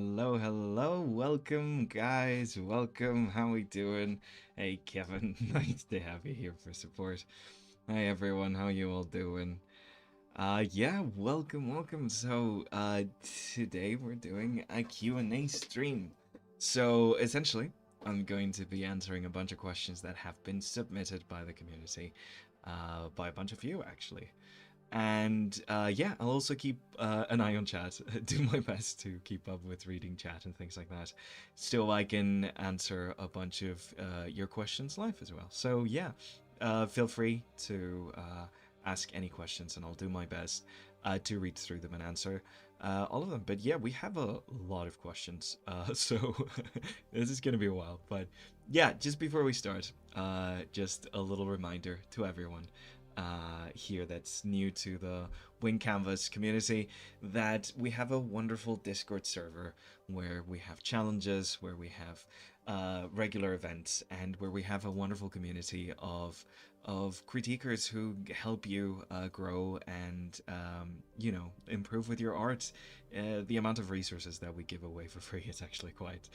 Hello, welcome guys, welcome, how we doing? Hey Kevin, nice to have you here for support. Hi everyone, how you all doing? Yeah, welcome. Today we're doing a Q&A stream. So, essentially, I'm going to be answering a bunch of questions that have been submitted by the community, by a bunch of you actually. And yeah, I'll also keep an eye on chat, do my best to keep up with reading chat and things like that, so I can answer a bunch of your questions live as well. So yeah, feel free to ask any questions and I'll do my best to read through them and answer all of them. But yeah, we have a lot of questions, so this is going to be a while. But yeah, just before we start, just a little reminder to everyone here that's new to the Wing Canvas community that we have a wonderful Discord server where we have challenges, where we have regular events, and where we have a wonderful community of critiquers who help you grow and improve with your art. The amount of resources that we give away for free is actually quite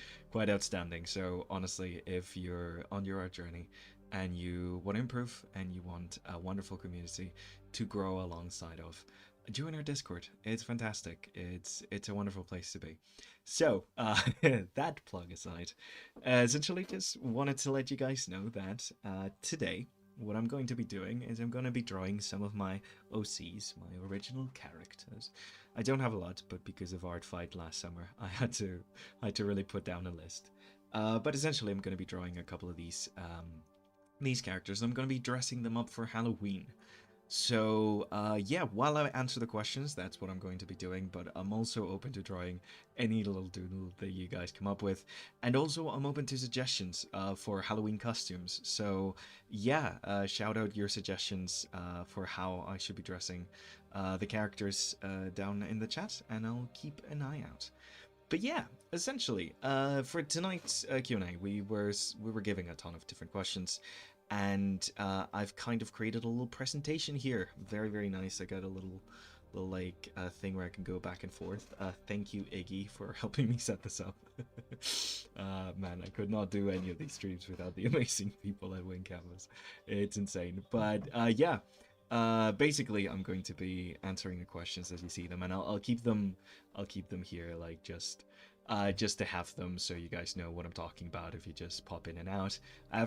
outstanding. So honestly, if you're on your art journey and you want to improve and you want a wonderful community to grow alongside of, join our Discord. It's fantastic. It's a wonderful place to be. So that plug aside, essentially just wanted to let you guys know that today what I'm going to be doing is I'm going to be drawing some of my OCs, my original characters. I don't have a lot, but because of Art Fight last summer, I had to really put down a list. But essentially, I'm going to be drawing a couple of these characters. I'm going to be dressing them up for Halloween. So yeah, while I answer the questions, that's what I'm going to be doing, but I'm also open to drawing any little doodle that you guys come up with, and also I'm open to suggestions for Halloween costumes. So yeah, shout out your suggestions for how I should be dressing the characters down in the chat, and I'll keep an eye out. But yeah, essentially, for tonight's Q&A, we were giving a ton of different questions, and I've kind of created a little presentation here. Very nice. I got a little like thing where I can go back and forth. Thank you, Iggy, for helping me set this up. Man, I could not do any of these streams without the amazing people at Wing Canvas. It's insane. But yeah. Basically, I'm going to be answering the questions as you see them, and I'll keep them here, like just to have them so you guys know what I'm talking about if you just pop in and out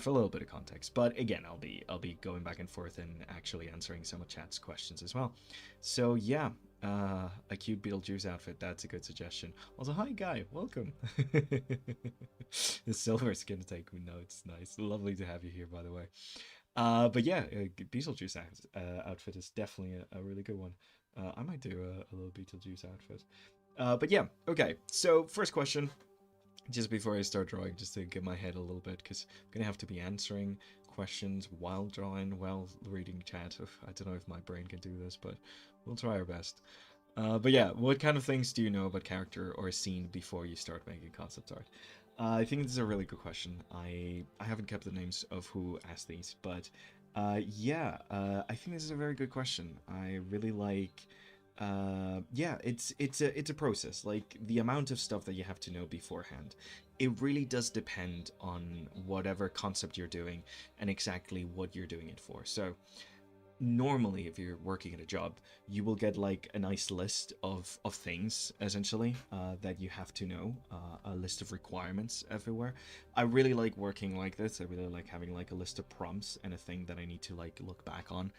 for a little bit of context. But again, I'll be going back and forth and actually answering some of chat's questions as well. So yeah, a cute Beetlejuice outfit, that's a good suggestion. Also, hi Guy, welcome. The silver skin take notes, nice, lovely to have you here, by the way. But yeah, Beetlejuice outfit is definitely a really good one. I might do a little Beetlejuice outfit. But yeah, okay. So first question, just before I start drawing, just to get my head a little bit, because I'm gonna have to be answering questions while drawing, while reading chat. I don't know if my brain can do this, but we'll try our best. But yeah, what kind of things do you know about character or scene before you start making concept art? I think this is a really good question. I haven't kept the names of who asked these, but yeah, I think this is a very good question. I really like. Yeah, it's a process. Like the amount of stuff that you have to know beforehand, it really does depend on whatever concept you're doing and exactly what you're doing it for. So normally if you're working at a job, you will get like a nice list of things essentially that you have to know, a list of requirements everywhere. I really like working like this. I really like having like a list of prompts and a thing that I need to like look back on.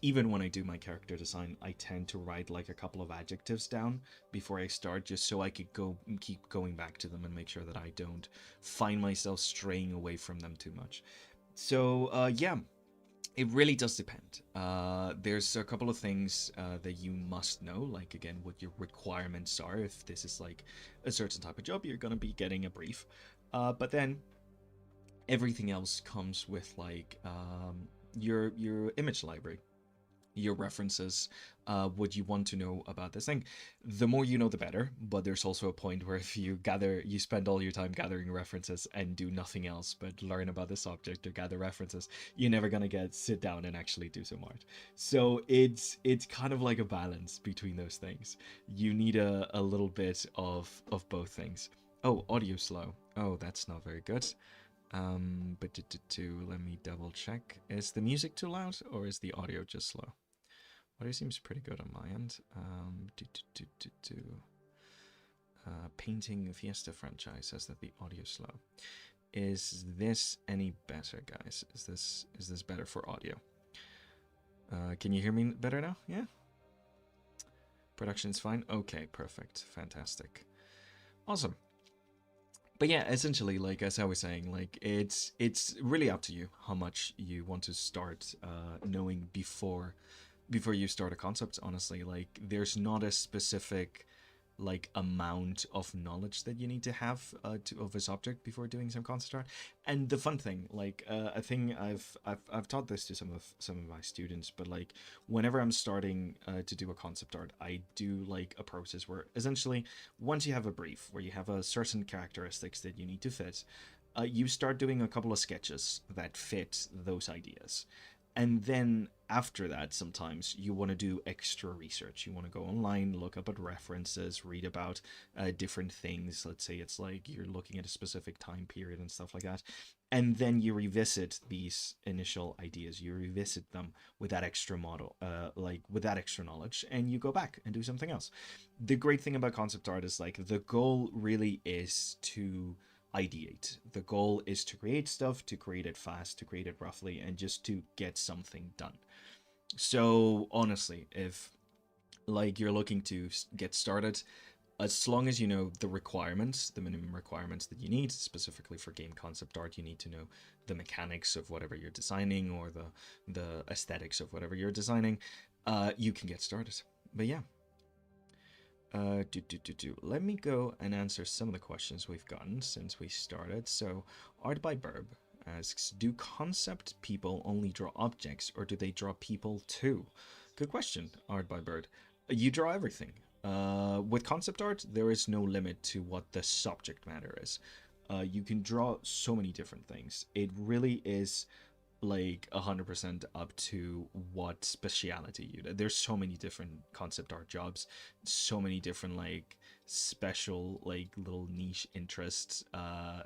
Even when I do my character design, I tend to write like a couple of adjectives down before I start, just so I could keep going back to them and make sure that I don't find myself straying away from them too much. So yeah, it really does depend. There's a couple of things that you must know, like again, what your requirements are. If this is like a certain type of job, you're gonna be getting a brief. But then everything else comes with like your image library. your references, what you want to know about this thing. The more you know, the better. But there's also a point where if you spend all your time gathering references and do nothing else but learn about the subject or gather references, you're never gonna sit down and actually do some art. So it's kind of like a balance between those things. You need a little bit of both things. Oh, audio slow. Oh, that's not very good. But let me double check. Is the music too loud or is the audio just slow? Audio seems pretty good on my end. Painting Fiesta franchise says that the audio slow. Is this any better, guys? Is this better for audio? Can you hear me better now? Yeah. Production's fine. Okay, perfect, fantastic, awesome. But yeah, essentially, like as I was saying, like it's really up to you how much you want to start knowing before you start a concept. Honestly, like there's not a specific like amount of knowledge that you need to have of a subject before doing some concept art. And the fun thing, like a thing I've taught this to some of my students, but like whenever I'm starting to do a concept art, I do like a process where essentially once you have a brief where you have a certain characteristics that you need to fit, you start doing a couple of sketches that fit those ideas. And then after that, sometimes you want to do extra research. You want to go online, look up at references, read about different things. Let's say it's like you're looking at a specific time period and stuff like that. And then you revisit these initial ideas. You revisit them with that extra model, like with that extra knowledge, and you go back and do something else. The great thing about concept art is like the goal really is to ideate. The goal is to create stuff, to create it fast, to create it roughly, and just to get something done. So honestly, if like you're looking to get started, as long as you know the requirements, the minimum requirements that you need, specifically for game concept art, you need to know the mechanics of whatever you're designing or the aesthetics of whatever you're designing. You can get started. But yeah, let me go and answer some of the questions we've gotten since we started. So, Art by Burb asks, do concept people only draw objects or do they draw people too? Good question, Art by Bird. You draw everything. With concept art, there is no limit to what the subject matter is. You can draw so many different things. It really is like 100% up to what speciality you do. There's so many different concept art jobs, so many different like special like little niche interests,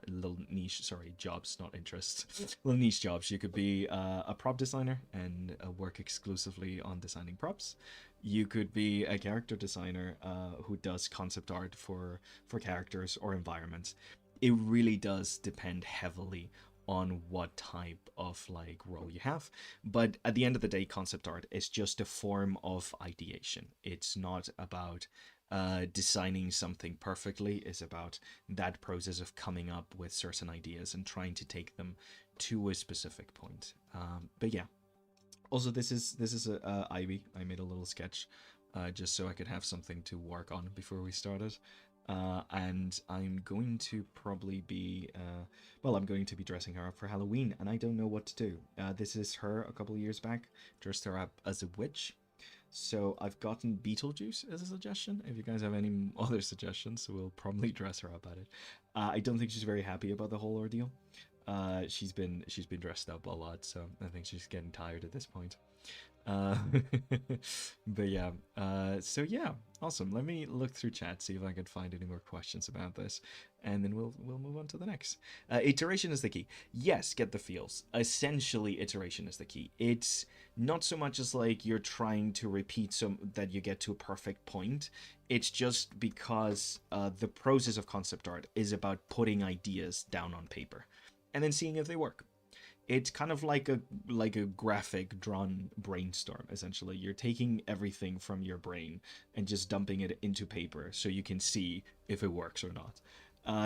little niche, sorry, jobs, not interests, little niche jobs. You could be a prop designer and work exclusively on designing props. You could be a character designer who does concept art for characters or environments. It really does depend heavily on what type of like role you have. But at the end of the day, concept art is just a form of ideation. It's not about designing something perfectly. It's about that process of coming up with certain ideas and trying to take them to a specific point. But yeah, also this is a Ivy. I made a little sketch just so I could have something to work on before we started. And I'm going to probably be, well, I'm going to be dressing her up for Halloween, and I don't know what to do. This is her a couple of years back, dressed her up as a witch. So I've gotten Beetlejuice as a suggestion. If you guys have any other suggestions, we'll probably dress her up at it. I don't think she's very happy about the whole ordeal. She's been dressed up a lot, so I think she's getting tired at this point. Uh, but yeah, so yeah, awesome. Let me look through chat, see if I can find any more questions about this, and then we'll move on to the next. Iteration is the key. Yes, get the feels. Essentially, iteration is the key. It's not so much as like you're trying to repeat some that you get to a perfect point. It's just because the process of concept art is about putting ideas down on paper and then seeing if they work. It's kind of like a graphic drawn brainstorm. Essentially, you're taking everything from your brain and just dumping it into paper so you can see if it works or not.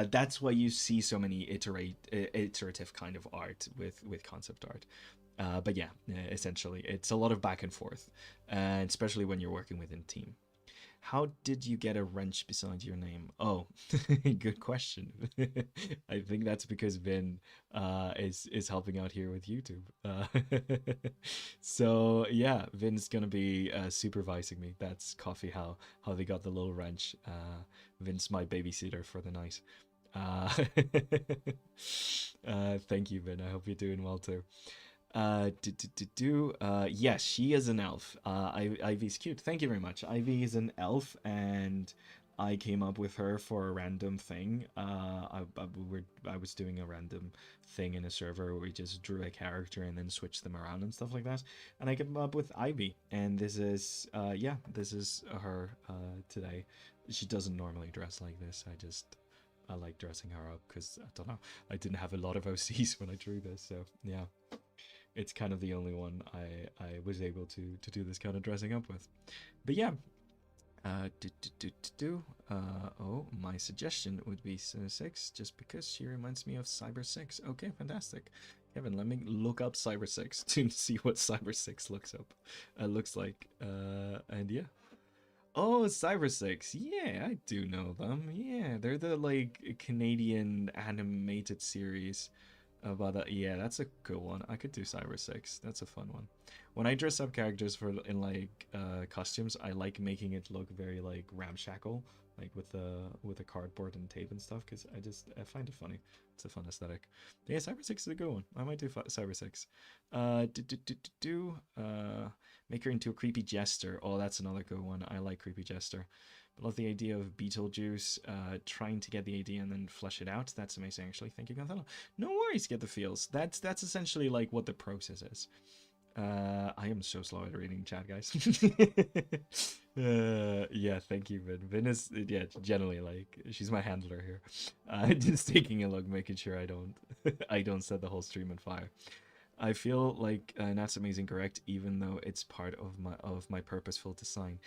That's why you see so many iterative kind of art with concept art. But yeah, essentially, it's a lot of back and forth, especially when you're working within a team. How did you get a wrench beside your name? Oh, good question. I think that's because Vin is helping out here with YouTube. So yeah, Vin's gonna be supervising me. That's Coffee how they got the little wrench. Vin's my babysitter for the night. Uh, thank you, Vin. I hope you're doing well too. Yes, she is an elf. Ivy's cute. Thank you very much. Ivy is an elf, and I came up with her for a random thing. I was doing a random thing in a server where we just drew a character and then switched them around and stuff like that. And I came up with Ivy, and this is her today. She doesn't normally dress like this. I like dressing her up because I don't know. I didn't have a lot of OCs when I drew this, so yeah, it's kind of the only one I was able to do this kind of dressing up with. But yeah, oh, my suggestion would be 6, just because she reminds me of Cyber 6. Okay, fantastic. Kevin, let me look up Cyber 6 to see what Cyber 6 looks like. And yeah. Oh, Cyber 6. Yeah, I do know them. Yeah, they're the like Canadian animated series about that. Yeah, that's a good one. I could do Cyber 6. That's a fun one. When I dress up characters for in like costumes, I like making it look very like ramshackle, like with the cardboard and tape and stuff, because I find it funny. It's a fun aesthetic. Yeah, Cyber 6 is a good one. I might do Cyber 6. Make her into a creepy jester. Oh, that's another good one. I like creepy jester. But love the idea of Beetlejuice trying to get the idea and then flesh it out. That's amazing, actually. Thank you, Gonzalo. No worries, get the feels. That's essentially like what the process is. I am so slow at reading chat, guys. Yeah, thank you, Vin. Vin is, yeah, generally like she's my handler here. Just taking a look, making sure I don't I don't set the whole stream on fire. I feel like that's amazing, correct? Even though it's part of my purposeful design.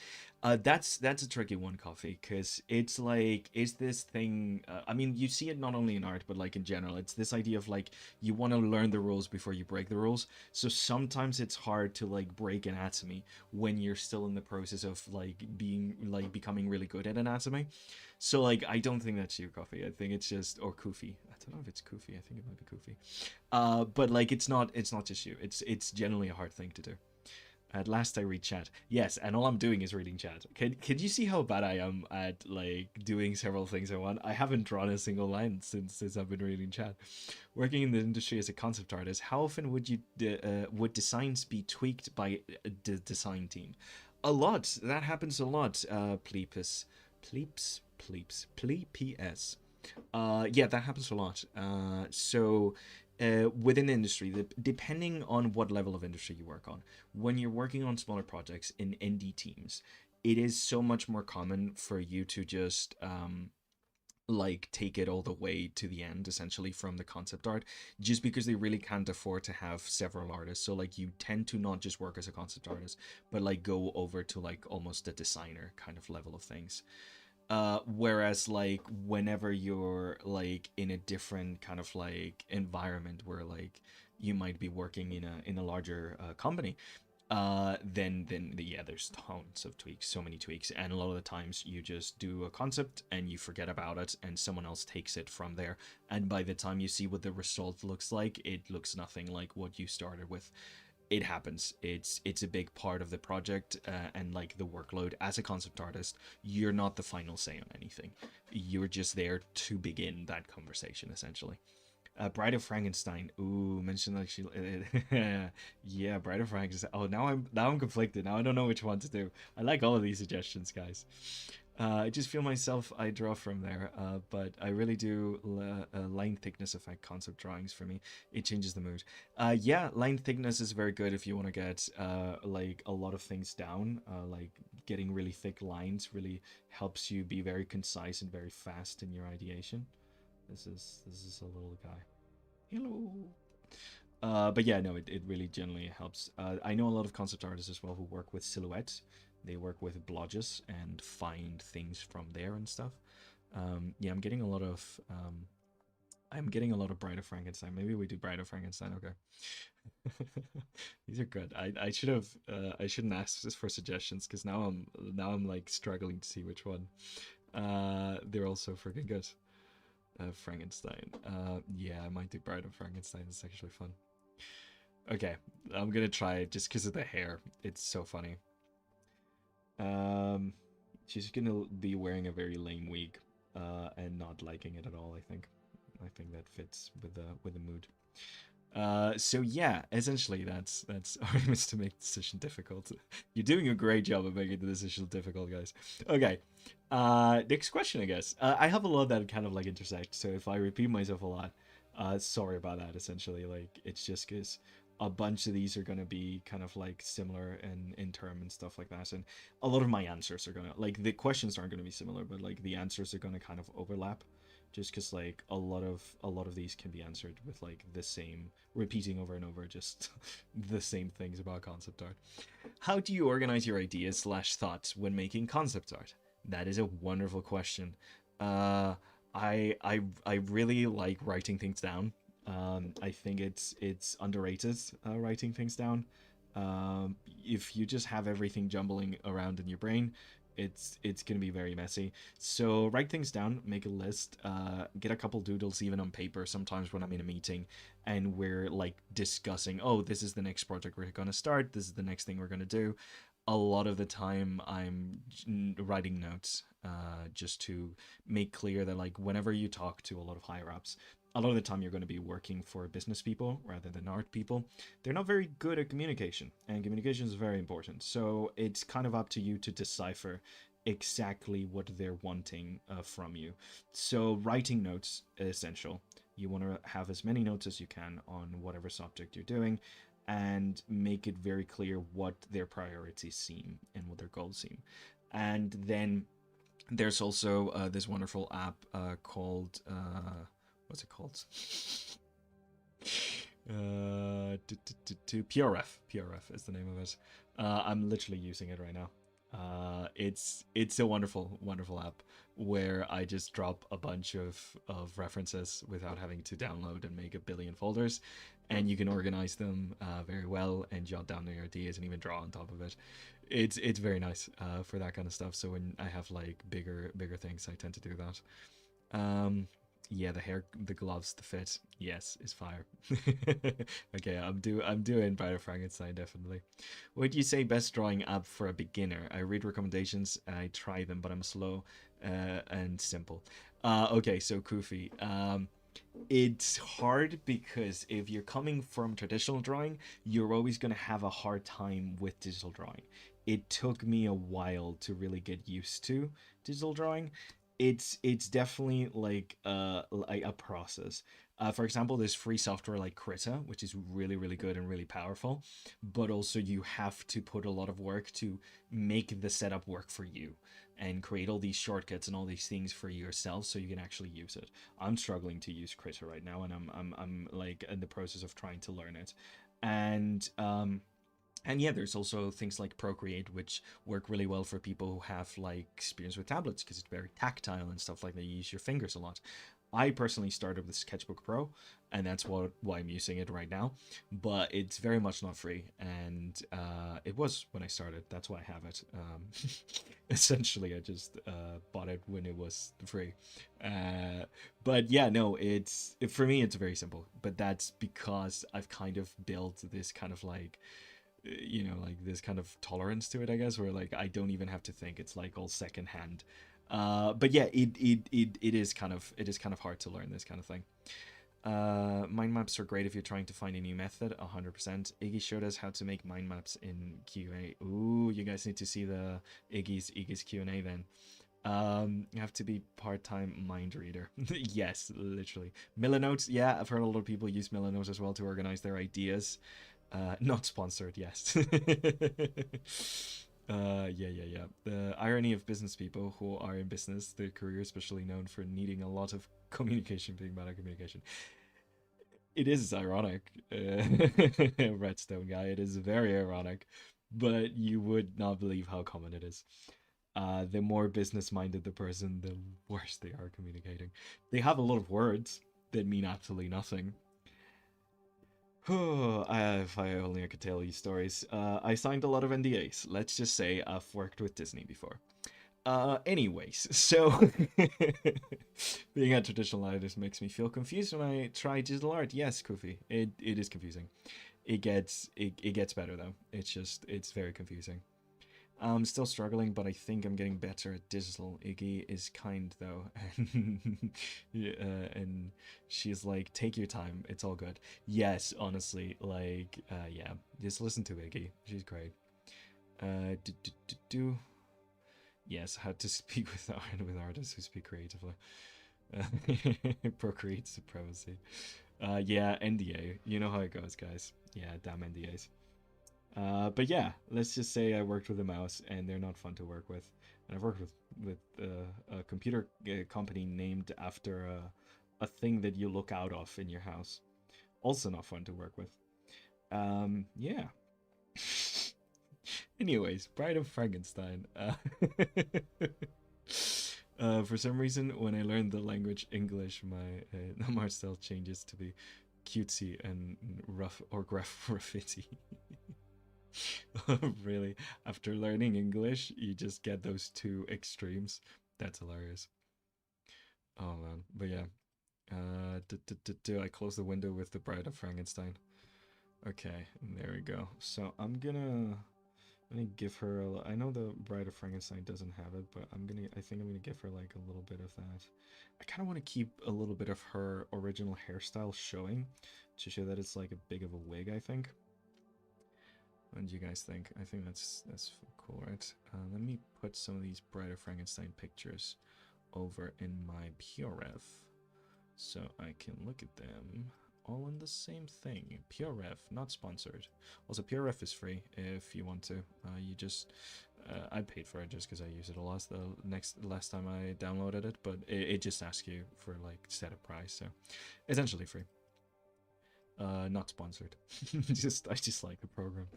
That's a tricky one, Coffee, because it's like is this thing. I mean, you see it not only in art, but like in general. It's this idea of like you want to learn the rules before you break the rules. So sometimes it's hard to like break anatomy when you're still in the process of like becoming really good at anatomy. So like I don't think that's you, Coffee. I think it's just or Koofy. I don't know if it's Koofy. I think it might be Koofy. But like it's not just you. It's generally a hard thing to do. At last I read chat. Yes, and all I'm doing is reading chat. Can you see how bad I am at like doing several things at once? I haven't drawn a single line since I've been reading chat. Working in the industry as a concept artist, how often would designs be tweaked by the design team? A lot. That happens a lot. Pleeps. Yeah, that happens a lot. Within the industry, depending on what level of industry you work on, when you're working on smaller projects in indie teams, it is so much more common for you to just like take it all the way to the end, essentially from the concept art, just because they really can't afford to have several artists. So like you tend to not just work as a concept artist, but like go over to like almost a designer kind of level of things. Whereas like whenever you're like in a different kind of like environment where like you might be working in a larger company, then yeah, there's tons of tweaks, so many tweaks, and a lot of the times you just do a concept and you forget about it, and someone else takes it from there, and by the time you see what the result looks like, it looks nothing like what you started with. It happens. It's a big part of the project, and like the workload as a concept artist, you're not the final say on anything. You're just there to begin that conversation, essentially. Bride of Frankenstein. Ooh, mentioned like she. Yeah, Bride of Frankenstein. Oh, now I'm conflicted. Now I don't know which one to do. I like all of these suggestions, guys. I just feel myself, I draw from there, but I really do line thickness affect concept drawings for me. It changes the mood. Yeah, line thickness is very good if you want to get like a lot of things down. Like getting really thick lines really helps you be very concise and very fast in your ideation. This is a little guy. Hello. But yeah, no, it really generally helps. I know a lot of concept artists as well who work with silhouettes. They work with blotches and find things from there and stuff. Yeah, I'm getting a lot of I'm getting a lot of Bride of Frankenstein. Maybe we do Bride of Frankenstein. Okay. These are good. I should have I shouldn't ask this for suggestions because now I'm like struggling to see which one. They're all so freaking good. Frankenstein. Yeah, I might do Bride of Frankenstein. It's actually fun. Okay, I'm gonna try it just because of the hair. It's so funny. Um, she's gonna be wearing a very lame wig, and not liking it at all. I think that fits with the mood. So yeah, essentially that's Artemis to make the decision difficult. You're doing a great job of making the decision difficult, guys. Okay. Next question, I guess. I have a lot that kind of like intersect, so if I repeat myself a lot, sorry about that. Essentially, like it's just because a bunch of these are gonna be kind of like similar in term and stuff like that, and a lot of my answers are gonna like the questions aren't gonna be similar, but like the answers are gonna kind of overlap just because like a lot of these can be answered with like the same repeating over and over just the same things about concept art. How do you organize your ideas slash thoughts when making concept art? That is a wonderful question. uh I really like writing things down. I think it's underrated, writing things down. If you just have everything jumbling around in your brain, it's gonna be very messy. So write things down, make a list, get a couple doodles even on paper. Sometimes when I'm in a meeting and we're like discussing, oh, this is the next project we're gonna start, this is the next thing we're gonna do. A lot of the time I'm writing notes, just to make clear that like whenever you talk to a lot of higher ups, a lot of the time you're going to be working for business people rather than art people. They're not very good at communication, and communication is very important. So it's kind of up to you to decipher exactly what they're wanting, from you. So writing notes is essential. You want to have as many notes as you can on whatever subject you're doing, and make it very clear what their priorities seem and what their goals seem. And then there's also this wonderful app, called what's it called? PRF. PRF is the name of it. I'm literally using it right now. It's a wonderful app where I just drop a bunch of references without having to download and make a billion folders, and you can organize them very well and jot down your ideas and even draw on top of it. It's very nice, for that kind of stuff. So when I have like bigger things, I tend to do that. Yeah, the hair, the gloves, the fit, yes, is fire. Okay, I'm doing Bride of Frankenstein definitely. Would you say best drawing app for a beginner? I read recommendations and I try them, but I'm slow, and simple. Okay, so Kufi. It's hard because if you're coming from traditional drawing, you're always going to have a hard time with digital drawing. It took me a while to really get used to digital drawing. It's definitely like a process. For example, there's free software like Krita, which is really good and really powerful, but also you have to put a lot of work to make the setup work for you and create all these shortcuts and all these things for yourself so you can actually use it. I'm struggling to use Krita right now, and I'm like in the process of trying to learn it. And yeah, there's also things like Procreate, which work really well for people who have like experience with tablets because it's very tactile and stuff like that. You use your fingers a lot. I personally started with Sketchbook Pro, and that's why I'm using it right now. But it's very much not free, and it was when I started. That's why I have it. Essentially, I just bought it when it was free. Uh, but yeah, no, for me it's very simple. But that's because I've kind of built this kind of like, like this kind of tolerance to it, I guess, where like I don't even have to think. It's like all secondhand. But yeah, it is kind of hard to learn this kind of thing. Mind maps are great if you're trying to find a new method. 100%. Iggy showed us how to make mind maps in QA. Ooh, you guys need to see the Iggy's Q&A then. You have to be part-time mind reader. Yes, literally. Milanotes, yeah, I've heard a lot of people use Milanotes as well to organize their ideas. Not sponsored, yes. Yeah. The irony of business people who are in business, their career especially known for needing a lot of communication, being bad at communication. It is ironic, Redstone guy. It is very ironic, but you would not believe how common it is. The more business minded the person, the worse they are communicating. They have a lot of words, that mean absolutely nothing. If I only could tell you stories. I signed a lot of NDAs. Let's just say I've worked with Disney before. Anyways, so being a traditional artist makes me feel confused when I try digital art. Yes, Kofi, it is confusing. It gets better though. It's very confusing. I'm still struggling, but I think I'm getting better at digital. Iggy is kind though, and yeah, and she's like, "Take your time. It's all good." Yes, honestly, like, yeah, just listen to Iggy. She's great. Do, do, do, do. Yes, how to speak with artists who speak creatively. Procreate supremacy. Yeah, NDA. You know how it goes, guys. Yeah, damn NDAs. But yeah, let's just say I worked with a mouse, and they're not fun to work with. And I've worked with a computer company named after a thing that you look out of in your house. Also not fun to work with. Yeah. Anyways, Bride of Frankenstein. For some reason, when I learned the language English, my Marcel changes to be cutesy and rough or graffiti. Really, after learning English, you just get those two extremes. That's hilarious. Oh man, but yeah. I close the window with the Bride of Frankenstein. Okay, there we go. So I'm gonna give her. I know the Bride of Frankenstein doesn't have it, but I think I'm gonna give her like a little bit of that. I kind of want to keep a little bit of her original hairstyle showing, to show that it's like a big of a wig. I think. What do you guys think? I think that's cool, right? Let me put some of these Bride of Frankenstein pictures over in my PureRev, so I can look at them all in the same thing. PureRev, not sponsored. Also, PureRev is free if you want to. You just I paid for it just because I use it a lot. Last time I downloaded it, but it just asks you for like set a price, so essentially free. Not sponsored. I just like the program.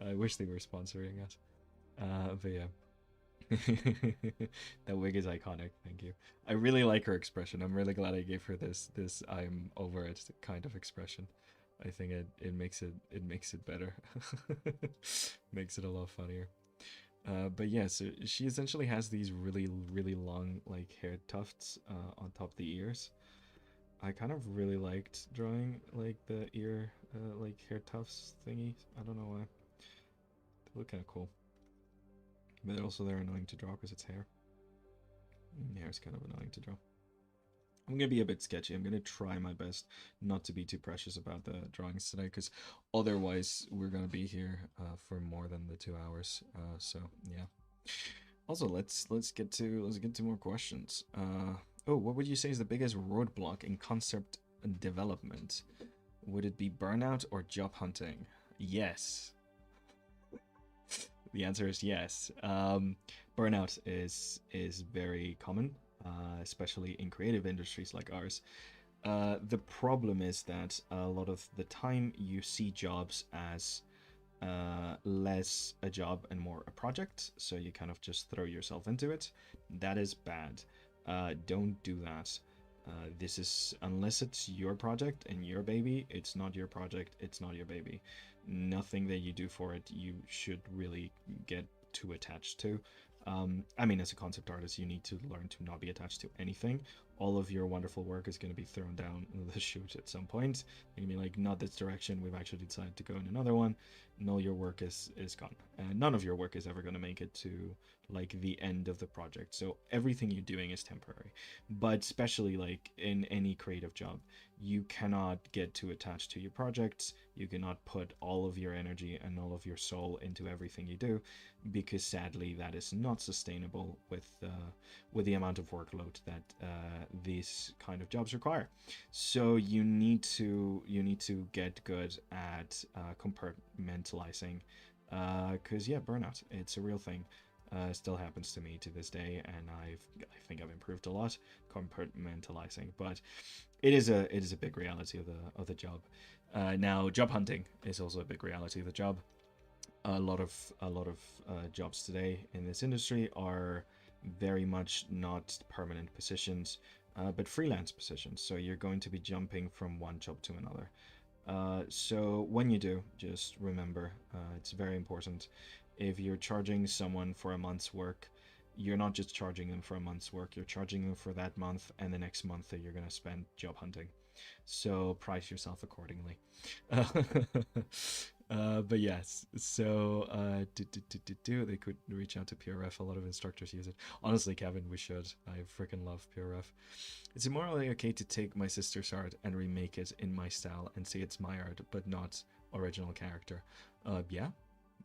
I wish they were sponsoring us. But yeah. That wig is iconic, thank you. I really like her expression. I'm really glad I gave her this I'm over it kind of expression. I think it makes it better. Makes it a lot funnier. But yeah, so she essentially has these really long like hair tufts on top of the ears. I kind of really liked drawing like the ear like hair tufts thingy. I don't know why. They look kind of cool. But also they're annoying to draw because it's hair. Hair is kind of annoying to draw. I'm gonna be a bit sketchy. I'm gonna try my best not to be too precious about the drawings today, because otherwise we're gonna be here for more than the 2 hours. So yeah. Also, let's get to more questions. Oh, what would you say is the biggest roadblock in concept development? Would it be burnout or job hunting? Yes. The answer is yes. Burnout is very common, especially in creative industries like ours. The problem is that a lot of the time you see jobs as less a job and more a project, so you kind of just throw yourself into it. That is bad. Don't do that. This is, unless it's your project and your baby, it's not your project, it's not your baby. Nothing that you do for it you should really get too attached to. I mean, as a concept artist, you need to learn to not be attached to anything. All of your wonderful work is going to be thrown down the chute at some point. You're going to be like, not this direction, we've actually decided to go in another one. No, your work is gone. And none of your work is ever going to make it to like the end of the project. So everything you're doing is temporary. But especially like in any creative job, you cannot get too attached to your projects. You cannot put all of your energy and all of your soul into everything you do, because sadly that is not sustainable with the amount of workload that these kind of jobs require. So you need to get good at compartmentalizing, because yeah, burnout, it's a real thing. Still happens to me to this day, and I think I've improved a lot compartmentalizing, but it is a big reality of the job. Now, job hunting is also a big reality of the job. A lot of jobs today in this industry are very much not permanent positions. but freelance positions. So you're going to be jumping from one job to another. So when you do, just remember, it's very important. If you're charging someone for a month's work, you're not just charging them for a month's work, you're charging them for that month and the next month that you're going to spend job hunting. So price yourself accordingly. But yes, so they could reach out to PRF. A lot of instructors use it. Honestly, Kevin, we should. I freaking love PRF. It's morally okay to take my sister's art and remake it in my style and say it's my art, but not original character. Yeah,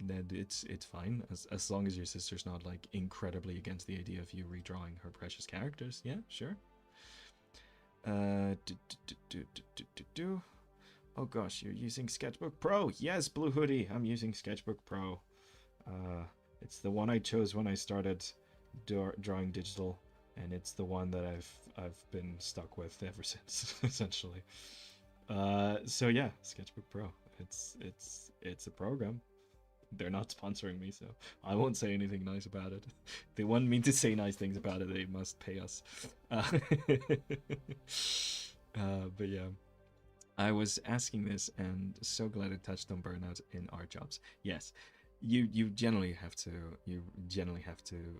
then it's fine as long as your sister's not like incredibly against the idea of you redrawing her precious characters. Yeah, sure. Do, do, do, do, do, do, do. Oh gosh, you're using Sketchbook Pro. Yes, Blue Hoodie, I'm using Sketchbook Pro. Uh, it's the one I chose when I started drawing digital, and it's the one that I've been stuck with ever since, essentially. So yeah, Sketchbook Pro. It's a program. They're not sponsoring me, so I won't say anything nice about it. They want me to say nice things about it. They must pay us. Uh, but yeah. I was asking this and so glad it touched on burnout in our jobs. Yes, you generally have to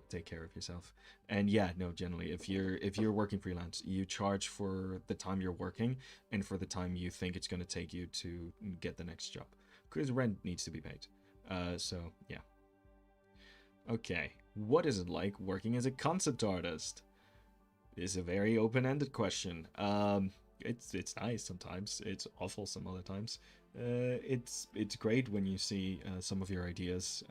take care of yourself. And yeah, no, generally if you're working freelance, you charge for the time you're working and for the time you think it's going to take you to get the next job, because rent needs to be paid. So yeah. Okay, what is it like working as a concept artist? Is a very open-ended question. It's nice sometimes. It's awful some other times. It's great when you see some of your ideas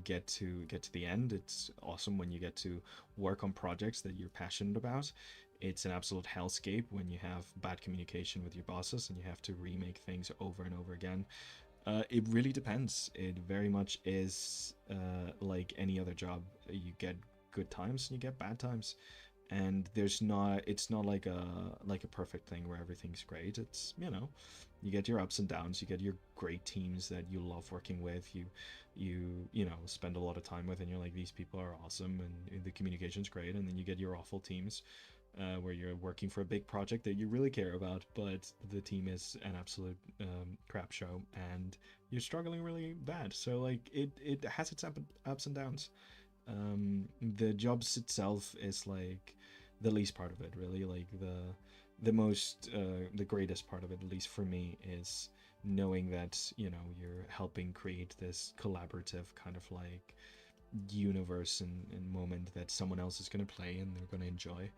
get to the end. It's awesome when you get to work on projects that you're passionate about. It's an absolute hellscape when you have bad communication with your bosses and you have to remake things over and over again. It really depends. It very much is like any other job. You get good times and you get bad times, and it's not like a perfect thing where everything's great. It's, you get your ups and downs, you get your great teams that you love working with, you spend a lot of time with, and you're like, these people are awesome and the communication's great. And then you get your awful teams, where you're working for a big project that you really care about, but the team is an absolute crap show and you're struggling really bad. So like it has its ups and downs. The jobs itself is like the least part of it, really. Like the greatest part of it, at least for me, is knowing that you're helping create this collaborative kind of like universe and moment that someone else is going to play and they're going to enjoy.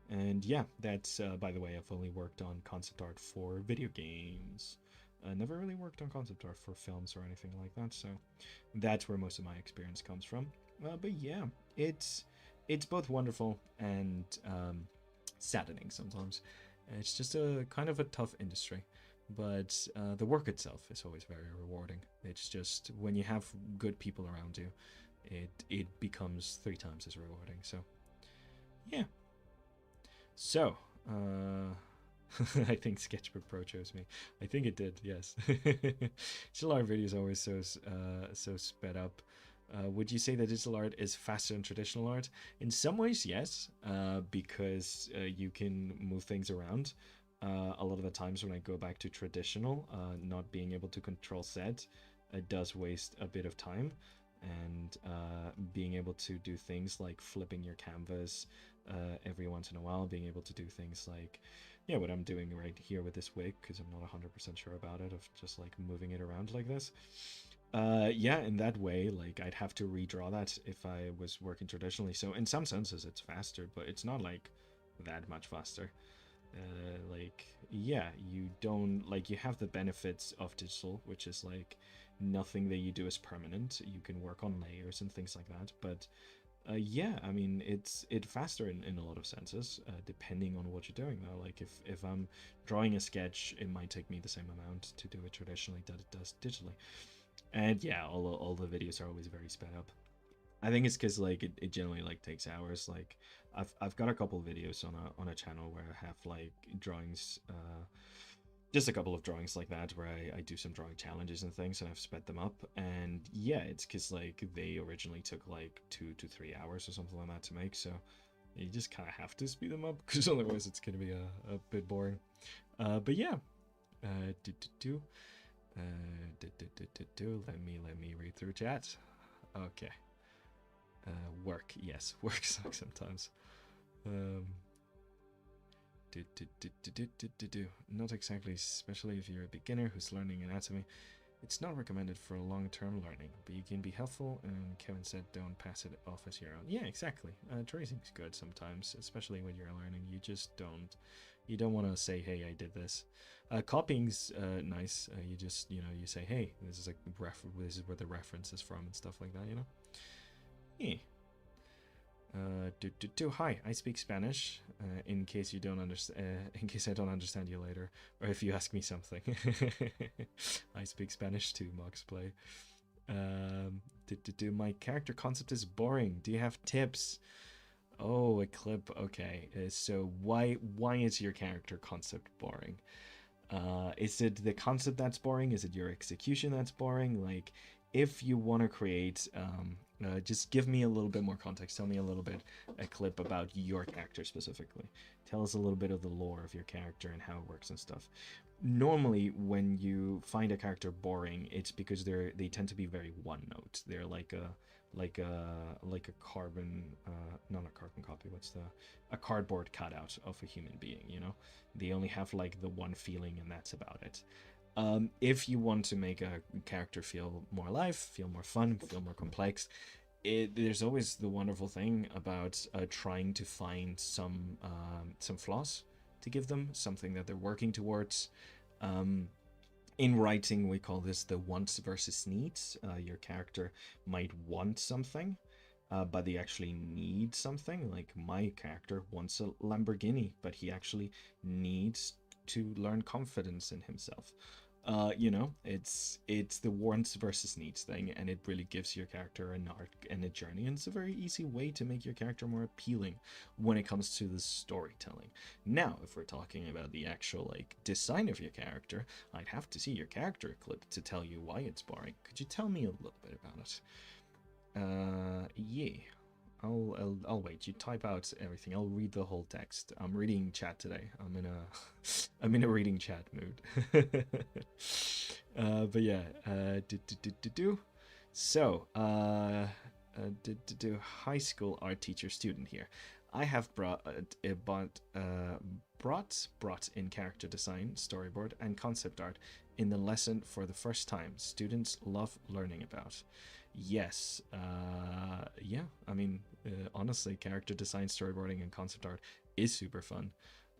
And yeah, that's by the way, I've only worked on concept art for video games. Never really worked on concept art for films or anything like that, so that's where most of my experience comes from. But yeah, it's both wonderful and saddening sometimes. It's just a kind of a tough industry, but the work itself is always very rewarding. It's just when you have good people around you, it becomes 3 times as rewarding. So yeah. So I think Sketchbook Pro chose me. I think it did, yes. Digital art video is always so sped up. Would you say that digital art is faster than traditional art? In some ways, yes, because you can move things around. A lot of the times when I go back to traditional, not being able to control set, it does waste a bit of time. And being able to do things like flipping your canvas every once in a while, being able to do things like, yeah, what I'm doing right here with this wig, because I'm not 100% sure about it, of just like moving it around like this. Yeah, in that way, like I'd have to redraw that if I was working traditionally. So in some senses it's faster, but it's not like that much faster. Like, yeah, you don't, like, you have the benefits of digital, which is like nothing that you do is permanent. You can work on layers and things like that, but yeah, I mean, it's faster in a lot of senses, depending on what you're doing though. Like if I'm drawing a sketch, it might take me the same amount to do it traditionally that it does digitally. And yeah, all the videos are always very sped up. I think it's because like it generally like takes hours. Like I've got a couple videos on a channel where I have like drawings, just a couple of drawings like that where I do some drawing challenges and things, and I've sped them up. And yeah, it's because like they originally took like 2 to 3 hours or something like that to make. So You just kind of have to speed them up because otherwise it's going to be a bit boring. But yeah, do do do. Let me read through chat. Okay. Work. Yes, work sucks sometimes. Not exactly, especially if you're a beginner who's learning anatomy. It's not recommended for long-term learning, but you can be helpful, and Kevin said don't pass it off as your own. Yeah, exactly. Tracing's good sometimes, especially when you're learning. You don't want to say, hey, I did this. Copying's nice. You just, you say, hey, this is this is where the reference is from and stuff like that, Yeah. Hi, I speak Spanish. In case you don't understand, in case I don't understand you later, or if you ask me something. I speak Spanish too, Mox Play. My character concept is boring. Do you have tips? Oh, a clip. Okay. So why is your character concept boring? Is it the concept that's boring? Is it your execution that's boring? Like, if you want to create, just give me a little bit more context. Tell me a little bit, a clip about your character specifically. Tell us a little bit of the lore of your character and how it works and stuff. Normally, when you find a character boring, it's because they tend to be very one note. They're like a carbon, not a carbon copy. A cardboard cutout of a human being. They only have like the one feeling, and that's about it. If you want to make a character feel more alive, feel more fun, feel more complex, there's always the wonderful thing about trying to find some flaws to give them, something that they're working towards. In writing, we call this the wants versus needs. Your character might want something, but they actually need something. Like, my character wants a Lamborghini, but he actually needs to learn confidence in himself. It's the wants versus needs thing, and it really gives your character an arc and a journey, and it's a very easy way to make your character more appealing when it comes to the storytelling. Now, if we're talking about the actual design of your character, I'd have to see your character clip to tell you why it's boring. Could you tell me a little bit about it? Yeah. I'll wait. You type out everything. I'll read the whole text. I'm reading chat today. I'm in a reading chat mood. But yeah. So, high school art teacher student here. I have brought in character design, storyboard, and concept art in the lesson for the first time. Students love learning about. Yes. Yeah. I mean, honestly, character design, storyboarding, and concept art is super fun,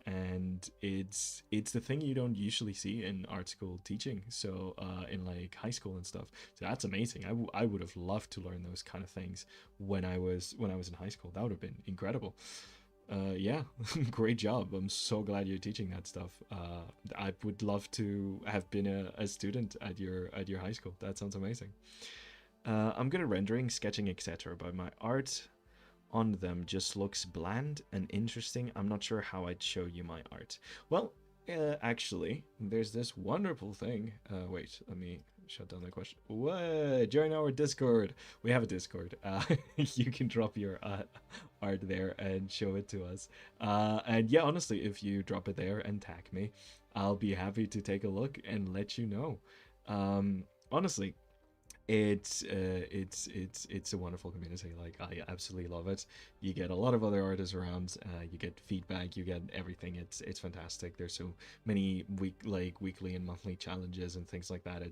and it's the thing you don't usually see in art school teaching. So, in high school and stuff. So that's amazing. I would have loved to learn those kind of things when I was in high school. That would have been incredible. Yeah, great job. I'm so glad you're teaching that stuff. I would love to have been a student at your high school. That sounds amazing. I'm good at rendering, sketching, etc., but my art on them just looks bland and interesting. I'm not sure how I'd show you my art. Well, actually, there's this wonderful thing. Wait, let me shut down the question. What? Join our Discord. We have a Discord. You can drop your art there and show it to us. And yeah, honestly, if you drop it there and tag me, I'll be happy to take a look and let you know. Honestly, it's a wonderful community. I absolutely love it. You get a lot of other artists around. You get feedback. You get everything. It's fantastic. There's so many weekly and monthly challenges and things like that.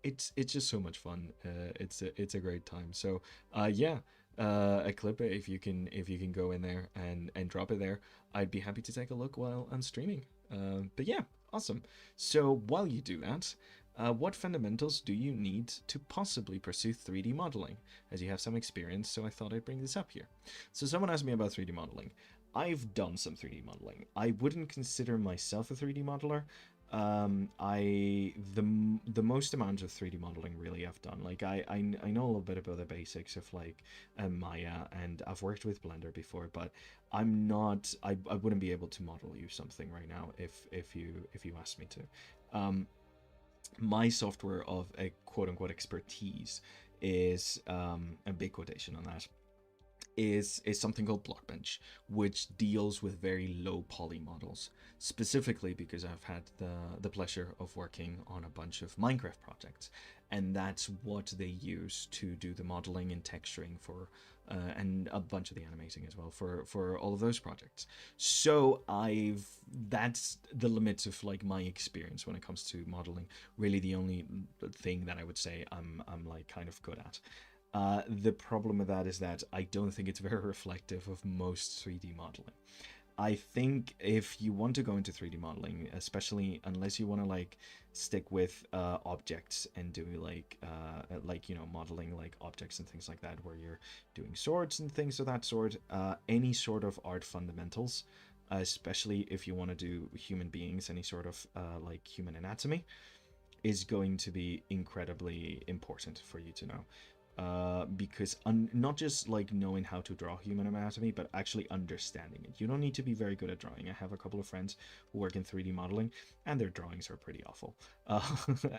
It's just so much fun. It's a great time. So yeah. A clip, if you can go in there and drop it there, I'd be happy to take a look while I'm streaming. But yeah, awesome. So while you do that, what fundamentals do you need to possibly pursue 3D modeling? As you have some experience, so I thought I'd bring this up here. So someone asked me about 3D modeling. I've done some 3D modeling. I wouldn't consider myself a 3D modeler. The most amount of 3D modeling really I've done. I know a little bit about the basics of Maya, and I've worked with Blender before, but I'm not. I wouldn't be able to model you something right now if you asked me to. My software of a quote-unquote expertise is, a big quotation on that, is something called Blockbench, which deals with very low poly models. Specifically because I've had the pleasure of working on a bunch of Minecraft projects, and that's what they use to do the modeling and texturing for, and a bunch of the animating as well for all of those projects. So that's the limits of like my experience when it comes to modeling. Really, the only thing that I would say I'm like kind of good at. The problem with that is that I don't think it's very reflective of most 3D modeling. I think if you want to go into 3D modeling, especially unless you want to like stick with objects and do like you know, modeling like objects and things like that, where you're doing swords and things of that sort, any sort of art fundamentals, especially if you want to do human beings, any sort of like human anatomy, is going to be incredibly important for you to know. Because not just like knowing how to draw human anatomy, but actually understanding it. You don't need to be very good at drawing. I have a couple of friends who work in 3D modeling, and their drawings are pretty awful.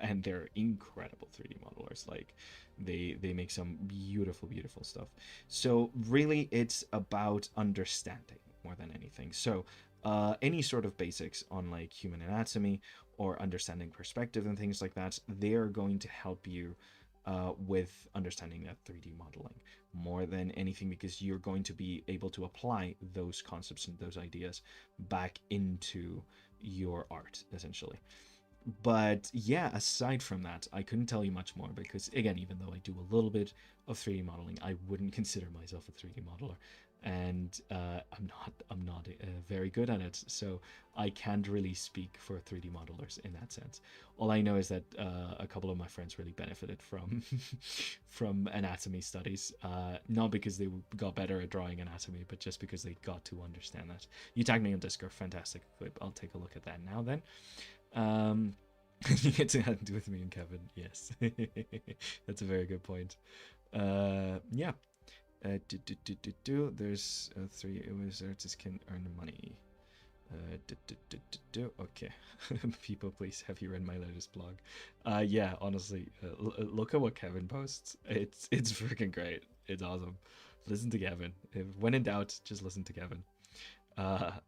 And they're incredible 3D modelers. Like they make some beautiful, beautiful stuff. So really, it's about understanding more than anything. So any sort of basics on like human anatomy or understanding perspective and things like that, they're going to help you with understanding that 3D modeling more than anything, because you're going to be able to apply those concepts and those ideas back into your art, essentially. But yeah, aside from that, I couldn't tell you much more because, again, even though I do a little bit of 3D modeling, I wouldn't consider myself a 3D modeler, and I'm not very good at it. So I can't really speak for 3D modelers in that sense. All I know is that a couple of my friends really benefited from from anatomy studies, not because they got better at drawing anatomy, but just because they got to understand that. You tagged me on Discord, fantastic. I'll take a look at that now then. You get to hand with me and Kevin. Yes, that's a very good point. Yeah. There's three wizards can earn money. Okay. People, please, have you read my latest blog? Yeah, honestly, look at what Kevin posts. It's freaking great. It's awesome. Listen to Kevin. When in doubt, just listen to Kevin.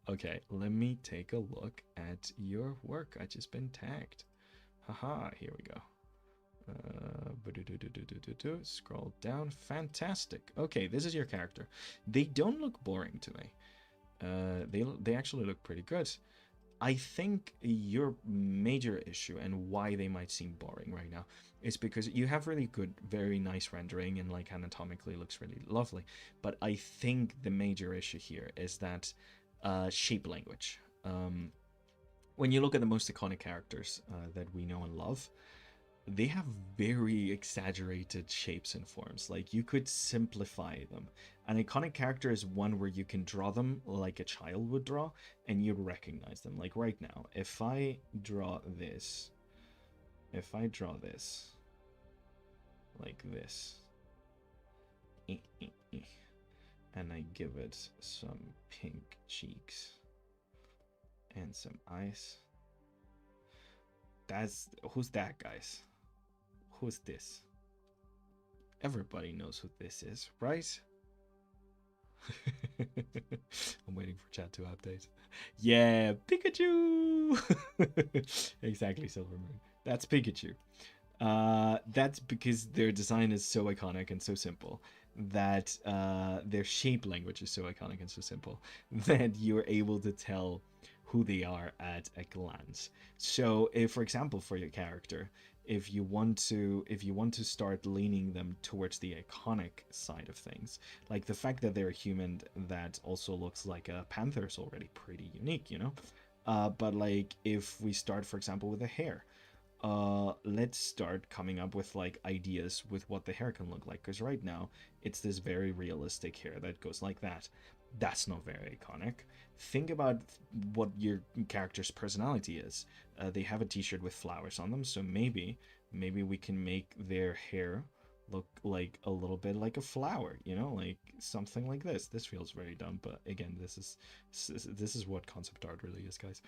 Okay, let me take a look at your work. I just been tagged. Haha, here we go. Scroll down. Fantastic. Okay, this is your character. They don't look boring to me. They actually look pretty good. I think your major issue and why they might seem boring right now is because you have really good, very nice rendering and like anatomically looks really lovely. But I think the major issue here is that shape language. When you look at the most iconic characters that we know and love, they have very exaggerated shapes and forms. Like, you could simplify them. An iconic character is one where you can draw them like a child would draw and you'd recognize them. Like right now, if I draw this like this, and I give it some pink cheeks and some eyes, who's that, guys? Who's this? Everybody knows who this is, right? I'm waiting for chat to update. Yeah, Pikachu! Exactly, Silvermoon. That's Pikachu. That's because their design is so iconic and so simple that their shape language is so iconic and so simple that you're able to tell who they are at a glance. So if, for example, for your character, if you want to start leaning them towards the iconic side of things, like the fact that they're a human that also looks like a panther is already pretty unique, you know. But like if we start, for example, with the hair, let's start coming up with like ideas with what the hair can look like, because right now it's this very realistic hair that goes like that. That's not very iconic. Think about what your character's personality is. They have a t-shirt with flowers on them, so maybe we can make their hair look like a little bit like a flower, you know, like something like this. This feels very dumb, but again, this is what concept art really is, guys.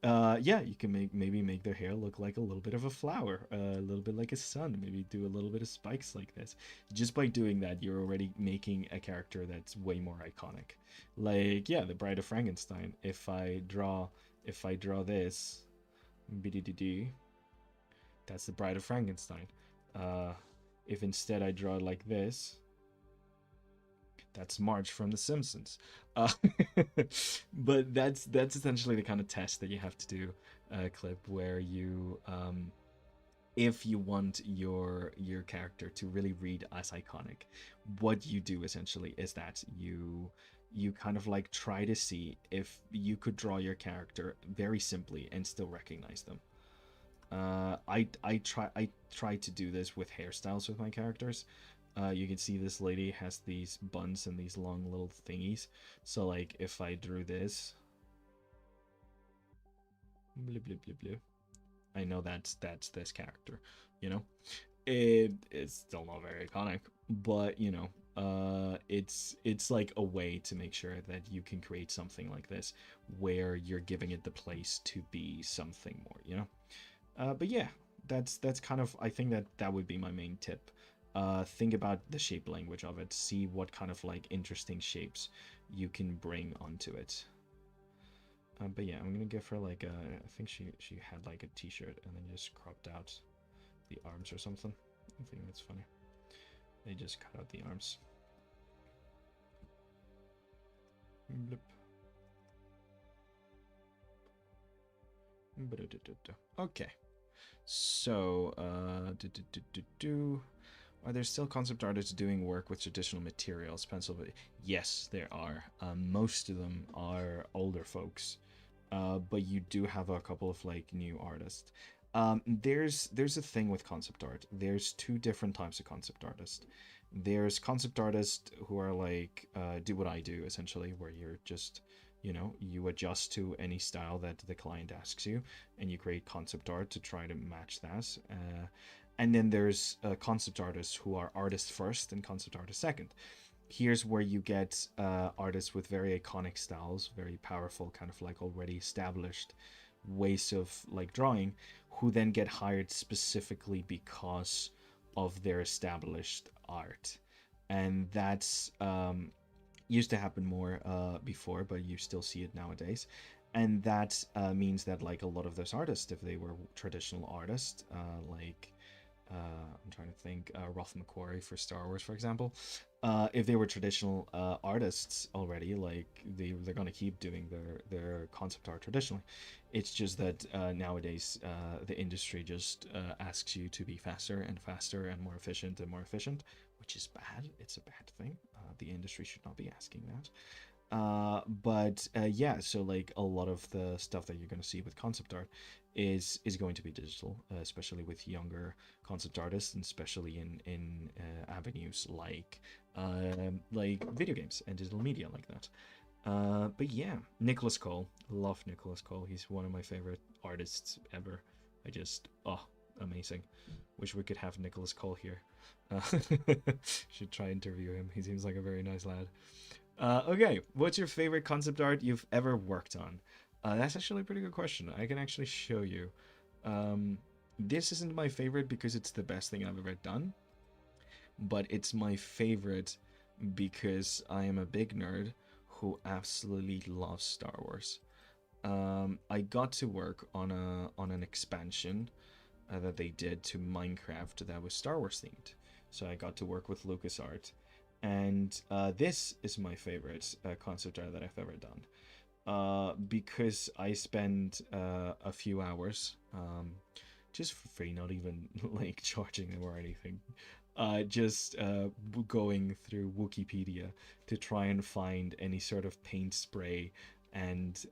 Yeah, you can maybe make their hair look like a little bit of a flower, a little bit like a sun, maybe do a little bit of spikes like this. Just by doing that, you're already making a character that's way more iconic. Like, yeah, the Bride of Frankenstein. If I draw this, BDDD, that's the Bride of Frankenstein. Uh, if instead I draw it like this, that's Marge from The Simpsons. Uh, but that's essentially the kind of test that you have to do, Clip, where you, if you want your character to really read as iconic, what you do essentially is that you kind of like try to see if you could draw your character very simply and still recognize them. I try to do this with hairstyles with my characters. You can see this lady has these buns and these long little thingies. So like if I drew this, blue, blue, blue, blue, I know that's this character. You know, it's still not very iconic, but you know, it's like a way to make sure that you can create something like this where you're giving it the place to be something more. You know. But yeah, that's kind of, I think that would be my main tip. Think about the shape language of it. See what kind of like interesting shapes you can bring onto it. But yeah, I'm gonna give her like a. I think she had like a T-shirt and then just cropped out the arms or something. I think that's funny. They just cut out the arms. Blip. Okay. So, are there still concept artists doing work with traditional materials, pencil? Yes, there are. Most of them are older folks, but you do have a couple of like new artists. There's a thing with concept art. There's two different types of concept artists. There's concept artists who are like do what I do essentially, where you're just you adjust to any style that the client asks you, and you create concept art to try to match that. And then there's concept artists who are artists first and concept artists second. Here's where you get artists with very iconic styles, very powerful, kind of like already established ways of like drawing, who then get hired specifically because of their established art. And that's used to happen more before, but you still see it nowadays. And that means that like a lot of those artists, if they were traditional artists, like I'm trying to think, Ralph McQuarrie for Star Wars, for example, if they were traditional artists already, like they're gonna keep doing their concept art traditionally. It's just that nowadays the industry just asks you to be faster and faster and more efficient and more efficient, which is bad. It's a bad thing. The industry should not be asking that. But yeah, so like a lot of the stuff that you're going to see with concept art is going to be digital, especially with younger concept artists, and especially in avenues like video games and digital media like that. But yeah, Nicholas Cole, love Nicholas Cole. He's one of my favorite artists ever. I just amazing. Wish we could have Nicholas Cole here. Uh, should try interview him. He seems like a very nice lad. Okay, what's your favorite concept art you've ever worked on? That's actually a pretty good question. I can actually show you. This isn't my favorite because it's the best thing I've ever done, but it's my favorite because I am a big nerd who absolutely loves Star Wars. I got to work on an expansion that they did to Minecraft that was Star Wars themed. So I got to work with LucasArts, and this is my favorite concept art that I've ever done. Because I spend a few hours just for free, not even like charging them or anything. Just going through Wikipedia to try and find any sort of paint spray and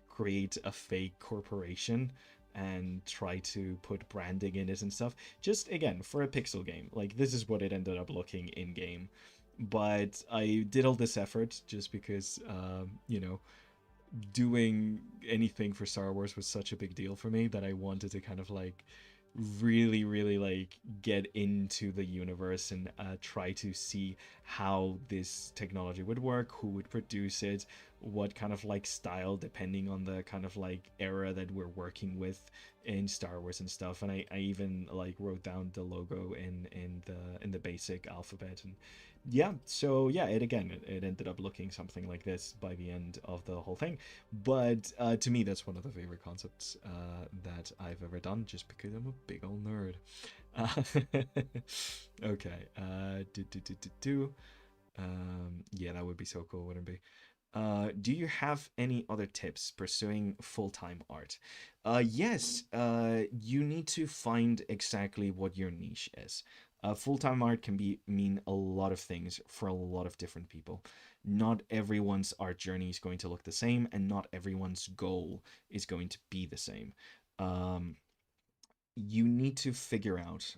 create a fake corporation and try to put branding in it and stuff. Just again, for a pixel game, like this is what it ended up looking in game. But I did all this effort just because, doing anything for Star Wars was such a big deal for me that I wanted to kind of like really like get into the universe and try to see how this technology would work, who would produce it, what kind of like style, depending on the kind of like era that we're working with in Star Wars and stuff. And I even like wrote down the logo in the basic alphabet. And yeah, so yeah, it ended up looking something like this by the end of the whole thing. But to me, that's one of the favorite concepts that I've ever done, just because I'm a big old nerd. Okay. Yeah, that would be so cool, wouldn't it be? Do you have any other tips pursuing full-time art? Yes, you need to find exactly what your niche is. Full-time art can mean a lot of things for a lot of different people. Not everyone's art journey is going to look the same, and not everyone's goal is going to be the same. Um, you need to figure out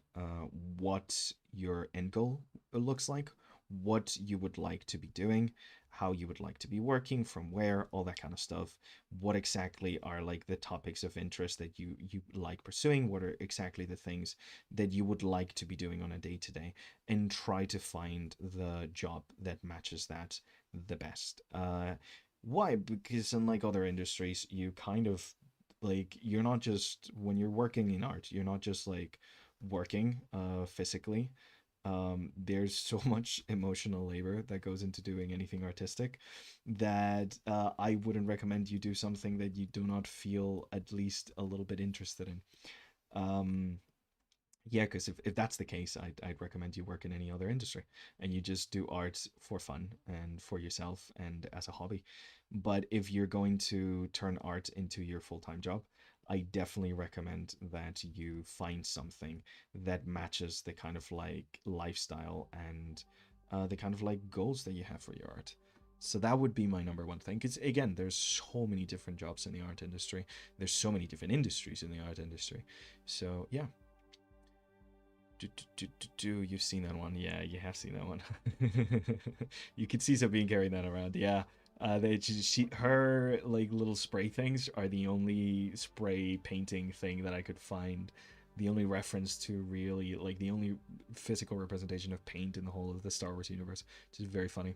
what your end goal looks like, what you would like to be doing, how you would like to be working, from where, all that kind of stuff. What exactly are like the topics of interest that you like pursuing? What are exactly the things that you would like to be doing on a day to day? And try to find the job that matches that the best. Why? Because unlike other industries, you kind of like you're not just when you're working in art, you're not just like working physically. There's so much emotional labor that goes into doing anything artistic that I wouldn't recommend you do something that you do not feel at least a little bit interested in. um yeah, because if that's the case, I'd recommend you work in any other industry and you just do art for fun and for yourself and as a hobby. But if you're going to turn art into your full-time job, I definitely recommend that you find something that matches the kind of like lifestyle and the kind of like goals that you have for your art. So that would be my number one thing. Because again, there's so many different jobs in the art industry. There's so many different industries in the art industry. So yeah, you've seen that one? Yeah, you have seen that one. You could see Sabine carrying that around. Yeah, her like little spray things are the only spray painting thing that I could find. The only reference to really like the only physical representation of paint in the whole of the Star Wars universe, which is very funny.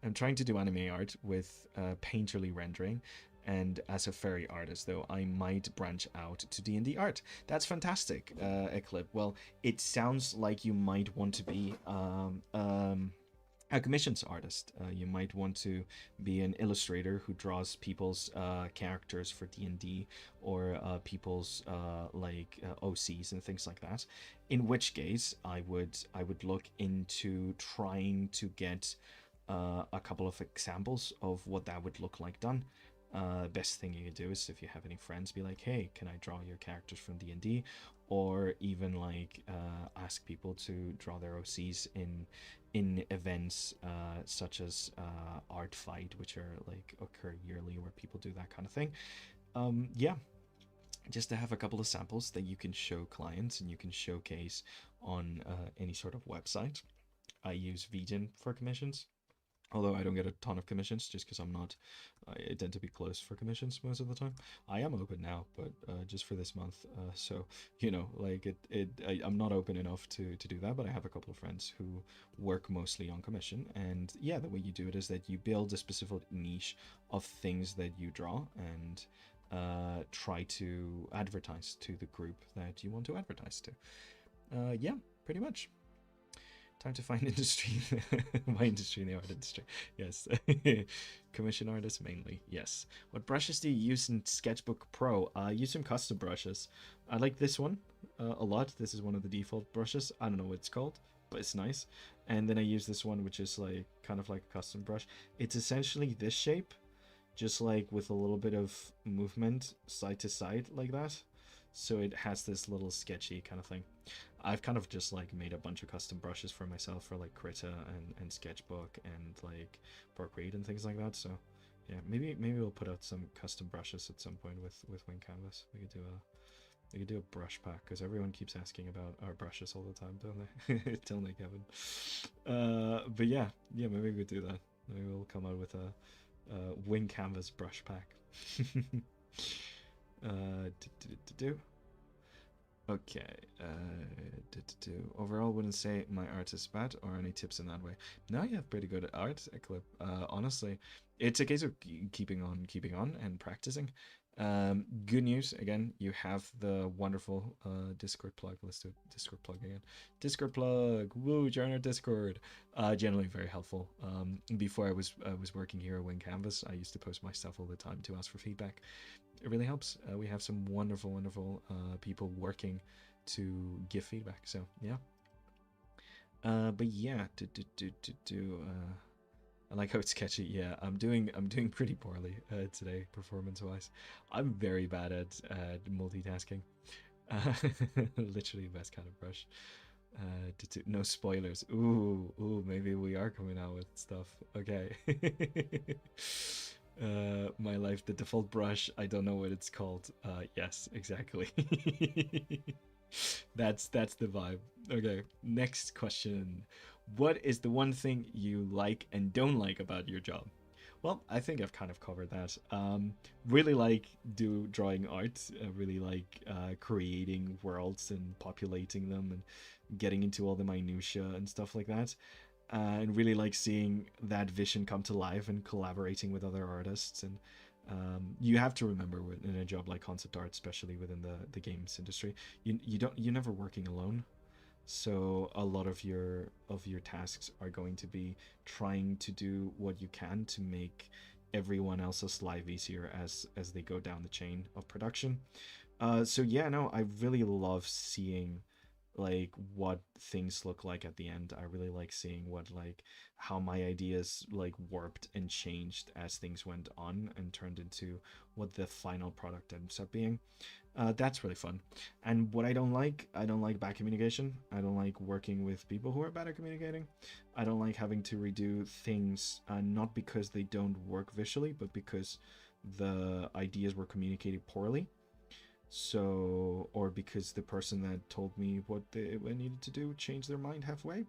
I'm trying to do anime art with painterly rendering, and as a fairy artist, though, I might branch out to D&D art. That's fantastic, Eclip. Well, it sounds like you might want to be a commissions artist. You might want to be an illustrator who draws people's characters for D&D or people's OCs and things like that. In which case, I would look into trying to get a couple of examples of what that would look like done. Best thing you could do is if you have any friends, be like, hey, can I draw your characters from D&D? Or even like ask people to draw their OCs in events such as Art Fight, which are like occur yearly, where people do that kind of thing. Yeah, just to have a couple of samples that you can show clients and you can showcase on any sort of website. I use Vegan for commissions, although I don't get a ton of commissions just because I tend to be closed for commissions most of the time. I am open now, but just for this month. So, like I'm not open enough to do that, but I have a couple of friends who work mostly on commission. And yeah, the way you do it is that you build a specific niche of things that you draw and try to advertise to the group that you want to advertise to. Yeah, pretty much. Time to find industry. My industry in the art industry. Yes. Commission artists mainly. Yes. What brushes do you use in Sketchbook Pro? I use some custom brushes. I like this one a lot. This is one of the default brushes. I don't know what it's called, but it's nice. And then I use this one, which is like kind of like a custom brush. It's essentially this shape, just like with a little bit of movement side to side like that. So it has this little sketchy kind of thing. I've kind of just like made a bunch of custom brushes for myself for like Krita and Sketchbook and like Procreate and things like that. So yeah, maybe we'll put out some custom brushes at some point with Wing Canvas. We could do a brush pack because everyone keeps asking about our brushes all the time, don't they? Don't they, Kevin? But yeah, maybe we could do that. Maybe we'll come out with a Wing Canvas brush pack. Do. Okay. Overall, wouldn't say my art is bad or any tips in that way. No, you have pretty good art, Eclip. Honestly, it's a case of keeping on, and practicing. Good news again. You have the wonderful Discord plug. Let's do Discord plug again. Discord plug. Woo! Join our Discord. Generally very helpful. Before I was working here at Win Canvas, I used to post my stuff all the time to ask for feedback. It really helps. We have some wonderful people working to give feedback. So yeah. But yeah, I like how it's sketchy. Yeah, I'm doing pretty poorly today, performance wise. I'm very bad at multitasking. Uh, Literally the best kind of brush. No spoilers. Ooh, maybe we are coming out with stuff. Okay. My life, the default brush. I don't know what it's called. Yes, exactly. That's the vibe. Okay, next question. What is the one thing you like and don't like about your job? Well, I think I've kind of covered that. Really like do drawing art. Really like creating worlds and populating them and getting into all the minutia and stuff like that. And really like seeing that vision come to life and collaborating with other artists. And you have to remember in a job like concept art, especially within the games industry, you're never working alone. So a lot of your tasks are going to be trying to do what you can to make everyone else's life easier as they go down the chain of production. So yeah, no, I really love seeing like what things look like at the end. I really like seeing what like how my ideas like warped and changed as things went on and turned into what the final product ends up being. That's really fun. And what I don't like bad communication. I don't like working with people who are bad at communicating. I don't like having to redo things, not because they don't work visually, but because the ideas were communicated poorly. So, or because the person that told me what I needed to do changed their mind halfway,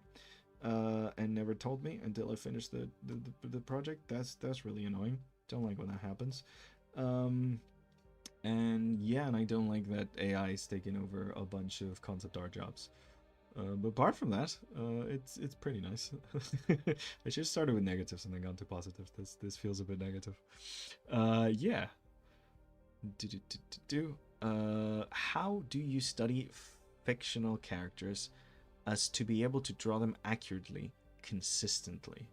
and never told me until I finished the project. That's really annoying. Don't like when that happens. Um, and yeah, and I don't like that AI is taking over a bunch of concept art jobs. But apart from that, it's pretty nice. I just started with negatives and then gone to positive. This feels a bit negative. Yeah. How do you study fictional characters as to be able to draw them accurately, consistently?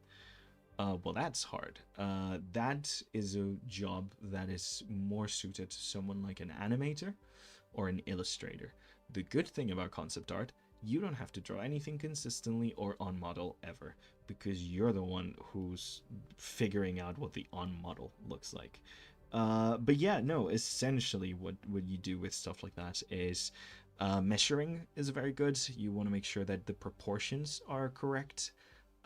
Well, that's hard. That is a job that is more suited to someone like an animator or an illustrator. The good thing about concept art, you don't have to draw anything consistently or on model ever, because you're the one who's figuring out what the on model looks like. But yeah, no, essentially what you do with stuff like that is measuring is very good. You want to make sure that the proportions are correct.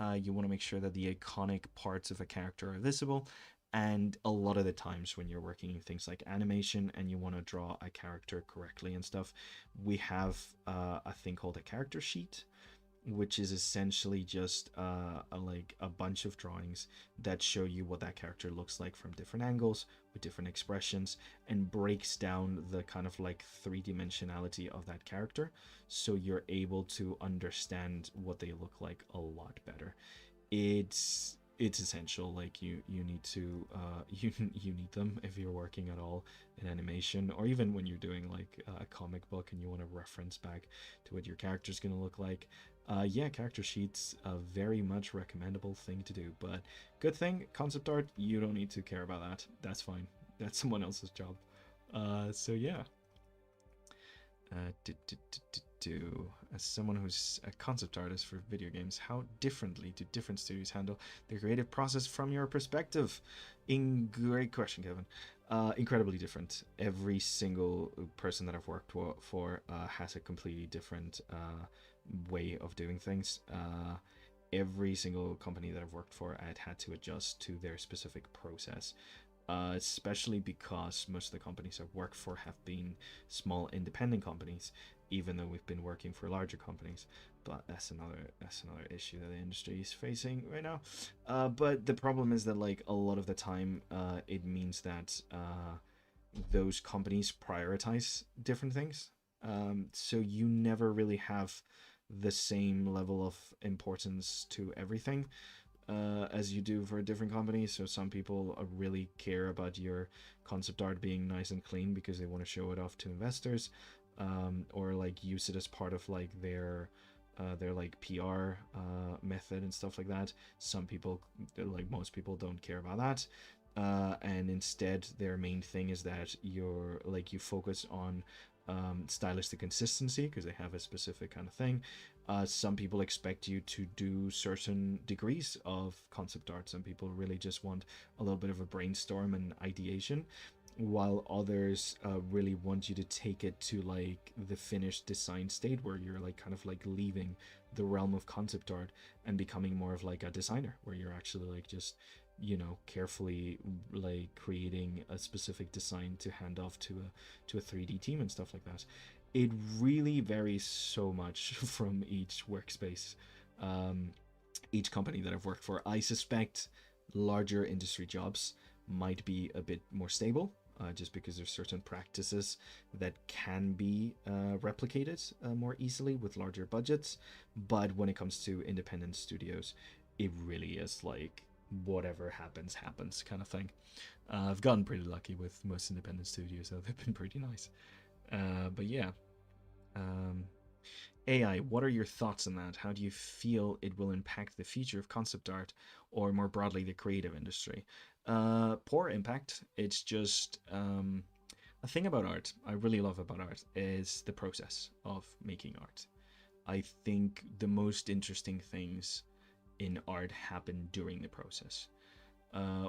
You want to make sure that the iconic parts of a character are visible. And a lot of the times when you're working in things like animation and you want to draw a character correctly and stuff, we have a thing called a character sheet, which is essentially just like a bunch of drawings that show you what that character looks like from different angles with different expressions, and breaks down the kind of like three-dimensionality of that character, so you're able to understand what they look like a lot better. It's essential. Like you need to you need them if you're working at all in animation, or even when you're doing like a comic book and you want to reference back to what your character's going to look like. Yeah, character sheets, a very much recommendable thing to do. But good thing, concept art, you don't need to care about that. That's fine. That's someone else's job. So yeah. Uh, do, do, do, do, As someone who's a concept artist for video games, how differently do different studios handle the creative process from your perspective? Great question, Kevin. Incredibly different. Every single person that I've worked for has a completely different way of doing things. Every single company that I've worked for, I'd had to adjust to their specific process. Especially because most of the companies I've worked for have been small independent companies, even though we've been working for larger companies. But that's another issue that the industry is facing right now. But the problem is that like a lot of the time, it means that those companies prioritize different things. So you never really have the same level of importance to everything as you do for a different company. So some people really care about your concept art being nice and clean because they want to show it off to investors, or like use it as part of like their like PR method and stuff like that. Some people, like most people, don't care about that. And instead, their main thing is that you focus on stylistic consistency because they have a specific kind of thing. Some people expect you to do certain degrees of concept art. Some people really just want a little bit of a brainstorm and ideation, while others really want you to take it to like the finished design state where you're like kind of like leaving the realm of concept art and becoming more of like a designer, where you're actually like just carefully like creating a specific design to hand off to a 3D team and stuff like that. It really varies so much from each workspace, um, each company that I've worked for. I suspect larger industry jobs might be a bit more stable, just because there's certain practices that can be replicated more easily with larger budgets. But when it comes to independent studios, it really is like whatever happens, happens kind of thing. I've gotten pretty lucky with most independent studios, so they've been pretty nice. But yeah, um, AI, what are your thoughts on that? How do you feel it will impact the future of concept art, or more broadly, the creative industry? Poor impact. It's just a thing about art I really love about art is the process of making art. I think the most interesting things in art happen during the process.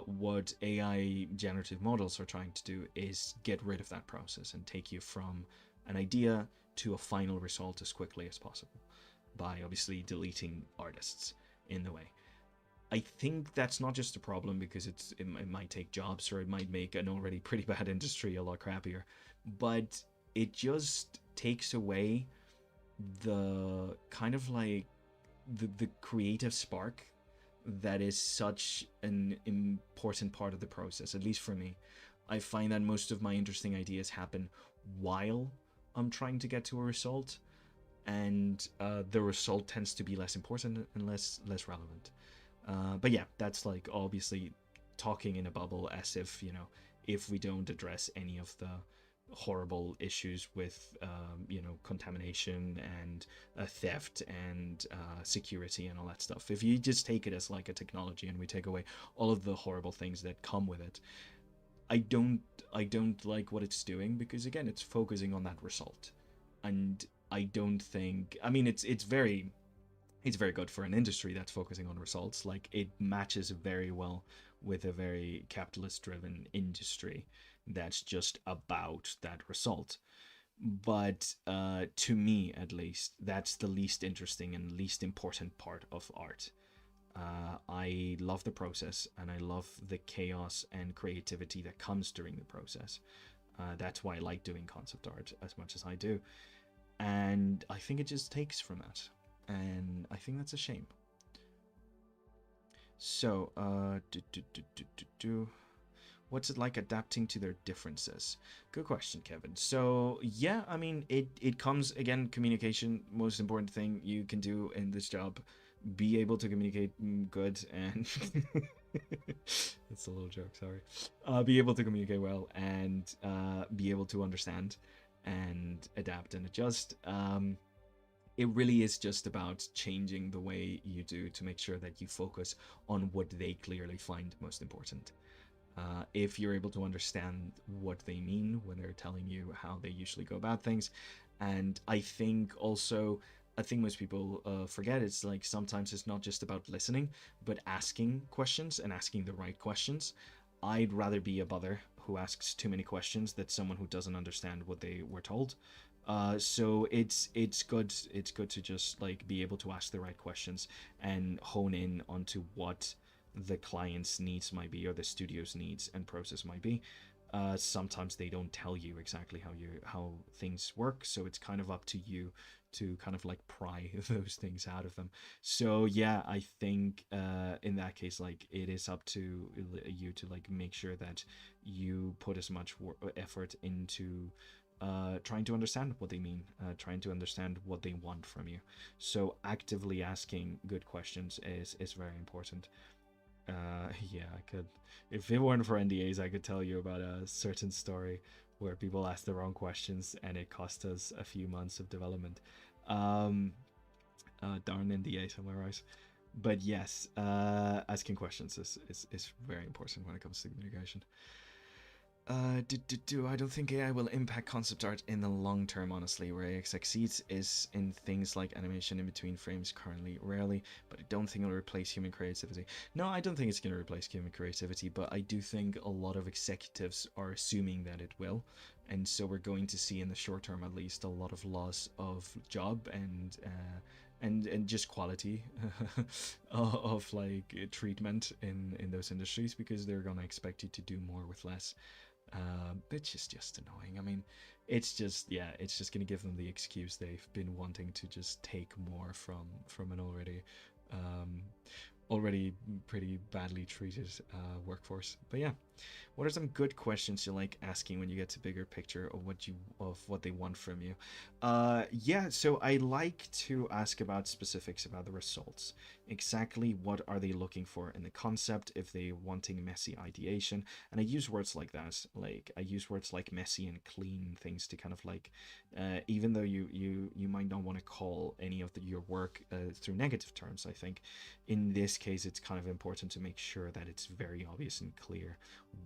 What AI generative models are trying to do is get rid of that process and take you from an idea to a final result as quickly as possible by obviously deleting artists in the way. I think that's not just a problem because it might take jobs or it might make an already pretty bad industry a lot crappier, but it just takes away the kind of like the creative spark that is such an important part of the process, at least for me. I find that most of my interesting ideas happen while I'm trying to get to a result, and the result tends to be less important and less relevant. But yeah, that's like obviously talking in a bubble, as if if we don't address any of the horrible issues with contamination and theft and security and all that stuff. If you just take it as like a technology and we take away all of the horrible things that come with it, I don't I don't like what it's doing, because again, it's focusing on that result. And I don't think, I mean, it's very good for an industry that's focusing on results. Like, it matches very well with a very capitalist driven industry that's just about that result. But to me, at least, that's the least interesting and least important part of art. I love the process and I love the chaos and creativity that comes during the process. That's why I like doing concept art as much as I do. And I think it just takes from that. And I think that's a shame. So, what's it like adapting to their differences? Good question, Kevin. So, yeah, I mean, it comes, again, communication, most important thing you can do in this job. Be able to communicate good, and it's a little joke, sorry. Be able to communicate well, and be able to understand and adapt and adjust. It really is just about changing the way you do to make sure that you focus on what they clearly find most important. If you're able to understand what they mean when they're telling you how they usually go about things. And I think also, I think most people forget, it's like sometimes it's not just about listening, but asking questions and asking the right questions. I'd rather be a bother who asks too many questions than someone who doesn't understand what they were told. So it's good to just like be able to ask the right questions and hone in onto what the client's needs might be, or the studio's needs and process might be. Sometimes they don't tell you exactly how things work, so it's kind of up to you to kind of like pry those things out of them. So yeah, I think in that case, like, it is up to you to like make sure that you put as much effort into trying to understand what they mean, trying to understand what they want from you. So actively asking good questions is very important. Yeah, I could, if it weren't for NDAs, I could tell you about a certain story where people asked the wrong questions and it cost us a few months of development. Um, Darn NDA, am I right? But yes, asking questions is very important when it comes to communication. I don't think AI will impact concept art in the long term, honestly. Where AI succeeds is in things like animation in between frames currently, rarely, but I don't think it'll replace human creativity. No, I don't think it's going to replace human creativity, but I do think a lot of executives are assuming that it will. And so we're going to see in the short term, at least, a lot of loss of job and just quality of like treatment in those industries, because they're gonna expect you to do more with less, which is just annoying. I mean, it's just, yeah, it's just gonna give them the excuse they've been wanting to just take more from an um, already pretty badly treated workforce. But yeah, what are some good questions you like asking when you get to bigger picture of what they want from you? Yeah, so I like to ask about specifics about the results. Exactly what are they looking for in the concept? If they wanting messy ideation, and I use words like that. Like I use words like messy and clean things to kind of like, even though you might not want to call any of your work through negative terms. I think in this case it's kind of important to make sure that it's very obvious and clear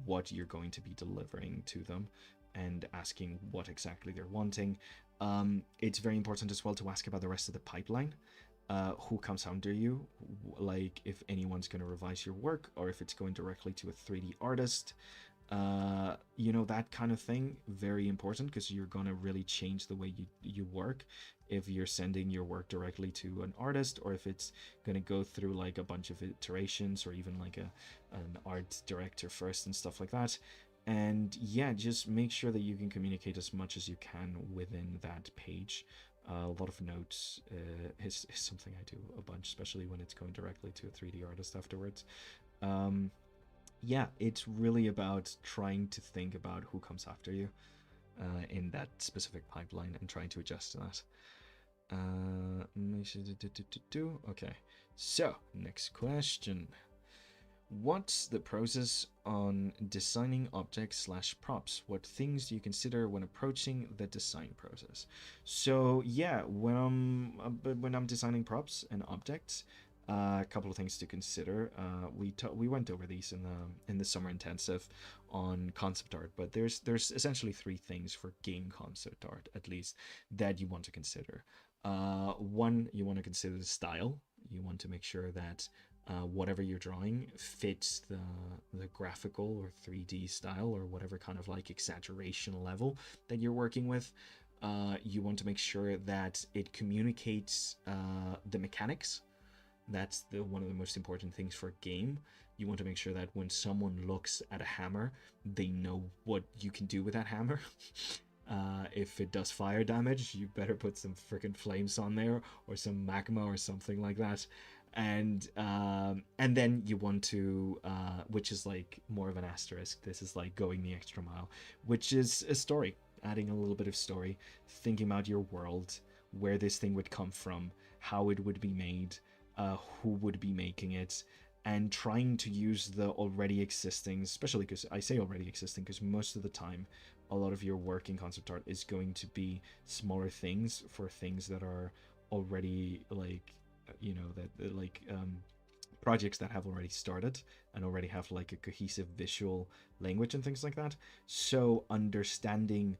what you're going to be delivering to them and asking what exactly they're wanting. It's very important as well to ask about the rest of the pipeline. Who comes under you, like if anyone's going to revise your work or if it's going directly to a 3D artist. That kind of thing, very important, because you're going to really change the way you work if you're sending your work directly to an artist, or if it's going to go through like a bunch of iterations, or even like an art director first and stuff like that. And yeah, just make sure that you can communicate as much as you can within that page. A lot of notes is something I do a bunch, especially when it's going directly to a 3D artist afterwards. Um, yeah, it's really about trying to think about who comes after you in that specific pipeline and trying to adjust to that. Okay, so next question. What's the process on designing objects slash props? What things do you consider when approaching the design process? So yeah, when I'm designing props and objects, a couple of things to consider. We went over these in the summer intensive on concept art, but there's essentially three things for game concept art, at least, that you want to consider. One, you want to consider the style. You want to make sure that whatever you're drawing fits the graphical or 3D style, or whatever kind of like exaggeration level that you're working with. You want to make sure that it communicates the mechanics. That's one of the most important things for a game. You want to make sure that when someone looks at a hammer, they know what you can do with that hammer. If it does fire damage, you better put some freaking flames on there, or some magma or something like that. And then you want to, which is like more of an asterisk. This is like going the extra mile, which is a story, adding a little bit of story, thinking about your world, where this thing would come from, how it would be made, who would be making it, and trying to use the already existing, especially because I say already existing because most of the time a lot of your work in concept art is going to be smaller things for things that are already like, that like projects that have already started and already have like a cohesive visual language and things like that. So understanding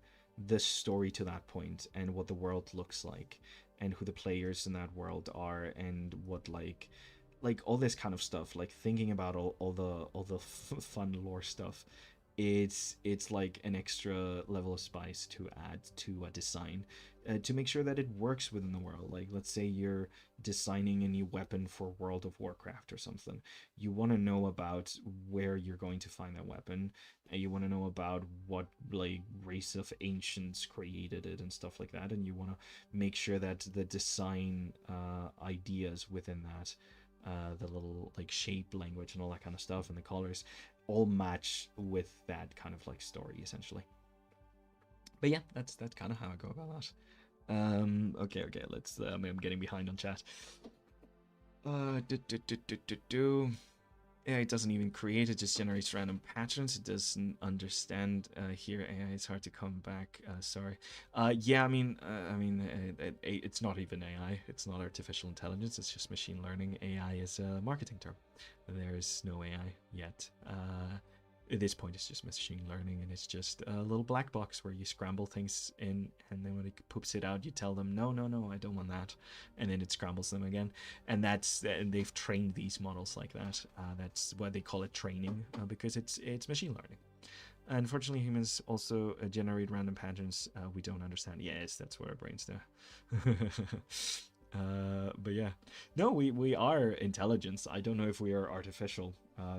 the story to that point, and what the world looks like, and who the players in that world are, and what like all this kind of stuff, like thinking about all the fun lore stuff. It's like an extra level of spice to add to a design, to make sure that it works within the world. Like let's say you're designing a new weapon for World of Warcraft or something. You want to know about where you're going to find that weapon, and you want to know about what like race of ancients created it and stuff like that, and you want to make sure that the design ideas within that, the little like shape language and all that kind of stuff, and the colors all match with that kind of like story essentially. But yeah, that's kind of how I go about that. Okay, let's. I'm getting behind on chat. Do. AI doesn't even create, it just generates random patterns. It doesn't understand. Here, AI is hard to come back. Sorry. Yeah, it's not even AI. It's not artificial intelligence. It's just machine learning. AI is a marketing term. There is no AI yet. At this point, it's just machine learning, and it's just a little black box where you scramble things in, and then when it poops it out, you tell them, no, no, no, I don't want that, and then it scrambles them again. And they've trained these models like that. That's why they call it training, because it's machine learning. Unfortunately, humans also generate random patterns we don't understand. Yes, that's what our brains do. But yeah, no, we are intelligence. I don't know if we are artificial.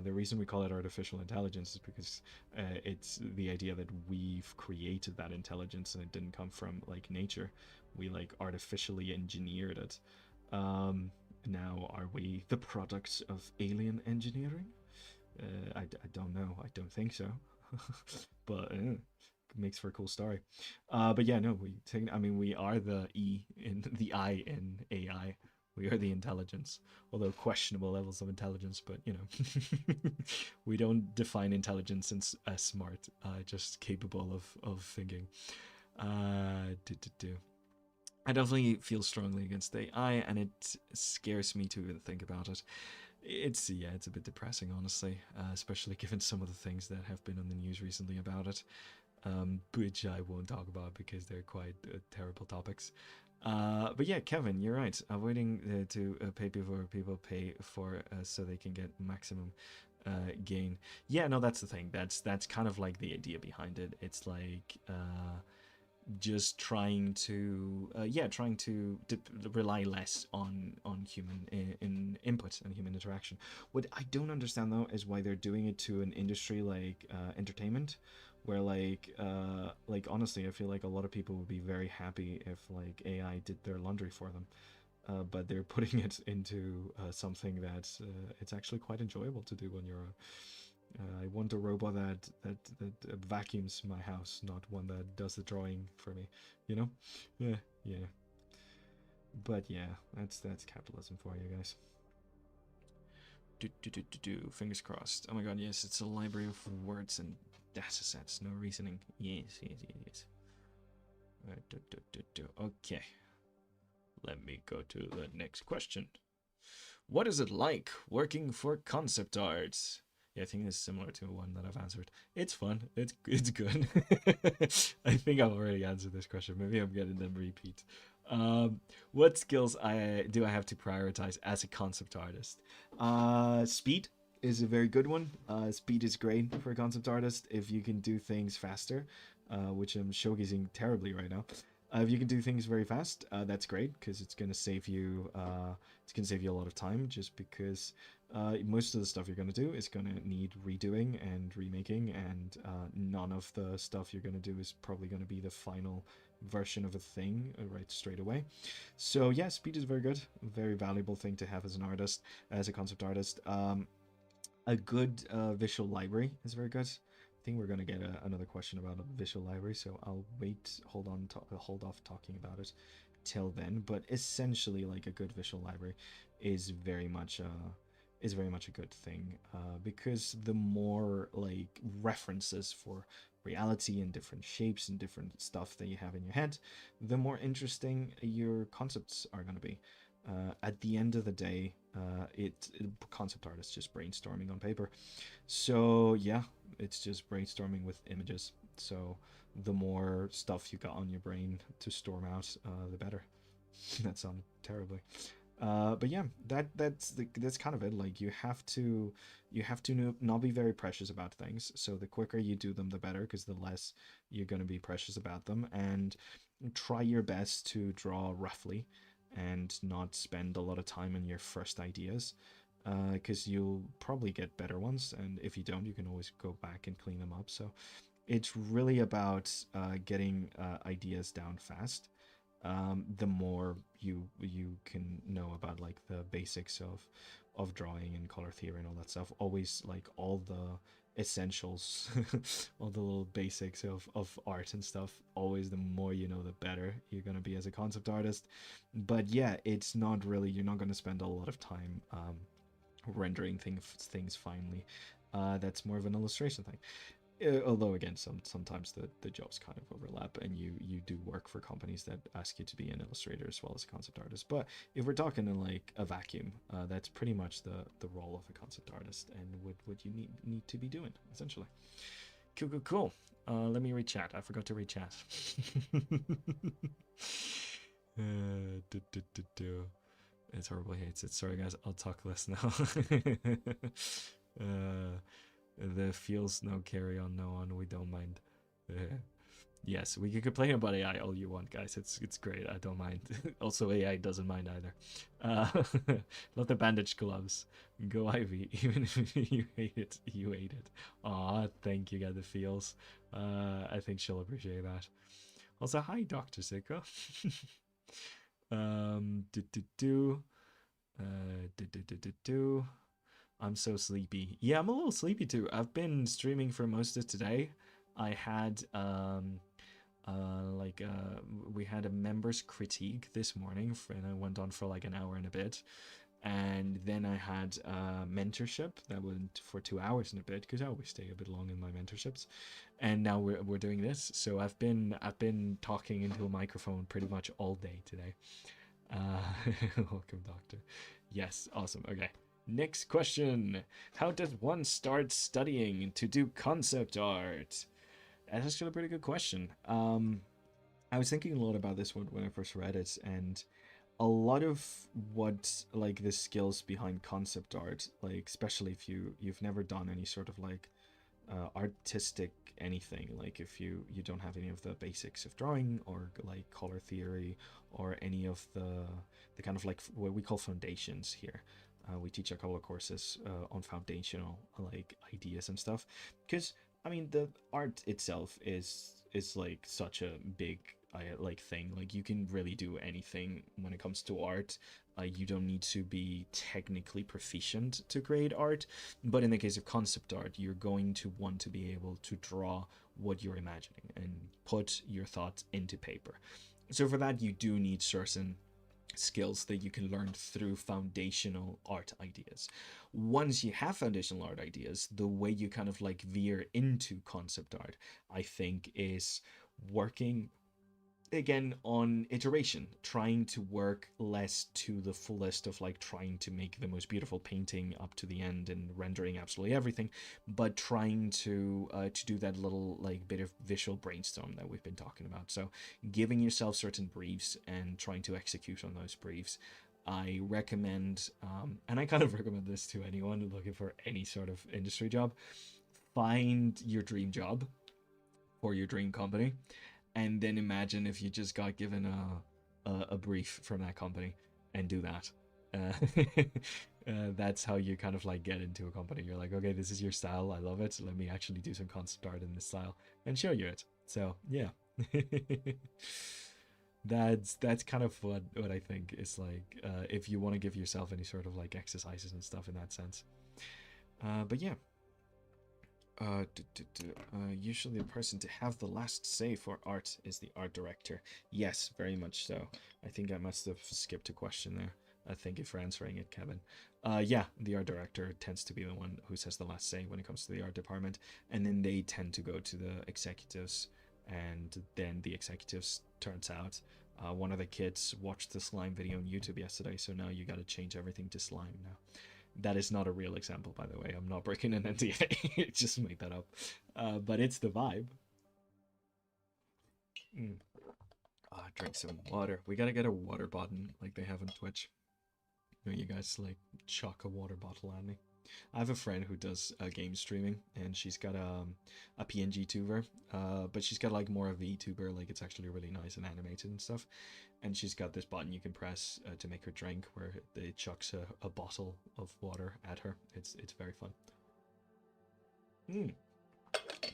The reason we call it artificial intelligence is because it's the idea that we've created that intelligence and it didn't come from like nature. We like artificially engineered it. Now, are we the products of alien engineering? I don't know. I don't think so. But makes for a cool story. But yeah, no, we are the I in AI. We are the intelligence, although questionable levels of intelligence. But we don't define intelligence as smart, just capable of thinking. I definitely feel strongly against AI, and it scares me to even think about it. It's a bit depressing, honestly, especially given some of the things that have been on the news recently about it, which I won't talk about because they're quite terrible topics. But yeah, Kevin, you're right. Avoiding to pay before people pay for so they can get maximum gain. Yeah, no, that's the thing. That's kind of like the idea behind it. It's like just trying to rely less on human in input and human interaction. What I don't understand though is why they're doing it to an industry like entertainment, where like honestly I feel like a lot of people would be very happy if like AI did their laundry for them, but they're putting it into something that's it's actually quite enjoyable to do on your own. I want a robot that vacuums my house, not one that does the drawing for me. You know? Yeah, yeah. But yeah, that's capitalism for you guys. Fingers crossed. Oh my god, yes, it's a library of words and data sets, no reasoning. Yes, yes, yes, yes. Okay, let me go to the next question. What is it like working for concept art? Yeah, I think it's similar to one that I've answered. It's fun. It's good. I think I've already answered this question. Maybe I'm getting them repeat. What skills I have to prioritize as a concept artist? Speed is a very good one. Speed is great for a concept artist if you can do things faster, which I'm showcasing terribly right now. If you can do things very fast, that's great because it's gonna save you. It's gonna save you a lot of time, just because most of the stuff you're gonna do is gonna need redoing and remaking, and none of the stuff you're gonna do is probably gonna be the final version of a thing right straight away. So yeah, speed is very good, very valuable thing to have as an artist, as a concept artist. A good visual library is very good. I think we're gonna get another question about a visual library, so I'll hold off talking about it till then. But essentially, like a good visual library is very much a good thing, because the more like references for reality and different shapes and different stuff that you have in your head, the more interesting your concepts are going to be. At the end of the day, concept art is just brainstorming on paper. So yeah, it's just brainstorming with images. So the more stuff you got on your brain to storm out, the better. That sounded terribly. But yeah, that's kind of it. Like you have to not be very precious about things. So the quicker you do them, the better, because the less you're going to be precious about them. And try your best to draw roughly, and not spend a lot of time on your first ideas, because you'll probably get better ones. And if you don't, you can always go back and clean them up. So it's really about getting ideas down fast. The more you can know about like the basics of drawing and color theory and all that stuff. Always like all the essentials, all the little basics of art and stuff. Always, the more you know, the better you're gonna be as a concept artist. But yeah, it's not really, you're not gonna spend a lot of time rendering things finely. That's more of an illustration thing. Although again, sometimes the jobs kind of overlap, and you do work for companies that ask you to be an illustrator as well as a concept artist. But if we're talking in like a vacuum, that's pretty much the role of a concept artist and what you need to be doing essentially. Cool. Let me read chat. I forgot to read chat. It's horrible. Hates it. Sorry guys, I'll talk less now. The feels no carry on, no on, we don't mind. Yes, we can complain about AI all you want, guys. It's great. I don't mind. Also, AI doesn't mind either. Love the bandage gloves. Go Ivy. Even if you hate it, you hate it. Aw, thank you, guys. The feels. I think she'll appreciate that. Also, hi, Dr. Sicko. I'm so sleepy. Yeah, I'm a little sleepy too. I've been streaming for most of today. I had we had a members critique this morning, and I went on for like an hour and a bit, and then I had mentorship that went for 2 hours and a bit, because I always stay a bit long in my mentorships, and now we're doing this. So I've been talking into a microphone pretty much all day today. Welcome, Doctor. Yes, awesome. Okay. Next question. How does one start studying to do concept art? That's actually a pretty good question. I was thinking a lot about this one when I first read it, and a lot of what, like, the skills behind concept art, like, especially if you've never done any sort of like artistic anything, like if you don't have any of the basics of drawing or like color theory or any of the kind of like what we call foundations here. We teach a couple of courses on foundational like ideas and stuff, because I mean the art itself is like such a big like thing. Like you can really do anything when it comes to art. You don't need to be technically proficient to create art, but in the case of concept art, you're going to want to be able to draw what you're imagining and put your thoughts into paper. So for that, you do need certain skills that you can learn through foundational art ideas. Once you have foundational art ideas, the way you kind of like veer into concept art, I think, is working again on iteration, trying to work less to the fullest of like trying to make the most beautiful painting up to the end and rendering absolutely everything, but trying to do that little like bit of visual brainstorm that we've been talking about. So giving yourself certain briefs and trying to execute on those briefs. I recommend, and I kind of recommend this to anyone looking for any sort of industry job, find your dream job for your dream company, and then imagine if you just got given a brief from that company and do that. That's how you kind of like get into a company. You're like, okay, this is your style, I love it, let me actually do some concept art in this style and show you it. So yeah. That's kind of what I think is like, if you want to give yourself any sort of like exercises and stuff in that sense. But yeah. Usually the person to have the last say for art is the art director. Yes, very much so. I think I must have skipped a question there. Thank you for answering it, Kevin. Yeah, the art director tends to be the one who says the last say when it comes to the art department, and then they tend to go to the executives, and then the executives, turns out, one of the kids watched the slime video on YouTube yesterday, so now you gotta change everything to slime now. That is not a real example, by the way. I'm not breaking an NDA. Just made that up. But it's the vibe. Drink some water. We gotta get a water button like they have on Twitch. You guys like chuck a water bottle at me. I have a friend who does game streaming, and she's got a PNG tuber, but she's got like more of a VTuber, like it's actually really nice and animated and stuff. And she's got this button you can press to make her drink, where it chucks a bottle of water at her. It's very fun.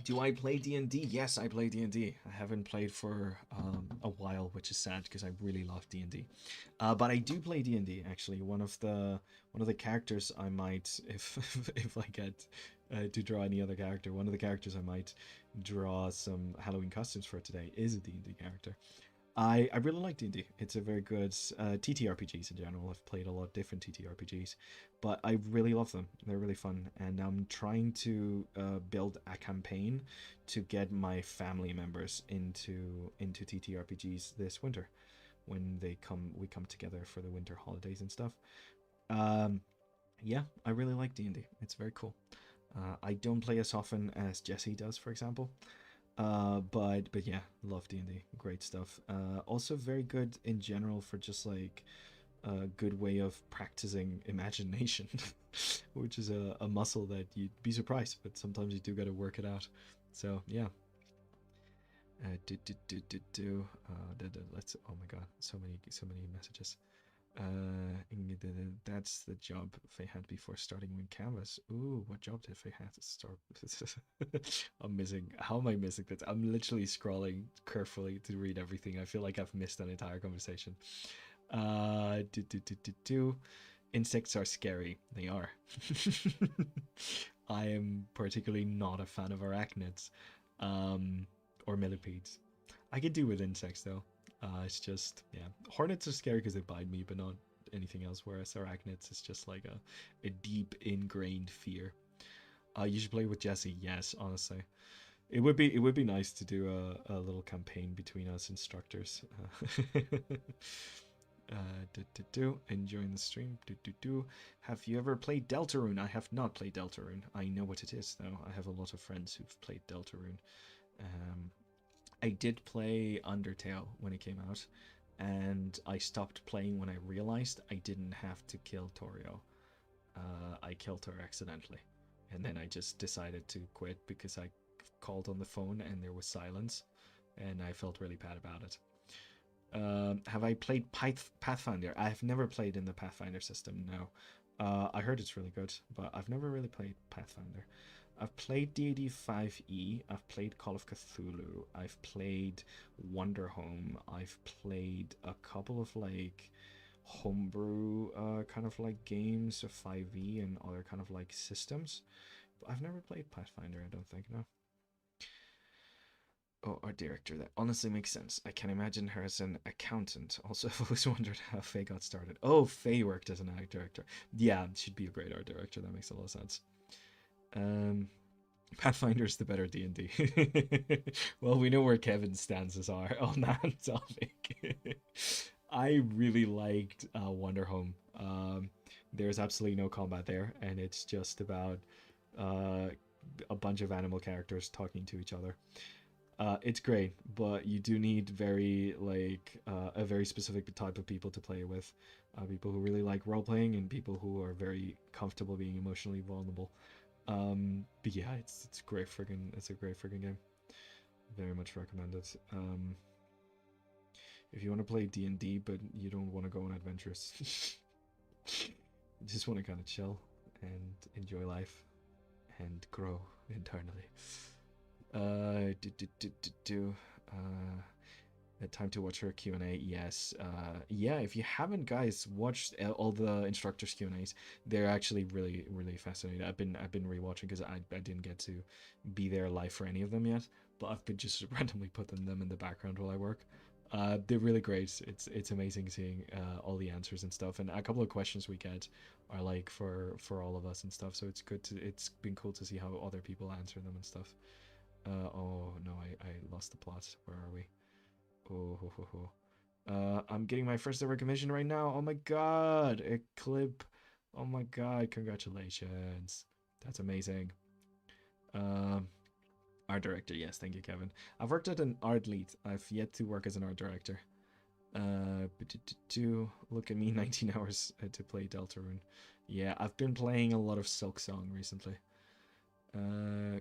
Do I play D&D? Yes, I play D&D. I haven't played for a while, which is sad because I really love D&D. But I do play D&D actually. One of the characters I might, if if I get to draw any other character, one of the characters I might draw some Halloween costumes for today is a D&D character. I really like D&D. It's a very good TTRPGs in general. I've played a lot of different TTRPGs, but I really love them. They're really fun, and I'm trying to build a campaign to get my family members into TTRPGs this winter when we come together for the winter holidays and stuff. Um, yeah, I really like D&D. It's very cool. I don't play as often as Jesse does, for example. But yeah, love D&D, great stuff. Also very good in general for just like a good way of practicing imagination, which is a muscle that you'd be surprised, but sometimes you do got to work it out. So yeah. Let's. Oh my God, so many messages. That's the job Faye had before starting with Canvas. Ooh, what job did Faye have to start? I'm missing. How am I missing this? I'm literally scrolling carefully to read everything. I feel like I've missed an entire conversation. Do, do, do, do, do. Insects are scary. They are. I am particularly not a fan of arachnids, or millipedes. I could do with insects though. It's just, yeah, hornets are scary because they bite me, but not anything else. Whereas arachnids is just like a deep ingrained fear. You should play with Jesse. Yes, honestly, it would be nice to do a little campaign between us instructors. Enjoying the stream. Have you ever played Deltarune? I have not played Deltarune. I know what it is though. I have a lot of friends who've played Deltarune. Um, I did play Undertale when it came out, and I stopped playing when I realized I didn't have to kill Torio. I killed her accidentally, and then I just decided to quit because I called on the phone and there was silence, and I felt really bad about it. Have I played Pathfinder? I have never played in the Pathfinder system, no. I heard it's really good, but I've never really played Pathfinder. I've played D&D 5e, I've played Call of Cthulhu, I've played Wonderhome, I've played a couple of like homebrew kind of like games of 5e and other kind of like systems. But I've never played Pathfinder, I don't think, no. Oh, our director. That honestly makes sense. I can imagine her as an accountant. Also, I've always wondered how Faye got started. Oh, Faye worked as an art director. Yeah, she'd be a great art director. That makes a lot of sense. Um, Pathfinder's the better D&D. Well, we know where Kevin's stances are on that topic. I really liked Wonderhome. There's absolutely no combat there, and it's just about uh, a bunch of animal characters talking to each other. It's great, but you do need a very specific type of people to play with. People who really like role playing and people who are very comfortable being emotionally vulnerable. But yeah, it's great friggin' it's a great friggin' game. Very much recommended. If you want to play D&D but you don't want to go on adventures, you just want to kind of chill and enjoy life and grow internally. Do time to watch her Q&A. Yes. Yeah, if you haven't, guys, watched all the instructors Q&As, they're actually really really fascinating. I've been rewatching because I didn't get to be there live for any of them yet, but I've been just randomly putting them in the background while I work. They're really great. It's amazing seeing all the answers and stuff, and a couple of questions we get are like for all of us and stuff. So it's been cool to see how other people answer them and stuff. Oh no, I lost the plot. Where are we? Oh, ho, ho, ho. I'm getting my first ever commission right now. Oh my god, a clip. Oh my god, congratulations. That's amazing. Um, Art director, yes, thank you, Kevin. I've worked at an art lead. I've yet to work as an art director. Look at me, 19 hours to play Deltarune. Yeah, I've been playing a lot of Silk Song recently.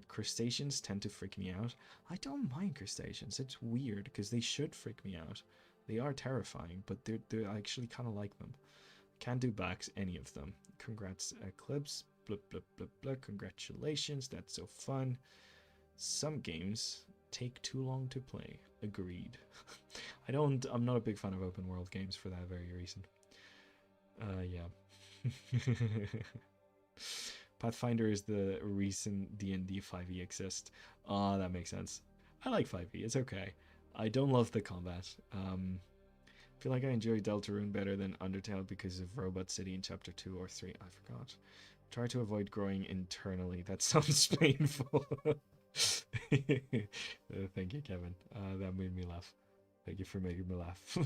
Crustaceans tend to freak me out. I don't mind crustaceans. It's weird because they should freak me out. They are terrifying, but they're I actually kind of like them. Can't do backs any of them. Congrats, Eclipse. Blah blah blah blah. Congratulations. That's so fun. some games take too long to play. Agreed. I'm not a big fan of open world games for that very reason. Yeah. Pathfinder is the recent D&D 5e exist. Ah, that makes sense. I like 5e. It's okay. I don't love the combat. I feel like I enjoy Deltarune better than Undertale because of Robot City in Chapter 2 or 3. I forgot. Try to avoid growing internally. That sounds painful. Thank you, Kevin. That made me laugh. Thank you for making me laugh.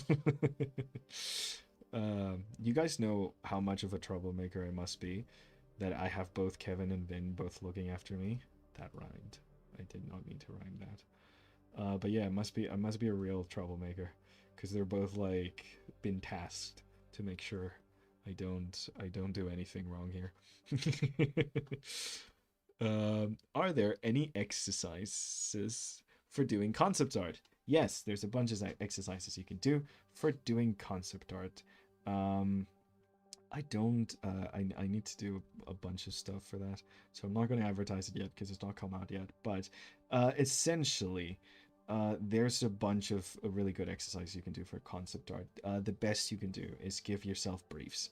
You guys know how much of a troublemaker I must be that I have both Kevin and Vin both looking after me. That rhymed. I did not mean to rhyme that. But yeah, I must be a real troublemaker because they're both like been tasked to make sure I don't do anything wrong here. Are there any exercises for doing concept art? Yes, there's a bunch of exercises you can do for doing concept art. I don't. I need to do a bunch of stuff for that, so I'm not going to advertise it yet because it's not come out yet. But essentially, there's a bunch of really good exercises you can do for concept art. The best you can do is give yourself briefs.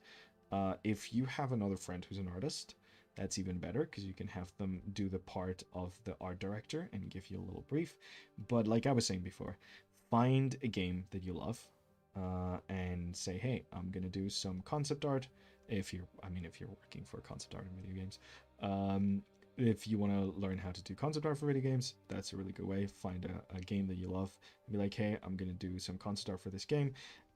If you have another friend who's an artist, that's even better because you can have them do the part of the art director and give you a little brief. But like I was saying before, find a game that you love and say, hey, I'm gonna do some concept art. If you're working for concept art in video games, if you want to learn how to do concept art for video games, that's a really good way. Find a game that you love and be like, hey, I'm gonna do some concept art for this game.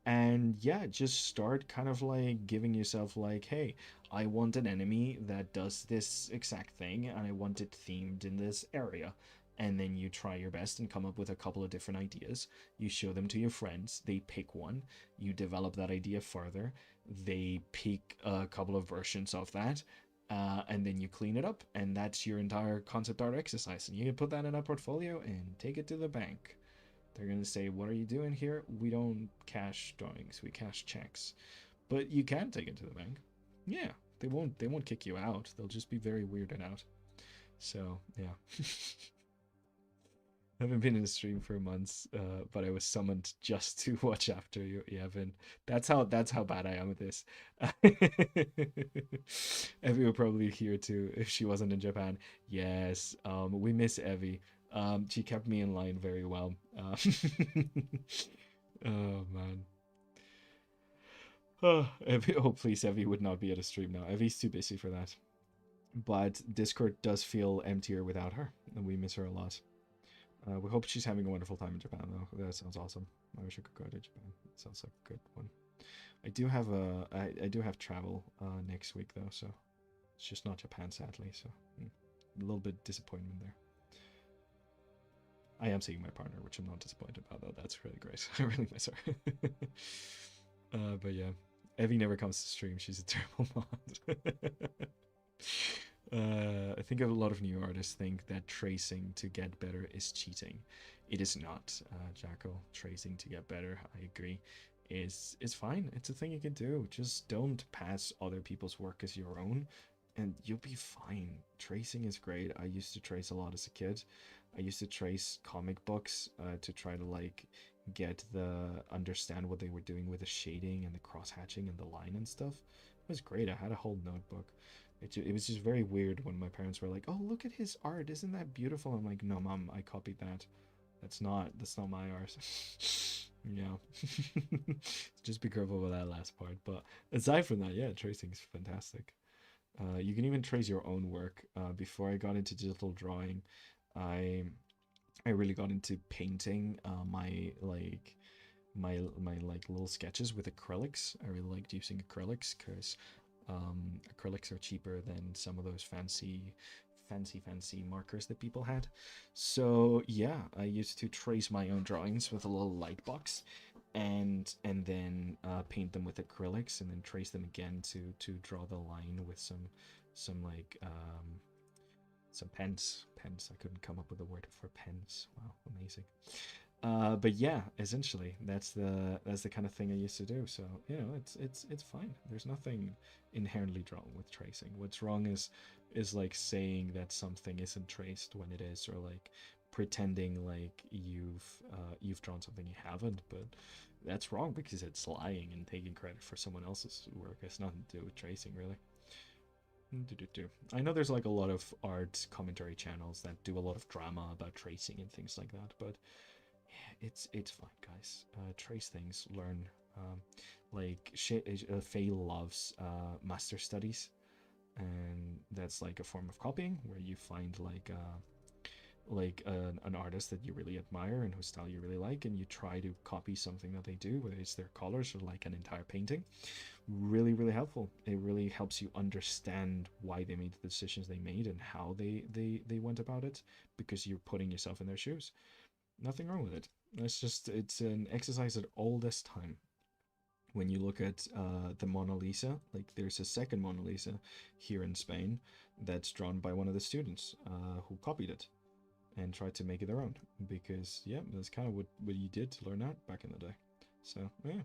And yeah, just start kind of like giving yourself like, hey, I want an enemy that does this exact thing and I want it themed in this area. And then you try your best and come up with a couple of different ideas. You show them to your friends, they pick one, you develop that idea further, they pick a couple of versions of that, and then you clean it up, and that's your entire concept art exercise. And you can put that in a portfolio and take it to the bank. They're going to say, what are you doing here? We don't cash drawings, we cash checks. But you can take it to the bank. Yeah, they won't kick you out. They'll just be very weirded out. So, yeah. I haven't been in a stream for months, but I was summoned just to watch after you, Evan. That's how bad I am at this. Evie would probably here too if she wasn't in Japan. Yes, we miss Evie. She kept me in line very well. Oh man. Oh, Evie, oh please, Evie would not be at a stream now. Evie's too busy for that. But Discord does feel emptier without her, and we miss her a lot. We hope she's having a wonderful time in Japan, though. That sounds awesome. I wish I could go to Japan. It sounds like a good one. I do have I do have travel next week though, so it's just not Japan, sadly. So a little bit disappointment there. I am seeing my partner, which I'm not disappointed about though. That's really great. I really miss her. But yeah, Evie never comes to stream. She's a terrible mod. I think a lot of new artists think that tracing to get better is cheating. It is not, Jackal. Tracing to get better, I agree, is fine. It's a thing you can do. Just don't pass other people's work as your own, and you'll be fine. Tracing is great. I used to trace a lot as a kid. I used to trace comic books to try to like understand what they were doing with the shading and the cross hatching and the line and stuff. It was great. I had a whole notebook. It was just very weird when my parents were like, "Oh, look at his art! Isn't that beautiful?" I'm like, "No, mom, I copied that. That's not my art." Yeah. Just be careful with that last part. But aside from that, yeah, tracing's fantastic. You can even trace your own work. Before I got into digital drawing, I I really got into painting my like little sketches with acrylics. I really liked using acrylics because acrylics are cheaper than some of those fancy markers that people had. So yeah, I used to trace my own drawings with a little light box and then paint them with acrylics and then trace them again to draw the line with some like some pens. I couldn't come up with a word for pens. Wow, amazing. But yeah, essentially that's the kind of thing I used to do. So you know, it's fine. There's nothing inherently wrong with tracing. What's wrong is is like saying that something isn't traced when it is, or like pretending like you've drawn something you haven't. But that's wrong because it's lying and taking credit for someone else's work. It's nothing to do with tracing, really. I know there's like a lot of art commentary channels that do a lot of drama about tracing and things like that, but yeah, it's fine, guys. Trace things, learn. Like Faye loves master studies, and that's like a form of copying where you find like an artist that you really admire and whose style you really like, and you try to copy something that they do, whether it's their colors or like an entire painting. Really, really helpful. It really helps you understand why they made the decisions they made and how they went about it, because you're putting yourself in their shoes. Nothing wrong with it. It's an exercise at all this time. When you look at the Mona Lisa, like there's a second Mona Lisa here in Spain that's drawn by one of the students who copied it and tried to make it their own, because yeah, that's kind of what you did to learn art back in the day. So yeah,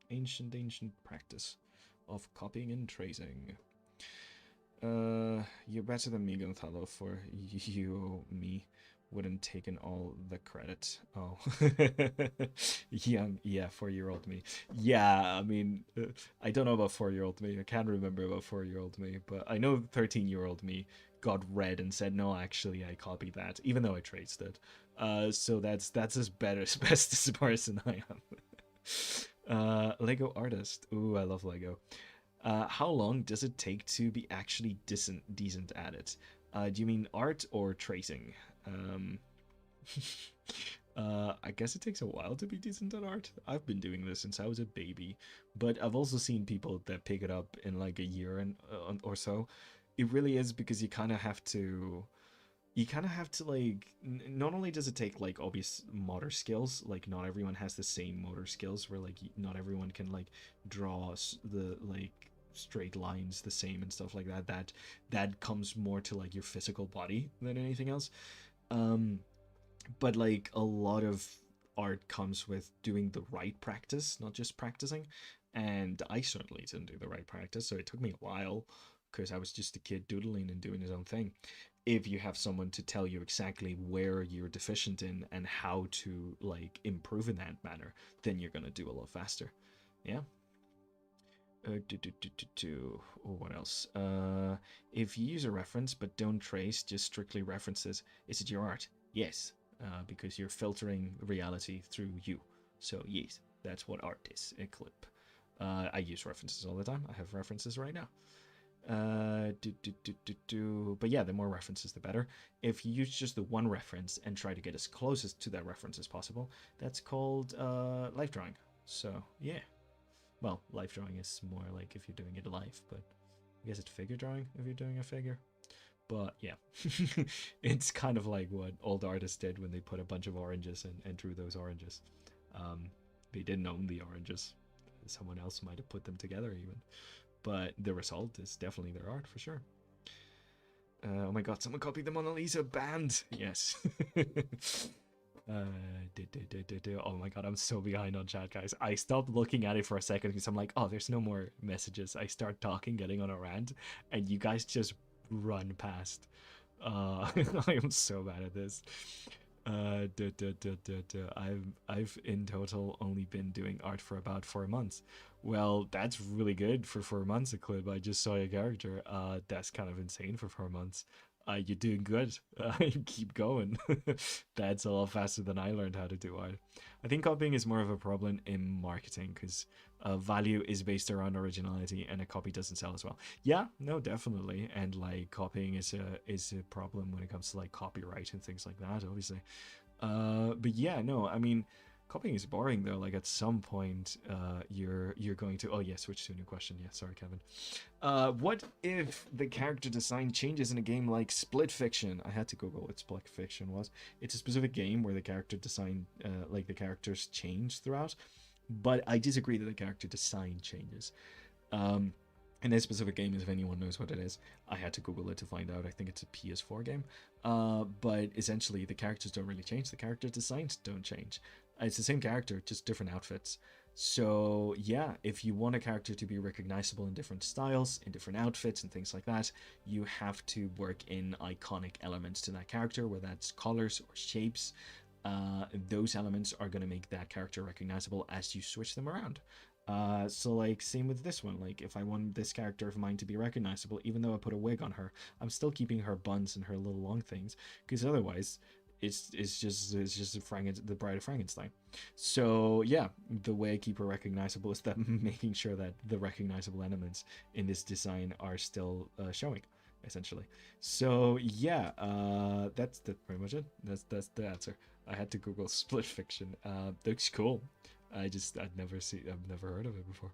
ancient practice of copying and tracing. You're better than me, Gonzalo, for you me wouldn't taken all the credit. Oh, young, yeah, 4-year-old me. Yeah, I mean, I don't know about 4-year-old me. I can't remember about 4-year-old me, but I know 13-year-old me got red and said, "No, actually, I copied that," even though I traced it. So that's as better as best as person I am. Lego artist. Ooh, I love Lego. How long does it take to be actually decent at it? Do you mean art or tracing? Um, I guess it takes a while to be decent at art. I've been doing this since I was a baby, but I've also seen people that pick it up in like a year and or so. It really is because you kind of have to like not only does it take like obvious motor skills, like not everyone has the same motor skills, where like not everyone can like draw the like straight lines the same and stuff like that. That comes more to like your physical body than anything else. um but like a lot of art comes with doing the right practice, not just practicing. And I certainly didn't do the right practice, so it took me a while because I was just a kid doodling and doing his own thing. If you have someone to tell you exactly where you're deficient in and how to like improve in that manner, then you're gonna do a lot faster. Yeah. What else? If you use a reference but don't trace, just strictly references, is it your art? Yes, because you're filtering reality through you. So yes, that's what art is. A clip. I use references all the time. I have references right now. But yeah, the more references, the better. If you use just the one reference and try to get as close to that reference as possible, that's called life drawing. So yeah. Well, life drawing is more like if you're doing it live, but I guess it's figure drawing if you're doing a figure. But yeah, it's kind of like what old artists did when they put a bunch of oranges and drew those oranges. Um, they didn't own the oranges. Someone else might have put them together even. But the result is definitely their art for sure. Oh my god, someone copied the Mona Lisa band! Yes. Oh my god, I'm so behind on chat, guys. I stopped looking at it for a second because I'm like, oh, there's no more messages. I start talking, getting on a rant, and you guys just run past. I am so bad at this. I've in total only been doing art for about 4 months. Well, that's really good for 4 months, a clip. I just saw your character. That's kind of insane for 4 months. You're doing good. Keep going. That's a lot faster than I learned how to do art. I think copying is more of a problem in marketing because value is based around originality, and a copy doesn't sell as well. Yeah, no, definitely. And like copying is a problem when it comes to like copyright and things like that, obviously. But yeah, no, I mean, copying is boring though. Like at some point, you're going to. Oh yeah, switch to a new question. Yeah, sorry, Kevin. What if the character design changes in a game like Split Fiction? I had to Google what Split Fiction was. It's a specific game where the character design, like the characters change throughout. But I disagree that the character design changes. Um, in this specific game, if anyone knows what it is, I had to Google it to find out. I think it's a PS4 game. But essentially, the characters don't really change. The character designs don't change. It's the same character, just different outfits. So yeah, if you want a character to be recognizable in different styles, in different outfits and things like that, you have to work in iconic elements to that character, whether that's colors or shapes. Those elements are going to make that character recognizable as you switch them around. So like same with this one. Like if I want this character of mine to be recognizable, even though I put a wig on her, I'm still keeping her buns and her little long things, because otherwise it's just the Bride of Frankenstein. So yeah, the way I keep her recognizable is that making sure that the recognizable elements in this design are still showing, essentially. So yeah, that's pretty much it. That's the answer. I had to Google split fiction. Looks cool. I've never heard of it before.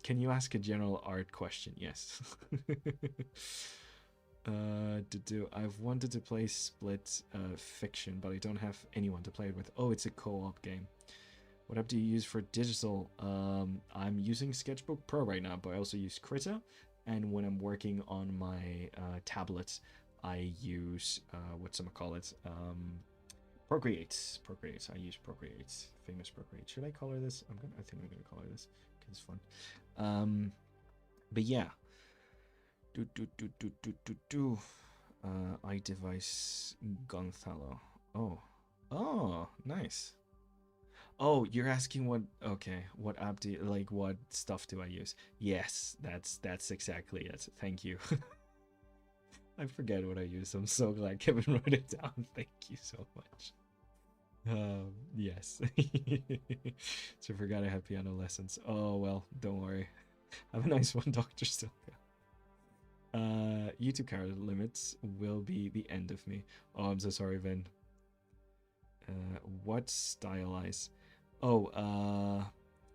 Can you ask a general art question? Yes. I've wanted to play split fiction, but I don't have anyone to play it with. Oh, it's a co-op game. What app do you use for digital? I'm using Sketchbook Pro right now, but I also use Krita. And when I'm working on my tablet, I use whatchamacallit, Procreate. Procreate. I use Procreate. Famous Procreate. Should I color this? I think I'm gonna color this because it's fun. But yeah. iDevice Gonzalo. Oh, nice. Oh, you're asking what? Okay, what app do you, like? What stuff do I use? Yes, that's exactly it. Thank you. I forget what I use. I'm so glad Kevin wrote it down. Thank you so much. Yes. So I forgot I had piano lessons. Oh well, don't worry. Have a nice one, Doctor Silka. YouTube card limits will be the end of me. Oh, I'm so sorry, Vin. What stylize? Oh,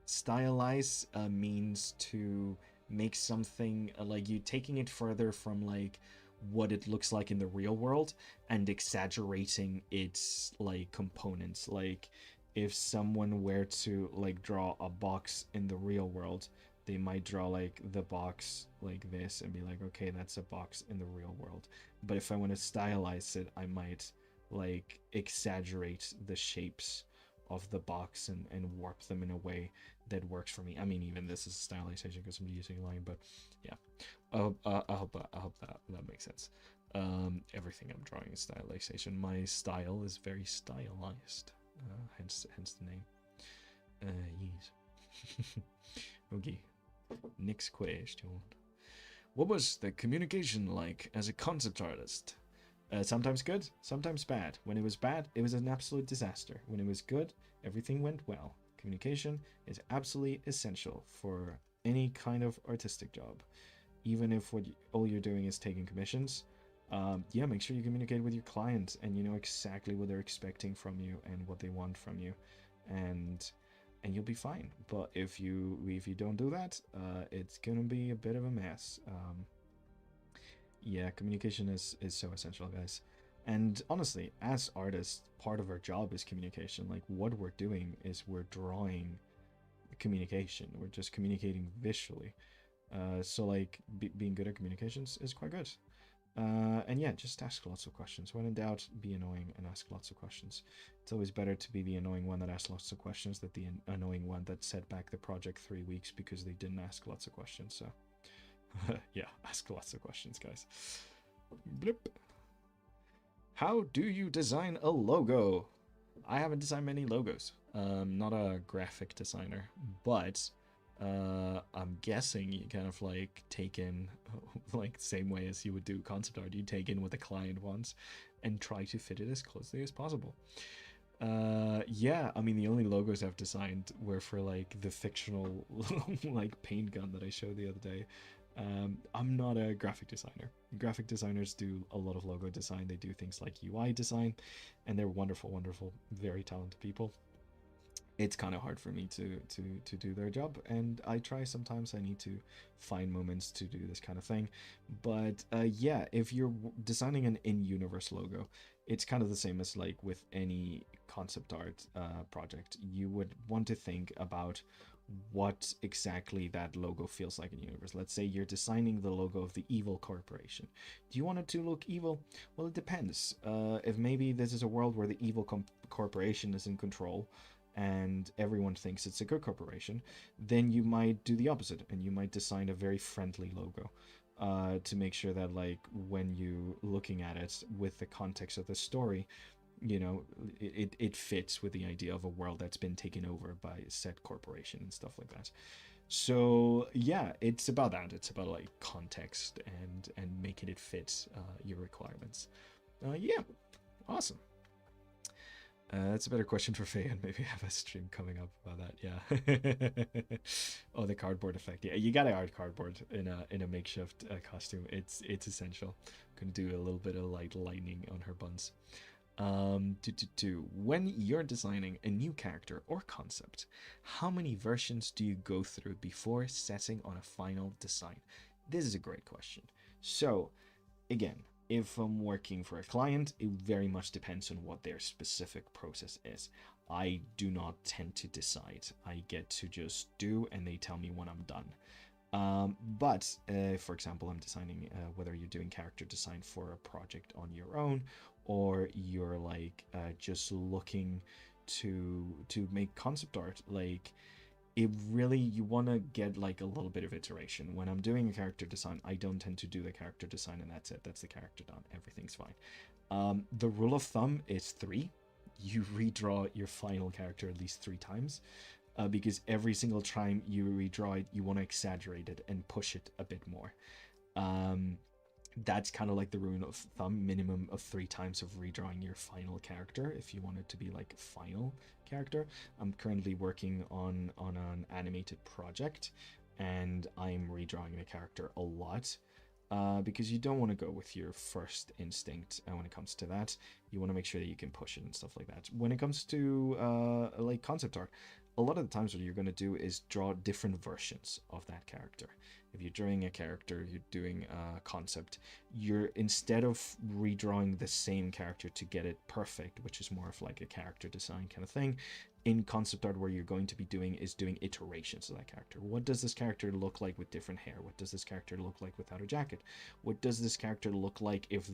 stylize means to make something like you taking it further from like what it looks like in the real world and exaggerating its like components. Like if someone were to like draw a box in the real world, they might draw like the box like this and be like, okay, that's a box in the real world. But if I want to stylize it, I might like exaggerate the shapes of the box and warp them in a way that works for me. I mean, even this is stylization because I'm using a line, but yeah. I hope that makes sense. Everything I'm drawing is stylization. My style is very stylized, hence the name. Yes. Okay. Next question. What was the communication like as a concept artist? Sometimes good, sometimes bad. When it was bad, it was an absolute disaster. When it was good, everything went well. Communication is absolutely essential for any kind of artistic job. Even if all you're doing is taking commissions, yeah, make sure you communicate with your client and you know exactly what they're expecting from you and what they want from you, and you'll be fine. But if you don't do that, it's gonna be a bit of a mess. Yeah, communication is so essential, guys. And honestly, as artists, part of our job is communication. Like what we're doing is we're drawing communication. We're just communicating visually. So like being good at communications is quite good. And yeah, just ask lots of questions. When in doubt, be annoying and ask lots of questions. It's always better to be the annoying one that asks lots of questions than the annoying one that set back the project 3 weeks because they didn't ask lots of questions. So yeah, ask lots of questions, guys. Blip. How do you design a logo? I haven't designed many logos. Not a graphic designer, but I'm guessing you kind of like take in, like same way as you would do concept art, you take in what the client wants and try to fit it as closely as possible. Yeah, I mean the only logos I've designed were for like the fictional like paint gun that I showed the other day. I'm not a graphic designer. Graphic designers do a lot of logo design. They do things like UI design, and they're wonderful, wonderful, very talented people. It's kind of hard for me to do their job, and I try sometimes. I need to find moments to do this kind of thing. But yeah, if you're designing an in-universe logo, it's kind of the same as like with any concept art project. You would want to think about what exactly that logo feels like in the universe. Let's say you're designing the logo of the evil corporation. Do you want it to look evil? Well, it depends. If maybe this is a world where the evil corporation is in control, and everyone thinks it's a good corporation, then you might do the opposite and you might design a very friendly logo, to make sure that like when you looking at it with the context of the story, you know, it fits with the idea of a world that's been taken over by said corporation and stuff like that. So yeah, it's about that. It's about like context and making it fit your requirements. Yeah, awesome. That's a better question for Faye, and maybe have a stream coming up about that. Yeah. Oh, the cardboard effect. Yeah, you gotta art cardboard in a makeshift costume. It's essential. Gonna do a little bit of like lightning on her buns. When you're designing a new character or concept, how many versions do you go through before setting on a final design? This is a great question. So, again, if I'm working for a client, it very much depends on what their specific process is. I do not tend to decide. I get to just do, and they tell me when I'm done. But for example, I'm designing, whether you're doing character design for a project on your own, or you're like just looking to make concept art, like it really, you want to get like a little bit of iteration. When I'm doing a character design, I don't tend to do the character design and that's it, that's the character done, everything's fine. The rule of thumb is 3. You redraw your final character at least 3 times, because every single time you redraw it, you want to exaggerate it and push it a bit more. That's kind of like the rule of thumb, minimum of 3 times of redrawing your final character if you want it to be like final character. I'm currently working on an animated project, and I'm redrawing the character a lot, because you don't want to go with your first instinct when it comes to that. You want to make sure that you can push it and stuff like that. When it comes to like concept art, a lot of the times what you're going to do is draw different versions of that character. If you're drawing a character, you're doing a concept, you're, instead of redrawing the same character to get it perfect, which is more of like a character design kind of thing, in concept art, where you're going to be doing is doing iterations of that character. What does this character look like with different hair? What does this character look like without a jacket? What does this character look like if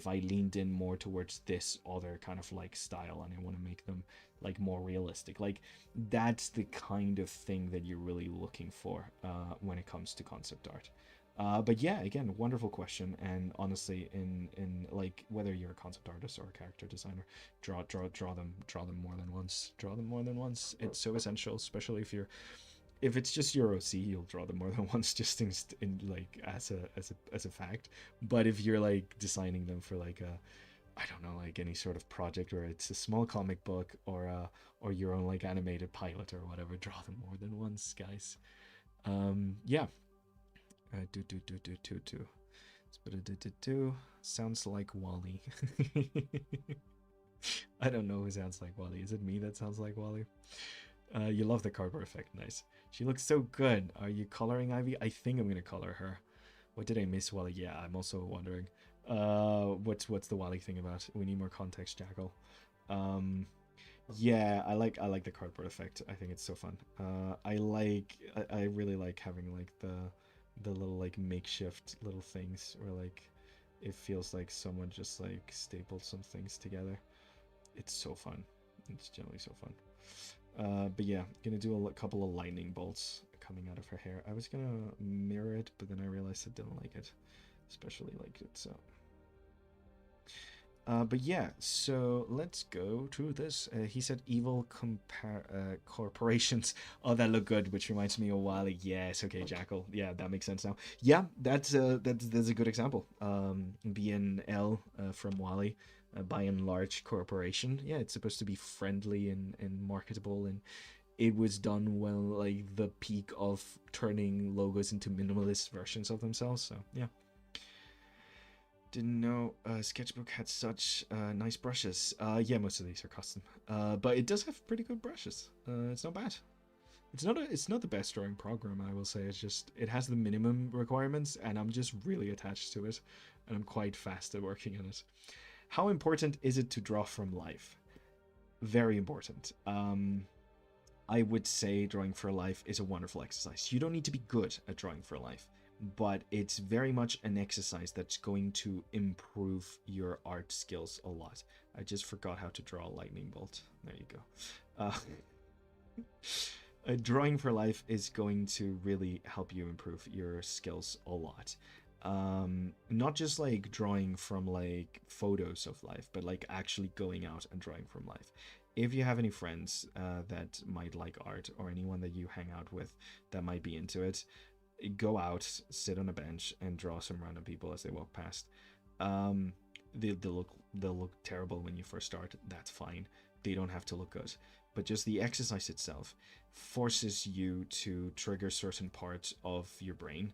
I leaned in more towards this other kind of like style, and I want to make them like more realistic? Like, that's the kind of thing that you're really looking for when it comes to concept art. But yeah, again, wonderful question. And honestly, in like, whether you're a concept artist or a character designer, draw them more than once. Draw them more than once. It's so essential, especially if it's just your OC, you'll draw them more than once, just in like as a fact. But if you're like designing them for like a, I don't know, like any sort of project where it's a small comic book or your own like animated pilot or whatever, draw them more than once, guys. Yeah. Sounds like Wally. I don't know who sounds like Wally. Is it me that sounds like Wally? You love the cardboard effect. Nice. She looks so good. Are you coloring Ivy? I think I'm gonna color her. What did I miss, Wally? Yeah, I'm also wondering. What's the Wally thing about? We need more context, Jackal. Yeah, I like the cardboard effect. I think it's so fun. I really like having like the little like makeshift little things where like it feels like someone just like stapled some things together. It's so fun. It's generally so fun. But yeah, gonna do a couple of lightning bolts coming out of her hair. I was gonna mirror it, but then I realized I didn't like it, especially like it. So but yeah, so let's go to this. He said evil corporations. Oh, that look good, which reminds me of Wally. Yes, okay, Jackal. Yeah, that makes sense now. Yeah, that's a good example. BNL from Wally, by and large corporation. Yeah, it's supposed to be friendly and marketable, and it was done well, like the peak of turning logos into minimalist versions of themselves. So yeah. Didn't know Sketchbook had such nice brushes. Yeah, most of these are custom, but it does have pretty good brushes. It's not bad. It's not the best drawing program, I will say. It's just, it has the minimum requirements, and I'm just really attached to it, and I'm quite fast at working on it. How important is it to draw from life? Very important. I would say drawing for life is a wonderful exercise. You don't need to be good at drawing for life, but it's very much an exercise that's going to improve your art skills a lot. I just forgot how to draw a lightning bolt. There you go. Drawing for life is going to really help you improve your skills a lot. Not just like drawing from like photos of life, but like actually going out and drawing from life. If you have any friends that might like art, or anyone that you hang out with that might be into it, go out, sit on a bench, and draw some random people as they walk past. Um, they'll look terrible when you first start. That's fine. They don't have to look good. But just the exercise itself forces you to trigger certain parts of your brain.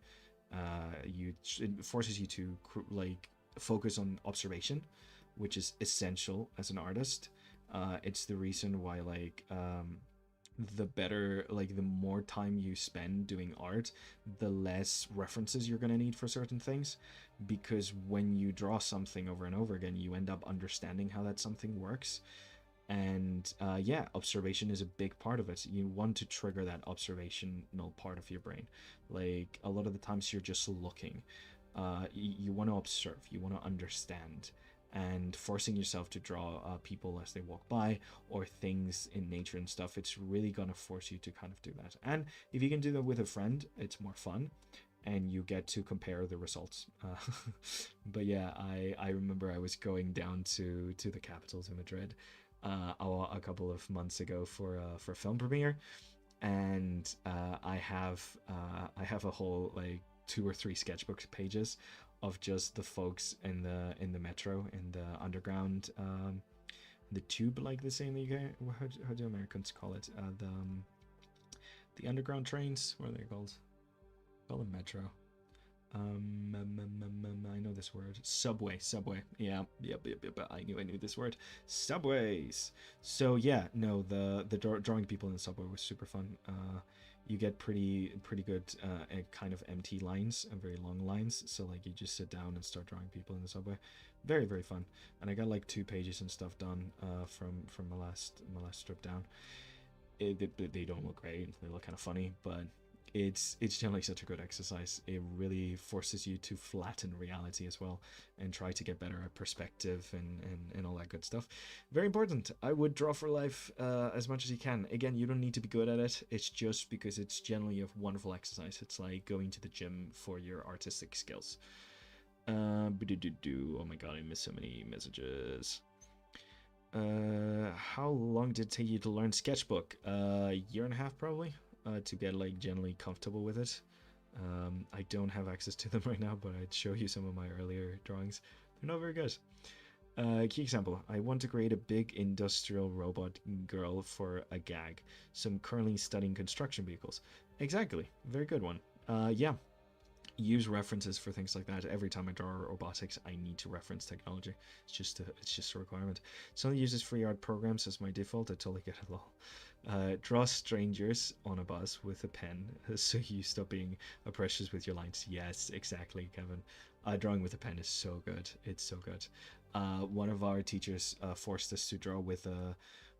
It forces you to like focus on observation, which is essential as an artist. It's the reason why the better, like the more time you spend doing art, the less references you're going to need for certain things, because when you draw something over and over again, you end up understanding how that something works. And yeah, observation is a big part of it. You want to trigger that observational part of your brain. Like a lot of the times you're just looking. You want to observe, you want to understand, and forcing yourself to draw people as they walk by, or things in nature and stuff, it's really gonna force you to kind of do that. And if you can do that with a friend, it's more fun, and you get to compare the results. But yeah, I remember I was going down to the capital, to Madrid, a couple of months ago for a film premiere, and I have a whole like 2 or 3 sketchbook pages of just the folks in the metro, in the underground, the tube, like they say in the UK. How do Americans call it? The underground trains. What are they called? Call them metro. I know this word. Subway. Yeah, yep. I knew this word. Subways. So yeah, no, the drawing people in the subway was super fun. You get pretty good kind of empty lines and very long lines. So like you just sit down and start drawing people in the subway. Very very fun. And I got like 2 pages and stuff done from my last trip down. They don't look great. They look kind of funny, but it's generally such a good exercise. It really forces you to flatten reality as well, and try to get better at perspective and all that good stuff. Very important. I would draw for life as much as you can. Again, you don't need to be good at it. It's just because it's generally a wonderful exercise. It's like going to the gym for your artistic skills. Oh my god, I missed so many messages. How long did it take you to learn sketchbook? Year and a half probably. To get like generally comfortable with it. I don't have access to them right now, but I'd show you some of my earlier drawings. They're not very good. Key example: I want to create a big industrial robot girl for a gag, so I'm currently studying construction vehicles. Exactly, very good one. Yeah, use references for things like that. Every time I draw robotics, I need to reference technology. It's just a requirement. Someone uses free art programs as my default. I totally get it. Lol. Draw strangers on a bus with a pen, so you stop being precious with your lines. Yes, exactly, Kevin. Drawing with a pen is so good. It's so good. One of our teachers forced us to draw with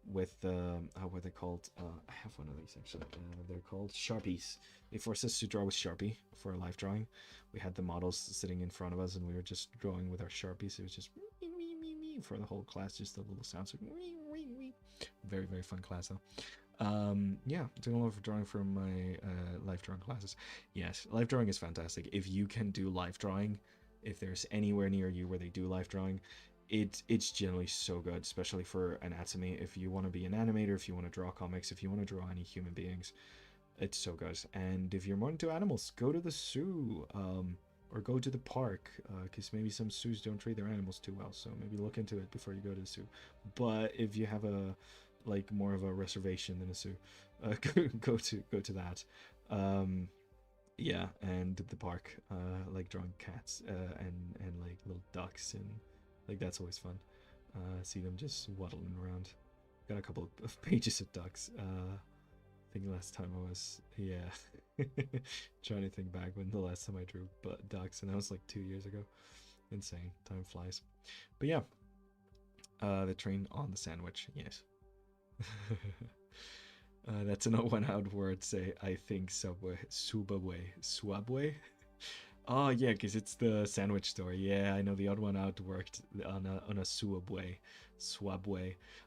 what are they called? I have one of these actually. They're called Sharpies. They forced us to draw with Sharpie for a live drawing. We had the models sitting in front of us, and we were just drawing with our Sharpies. It was just for the whole class, just the little sounds. Very very fun class though. Yeah, doing a lot of drawing for my live drawing classes. Yes, live drawing is fantastic. If you can do live drawing, if there's anywhere near you where they do live drawing, it's generally so good, especially for anatomy. If you want to be an animator, if you want to draw comics, if you want to draw any human beings, it's so good. And if you're more into animals, go to the zoo, or go to the park, because maybe some zoos don't treat their animals too well, so maybe look into it before you go to the zoo. But if you have a like more of a reservation than a zoo, go to that. Yeah, and the park, like drawing cats and like little ducks, and like that's always fun. See them just waddling around. Got a couple of pages of ducks. I think last time I was, yeah, trying to think back when the last time I drew ducks, and that was like 2 years ago. Insane, time flies. But yeah, the train on the sandwich, yes. That's an one out word. Say, I think subway, subway. Oh yeah, because it's the sandwich store. Yeah, I know the odd one out worked on a Subway.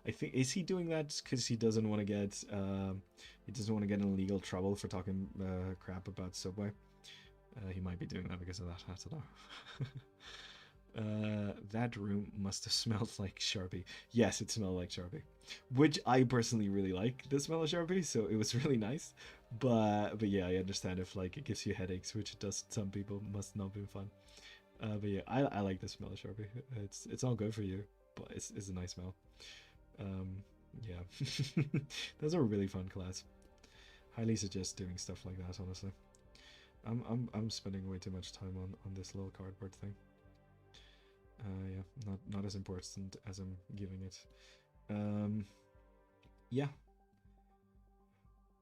I think is he doing that because he doesn't want to get in legal trouble for talking crap about Subway. He might be doing that because of that. I don't know. That room must have smelled like Sharpie. Yes, it smelled like Sharpie, which I personally really like the smell of Sharpie, so it was really nice. But yeah, I understand if like it gives you headaches, which it does to some people. Must not be fun. But yeah, I like the smell of Sharpie. It's all good for you, but it's a nice smell. Um, yeah, those are a really fun class. Highly suggest doing stuff like that. Honestly, I'm spending way too much time on this little cardboard thing. Yeah, not as important as I'm giving it. Um, yeah.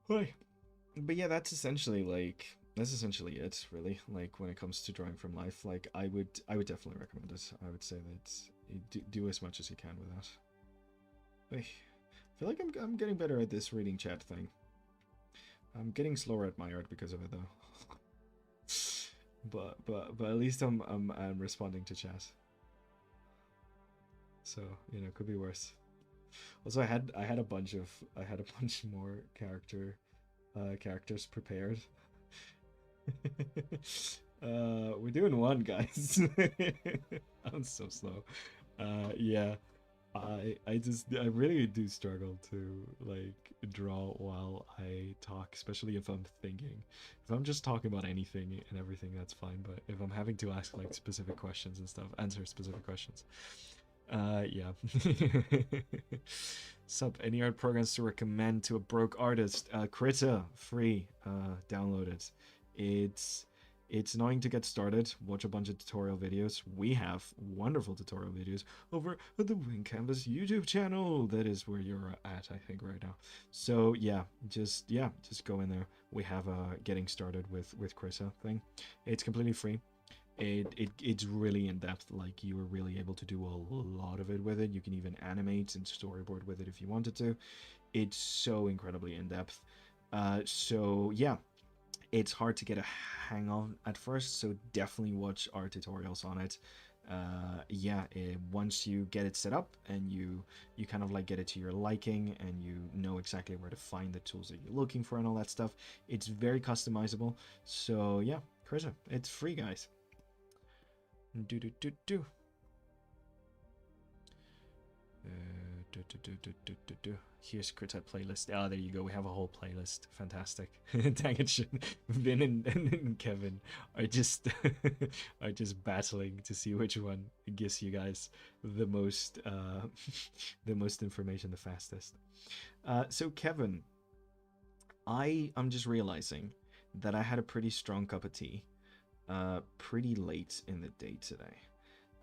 Hi. But yeah, that's essentially it, really. Like when it comes to drawing from life, like I would definitely recommend it. I would say that you do as much as you can with that. I feel like I'm getting better at this reading chat thing. I'm getting slower at my art because of it though. But at least I'm responding to chat. So, could be worse. Also, I had a bunch more characters prepared. We're doing one, guys. I'm so slow. Yeah. I really do struggle to like draw while I talk, especially if I'm thinking. If I'm just talking about anything and everything, that's fine. But if I'm having to ask like specific questions and stuff, answer specific questions, yeah. Sup, any art programs to recommend to a broke artist? Krita, free. Download it. It's it's annoying to get started. Watch a bunch of tutorial videos. We have wonderful tutorial videos over at the Wing Canvas YouTube channel. That is where you're at, I think, right now. So just go in there. We have a getting started with Krita thing. It's completely free. It's really in depth. Like you were really able to do a lot of it with it. You can even animate and storyboard with it if you wanted to. It's so incredibly in depth. So yeah, it's hard to get a hang on at first. So definitely watch our tutorials on it. Once you get it set up and you kind of like get it to your liking and you know exactly where to find the tools that you're looking for and all that stuff, it's very customizable. So yeah, Krita, it's free, guys. Do do do do. Here's Krita playlist. Ah, there you go. We have a whole playlist. Fantastic. Dang it, Vin and Kevin are just are just battling to see which one gives you guys the most the most information the fastest. So Kevin, I'm just realizing that I had a pretty strong cup of tea pretty late in the day today,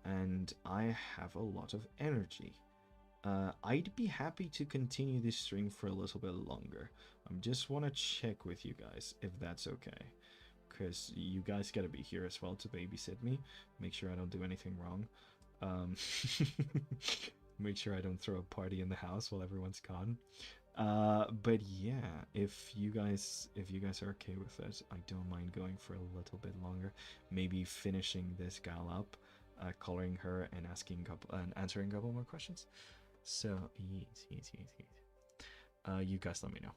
and I have a lot of energy. I'd be happy to continue this stream for a little bit longer. I just want to check with you guys if that's okay, because you guys gotta be here as well to babysit me, make sure I don't do anything wrong. Um, make sure I don't throw a party in the house while everyone's gone. But yeah, if you guys are okay with it, I don't mind going for a little bit longer. Maybe finishing this gal up, coloring her and answering a couple more questions. So yes. You guys let me know.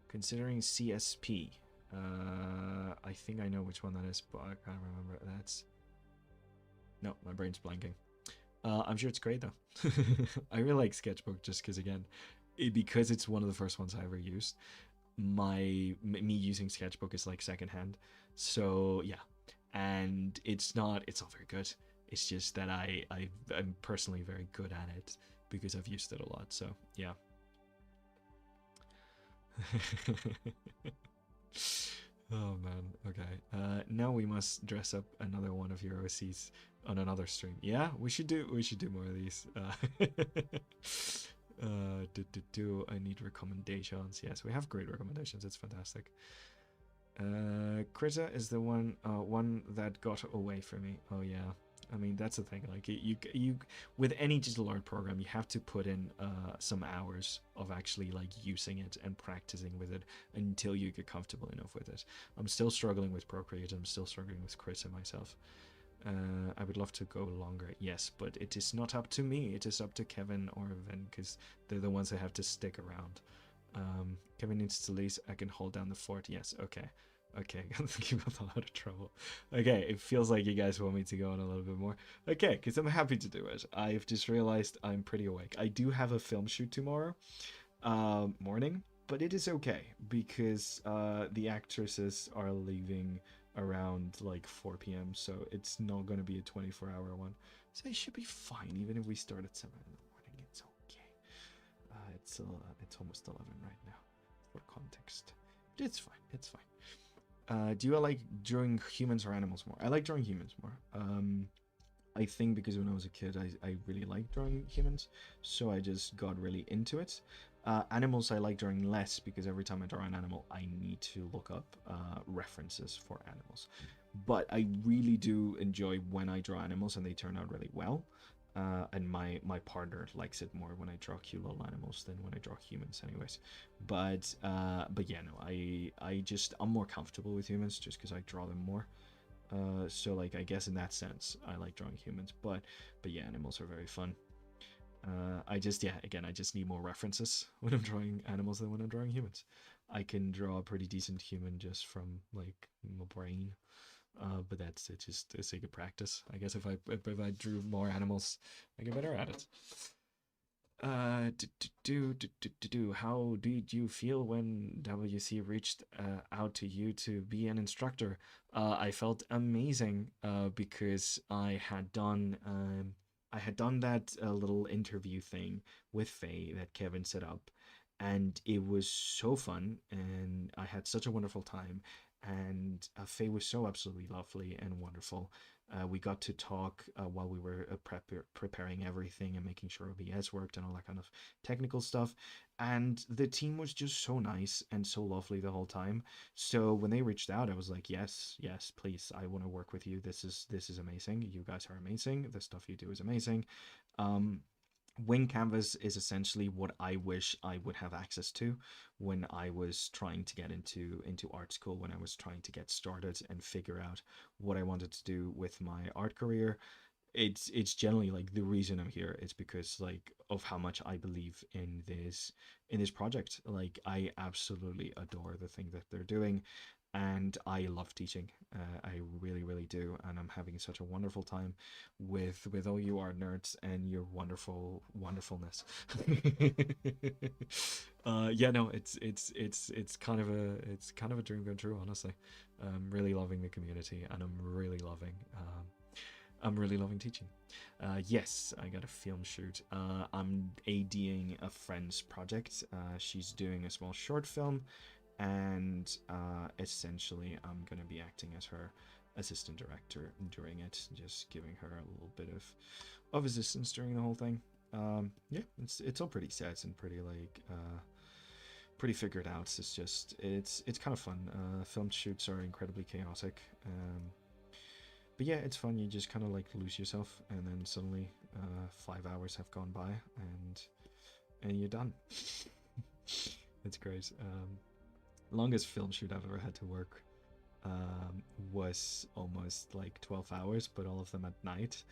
Considering CSP, I think I know which one that is, but I can't remember. No, my brain's blanking. I'm sure it's great though. I really like Sketchbook just because again, because it's one of the first ones I ever used. Me using Sketchbook is like secondhand. So yeah, and it's not very good. It's just that I'm personally very good at it because I've used it a lot. So yeah. Oh man. Okay. Now we must dress up another one of your OCs on another stream. Yeah, we should do more of these. I need recommendations. Yes, we have great recommendations. It's fantastic. Krita is the one that got away from me. Oh yeah. I mean, that's the thing. Like you with any digital art program, you have to put in some hours of actually like using it and practicing with it until you get comfortable enough with it. I'm still struggling with Procreate. I'm still struggling with Chris and myself. I would love to go longer, yes, but it is not up to me. It is up to Kevin or Vin, because they're the ones that have to stick around. Kevin needs to leave. I can hold down the fort. Yes, okay. Okay, I'm thinking about a lot of trouble. Okay, it feels like you guys want me to go on a little bit more. Okay, because I'm happy to do it. I've just realized I'm pretty awake. I do have a film shoot tomorrow morning, but it is okay because the actresses are leaving around like 4 p.m. So it's not going to be a 24-hour one. So it should be fine, even if we start at 7 in the morning. It's okay. It's almost 11 right now, for context. But it's fine. It's fine. Do you like drawing humans or animals more? I like drawing humans more. I think because when I was a kid, I really liked drawing humans, so I just got really into it. Animals I like drawing less because every time I draw an animal, I need to look up references for animals. But I really do enjoy when I draw animals and they turn out really well. And my partner likes it more when I draw cute little animals than when I draw humans, anyways. But yeah, no, I'm more comfortable with humans just because I draw them more. So like I guess in that sense I like drawing humans, but yeah, animals are very fun. I just need more references when I'm drawing animals than when I'm drawing humans. I can draw a pretty decent human just from like my brain, but that's it. Just a sake of practice. I guess if I drew more animals, I get better at it. How did you feel when WC reached out to you to be an instructor? I felt amazing because I had done that little interview thing with Faye that Kevin set up, and it was so fun, and I had such a wonderful time. And Faye was so absolutely lovely and wonderful. We got to talk while we were preparing everything and making sure OBS worked and all that kind of technical stuff. And the team was just so nice and so lovely the whole time. So when they reached out, I was like, yes, yes, please, I want to work with you. This is amazing. You guys are amazing. The stuff you do is amazing. Um, Wing Canvas is essentially what I wish I would have access to when I was trying to get into art school, when I was trying to get started and figure out what I wanted to do with my art career. It's generally like the reason I'm here is because like of how much I believe in this project. Like I absolutely adore the thing that they're doing, and I love teaching. I really, really do, and I'm having such a wonderful time with all you art nerds and your wonderful wonderfulness. Yeah, no, it's kind of a dream come true, honestly. I'm really loving the community, and I'm really loving teaching. Yes, I got a film shoot. I'm ADing a friend's project. She's doing a small short film, and essentially I'm gonna be acting as her assistant director during it, just giving her a little bit of assistance during the whole thing. Yeah, it's all pretty set and pretty like pretty figured out. It's kind of fun. Film shoots are incredibly chaotic. But yeah, it's fun. You just kind of like lose yourself, and then suddenly 5 hours have gone by, and you're done. It's great. Longest film shoot I've ever had to work was almost like 12 hours, but all of them at night.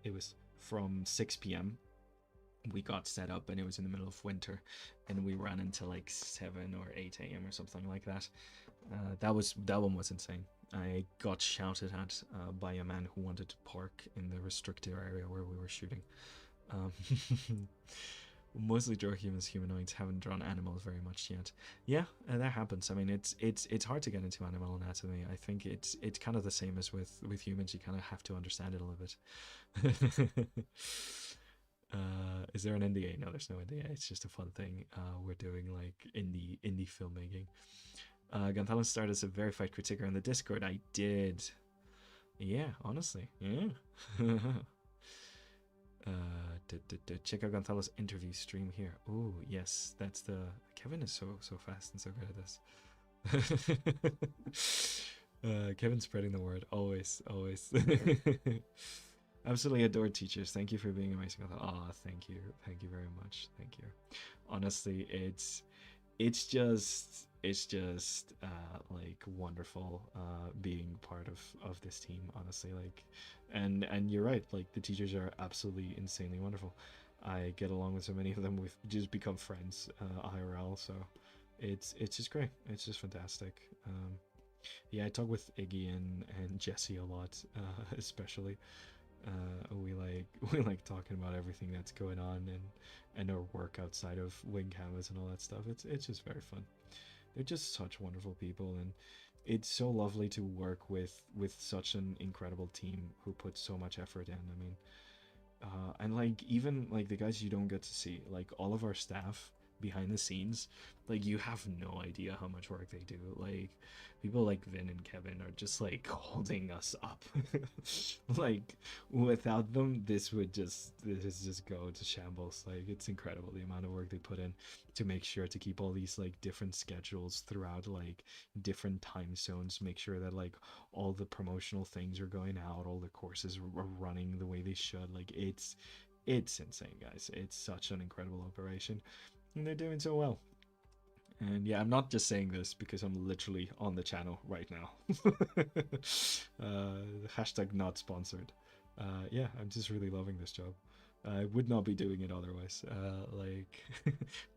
It was from 6 p.m. We got set up, and it was in the middle of winter, and we ran until like 7 or 8 a.m. or something like that. That one was insane. I got shouted at by a man who wanted to park in the restricted area where we were shooting. Um, Mostly draw humans, humanoids. Haven't drawn animals very much yet. Yeah, that happens. I mean, it's hard to get into animal anatomy. I think it's kind of the same as with humans. You kind of have to understand it a little bit. Is there an NDA? No, there's no NDA. It's just a fun thing. We're doing like indie filmmaking. Gonzalo started as a verified critiquer on the Discord. I did. Yeah, honestly. Yeah. Check out Gonzalo's interview stream here. Oh, yes, that's the... Kevin is so fast and so good at this. Kevin spreading the word. Always. Absolutely adore teachers. Thank you for being amazing. Ah, thank you very much. Thank you. Honestly, it's just like wonderful being part of this team. Honestly, like, and you're right. Like the teachers are absolutely insanely wonderful. I get along with so many of them. We've just become friends IRL. So it's just great. It's just fantastic. Yeah, I talk with Iggy and Jesse a lot, especially. We like we like talking about everything that's going on and our work outside of Wing Canvas and all that stuff. It's just very fun. They're just such wonderful people, and it's so lovely to work with such an incredible team who put so much effort in. I mean, and like even like the guys you don't get to see, like all of our staff behind the scenes, like you have no idea how much work they do. Like people like Vin and Kevin are just like holding us up. Like without them, this just go to shambles. Like it's incredible the amount of work they put in to make sure to keep all these like different schedules throughout like different time zones, make sure that like all the promotional things are going out, all the courses are running the way they should. Like it's insane, guys. It's such an incredible operation, and they're doing so well. And yeah, I'm not just saying this because I'm literally on the channel right now. Hashtag not sponsored. Yeah, I'm just really loving this job. I would not be doing it otherwise. Like,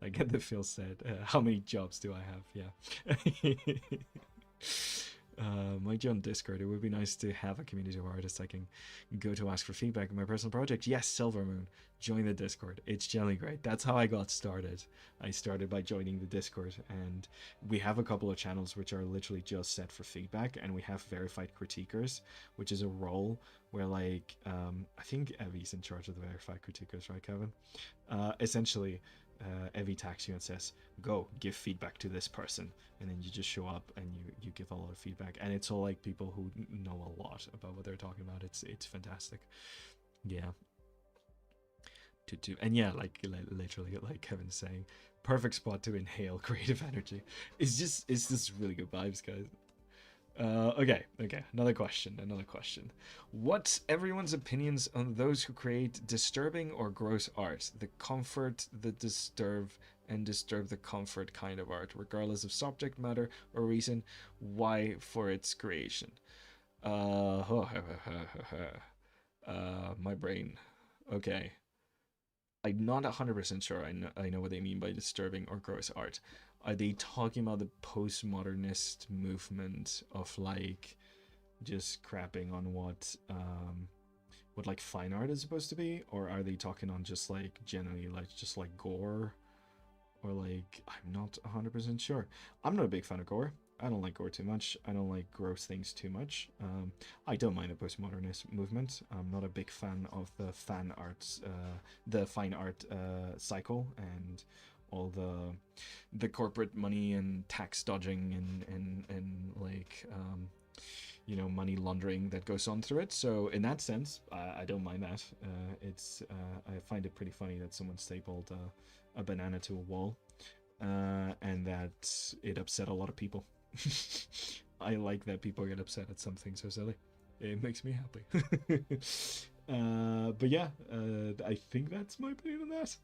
like the Phil said, how many jobs do I have? Yeah. Might join Discord. It would be nice to have a community of artists I can go to ask for feedback in my personal project. Yes, Silver Moon, join the Discord. It's generally great. That's how I got started. I started by joining the Discord, and we have a couple of channels which are literally just set for feedback, and we have verified critiquers, which is a role where like I think Evie's in charge of the verified critiquers, right, Kevin? Essentially, Evie tags you and says, "Go give feedback to this person," and then you just show up and you give a lot of feedback, and it's all like people who know a lot about what they're talking about. It's fantastic. Yeah. And yeah, like literally, like Kevin's saying, perfect spot to inhale creative energy. It's just really good vibes, guys. Okay. Another question. What's everyone's opinions on those who create disturbing or gross art? The comfort, the disturb, and disturb the comfort kind of art, regardless of subject matter or reason why for its creation. Uh, my brain. Okay. I'm not 100% sure I know what they mean by disturbing or gross art. Are they talking about the postmodernist movement of like just crapping on what like fine art is supposed to be, or are they talking on just like generally like just like gore, or like I'm not 100% sure. I'm not a big fan of gore. I don't like gore too much. I don't like gross things too much. I don't mind the postmodernist movement. I'm not a big fan of the fan arts, the fine art cycle, and all the corporate money and tax dodging and like money laundering that goes on through it. So in that sense, I don't mind that. I find it pretty funny that someone stapled a banana to a wall, and that it upset a lot of people. I like that people get upset at something so silly. It makes me happy. But yeah, I think that's my opinion on that.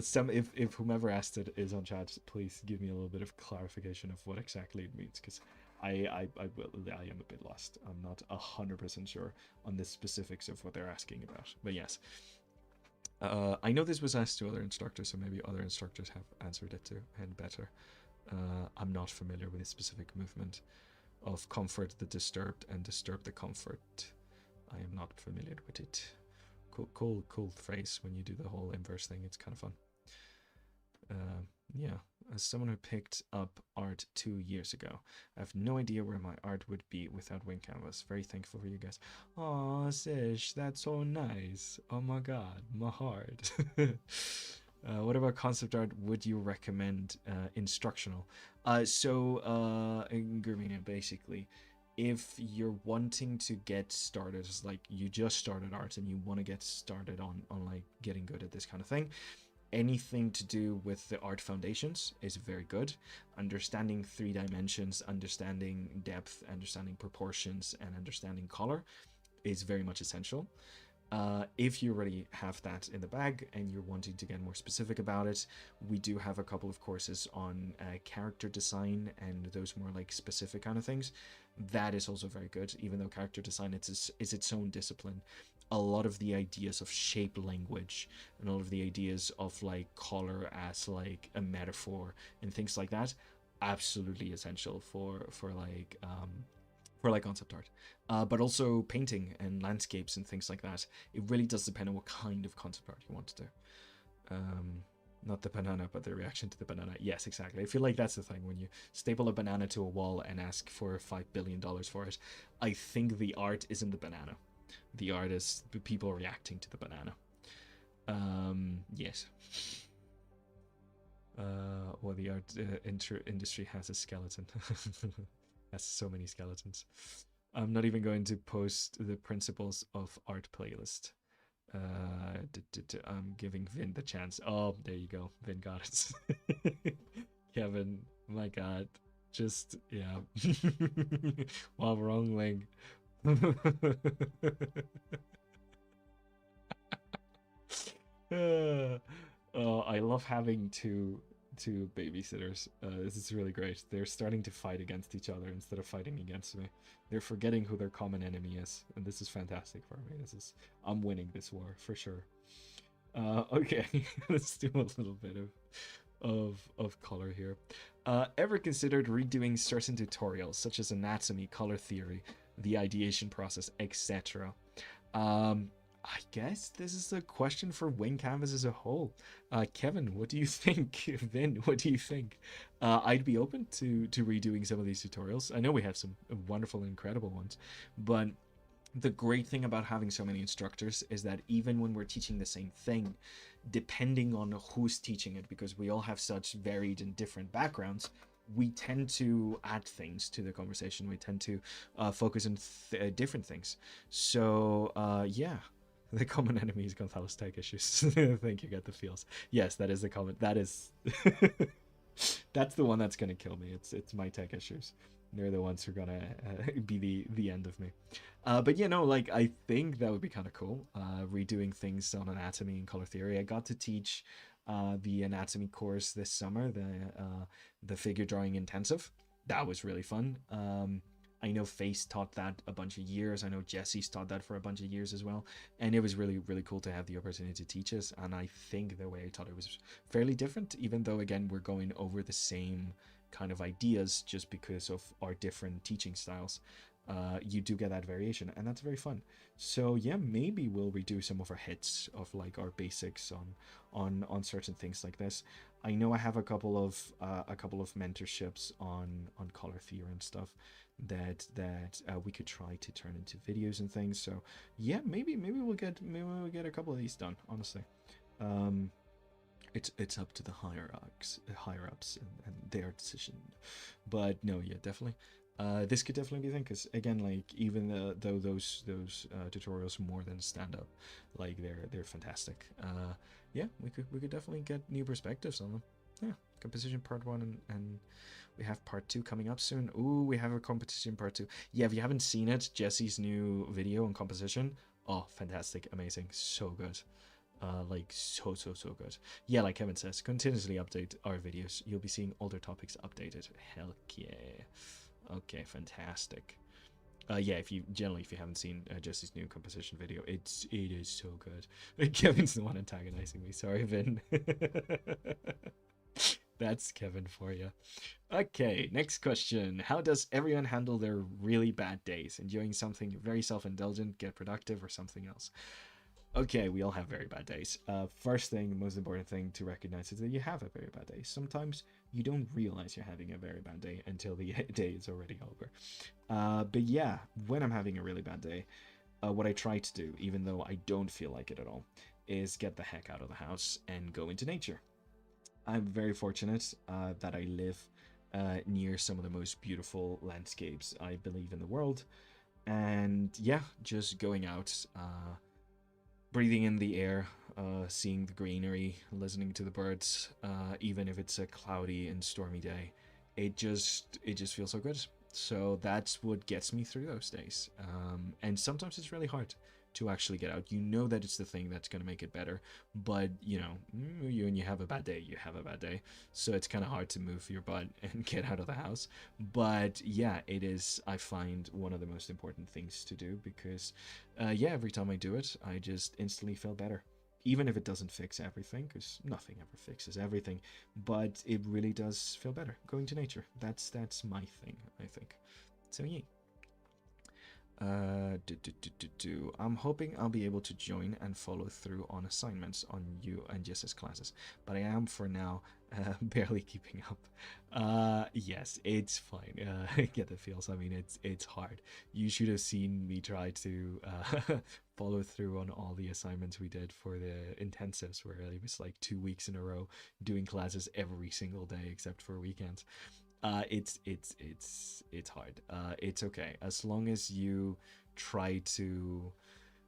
Some if whomever asked it is on chat, please give me a little bit of clarification of what exactly it means, because I am a bit lost. I'm not 100% sure on the specifics of what they're asking about. But yes, I know this was asked to other instructors, so maybe other instructors have answered it too and better. I'm not familiar with the specific movement of comfort the disturbed and disturb the comfort. I am not familiar with it. Cool phrase when you do the whole inverse thing. It's kind of fun. Yeah, as someone who picked up art 2 years ago, I have no idea where my art would be without Wing Canvas. Very thankful for you guys. Aw, Sish, that's so nice. Oh my god, my heart. What about concept art would you recommend instructional? Gurmina, basically, if you're wanting to get started, it's like you just started art and you want to get started on like getting good at this kind of thing, anything to do with the art foundations is very good. Understanding 3 dimensions, understanding depth, understanding proportions, and understanding color is very much essential. If you already have that in the bag and you're wanting to get more specific about it, we do have a couple of courses on character design and those more like specific kind of things. That is also very good, even though character design is its own discipline. A lot of the ideas of shape language and all of the ideas of like color as like a metaphor and things like that, absolutely essential for like concept art, but also painting and landscapes and things like that. It really does depend on what kind of concept art you want to do. Not the banana, but the reaction to the banana. Yes, exactly. I feel like that's the thing when you staple a banana to a wall and ask for $5 billion for it. I think the art isn't the banana. The art is the people reacting to the banana. Yes. Well, the art industry has a skeleton. Has so many skeletons. I'm not even going to post the principles of art playlist. I'm giving Vin the chance. Oh, there you go. Vin got it. Kevin, my God. Just, yeah. Wow, wrong link. Oh, I love having two babysitters. This is really great. They're starting to fight against each other instead of fighting against me. They're forgetting who their common enemy is, and this is fantastic for me. I'm winning this war for sure. Okay, let's do a little bit of color here. Ever considered redoing certain tutorials such as anatomy, color theory, the ideation process, etc.? I guess this is a question for Wing Canvas as a whole. Kevin, what do you think? Vin, what do you think? I'd be open to redoing some of these tutorials. I know we have some wonderful and incredible ones, but the great thing about having so many instructors is that even when we're teaching the same thing, depending on who's teaching it, because we all have such varied and different backgrounds, we tend to add things to the conversation. We tend to focus on different things. So yeah, the common enemy is Gonzalo's tech issues. I think you get the feels. Yes, that is the comment. That is that's the one that's gonna kill me. It's my tech issues. They're the ones who are gonna be the end of me. But you know, like I think that would be kind of cool. Redoing things on anatomy and color theory. I got to teach the anatomy course this summer, the figure drawing intensive. That was really fun. I know Face taught that a bunch of years. I know Jesse's taught that for a bunch of years as well. And it was really, really cool to have the opportunity to teach us. And I think the way I taught it was fairly different, even though, again, we're going over the same kind of ideas just because of our different teaching styles. You do get that variation, and that's very fun. So yeah, maybe we'll redo some of our hits of like our basics on certain things like this. I know I have a couple of mentorships on color theory and stuff that we could try to turn into videos and things. So yeah, maybe we'll get a couple of these done. Honestly, it's up to the higher ups and their decision. But no, yeah, definitely. This could definitely be a thing because again, like even though those tutorials more than stand up, like they're fantastic. Yeah, we could definitely get new perspectives on them. Yeah, composition part 1 and we have part 2 coming up soon. Ooh, we have a competition part 2. Yeah, if you haven't seen it, Jesse's new video on composition. Oh, fantastic, amazing, so good. Like so good. Yeah, like Kevin says, continuously update our videos. You'll be seeing older topics updated. Hell yeah. Okay, fantastic. Yeah, if you haven't seen Jesse's new composition video, it is so good. Kevin's the one antagonizing me. Sorry, Vin. That's Kevin for you. Okay, next question. How does everyone handle their really bad days? Enjoying something very self-indulgent, get productive, or something else? Okay, we all have very bad days. First thing, the most important thing to recognize is that you have a very bad day. Sometimes you don't realize you're having a very bad day until the day is already over. But yeah, when I'm having a really bad day, what I try to do, even though I don't feel like it at all, is get the heck out of the house and go into nature. I'm very fortunate that I live near some of the most beautiful landscapes I believe in the world. And yeah, just going out, breathing in the air, seeing the greenery, listening to the birds, even if it's a cloudy and stormy day, it just feels so good. So that's what gets me through those days. And sometimes it's really hard to actually get out. You know that it's the thing that's going to make it better, but you know, when you have a bad day, you have a bad day. So it's kind of hard to move your butt and get out of the house. But yeah, it is, I find, one of the most important things to do because, yeah, every time I do it, I just instantly feel better. Even if it doesn't fix everything, because nothing ever fixes everything, but it really does feel better going to nature. That's my thing, I think. So yeah. I'm hoping I'll be able to join and follow through on assignments on you and Jess's classes, but I am for now barely keeping up. Yes, it's fine. I get the feels. I mean, it's hard. You should have seen me try to follow through on all the assignments we did for the intensives, where it was like 2 weeks in a row doing classes every single day except for weekends. It's hard. It's okay as long as you try to,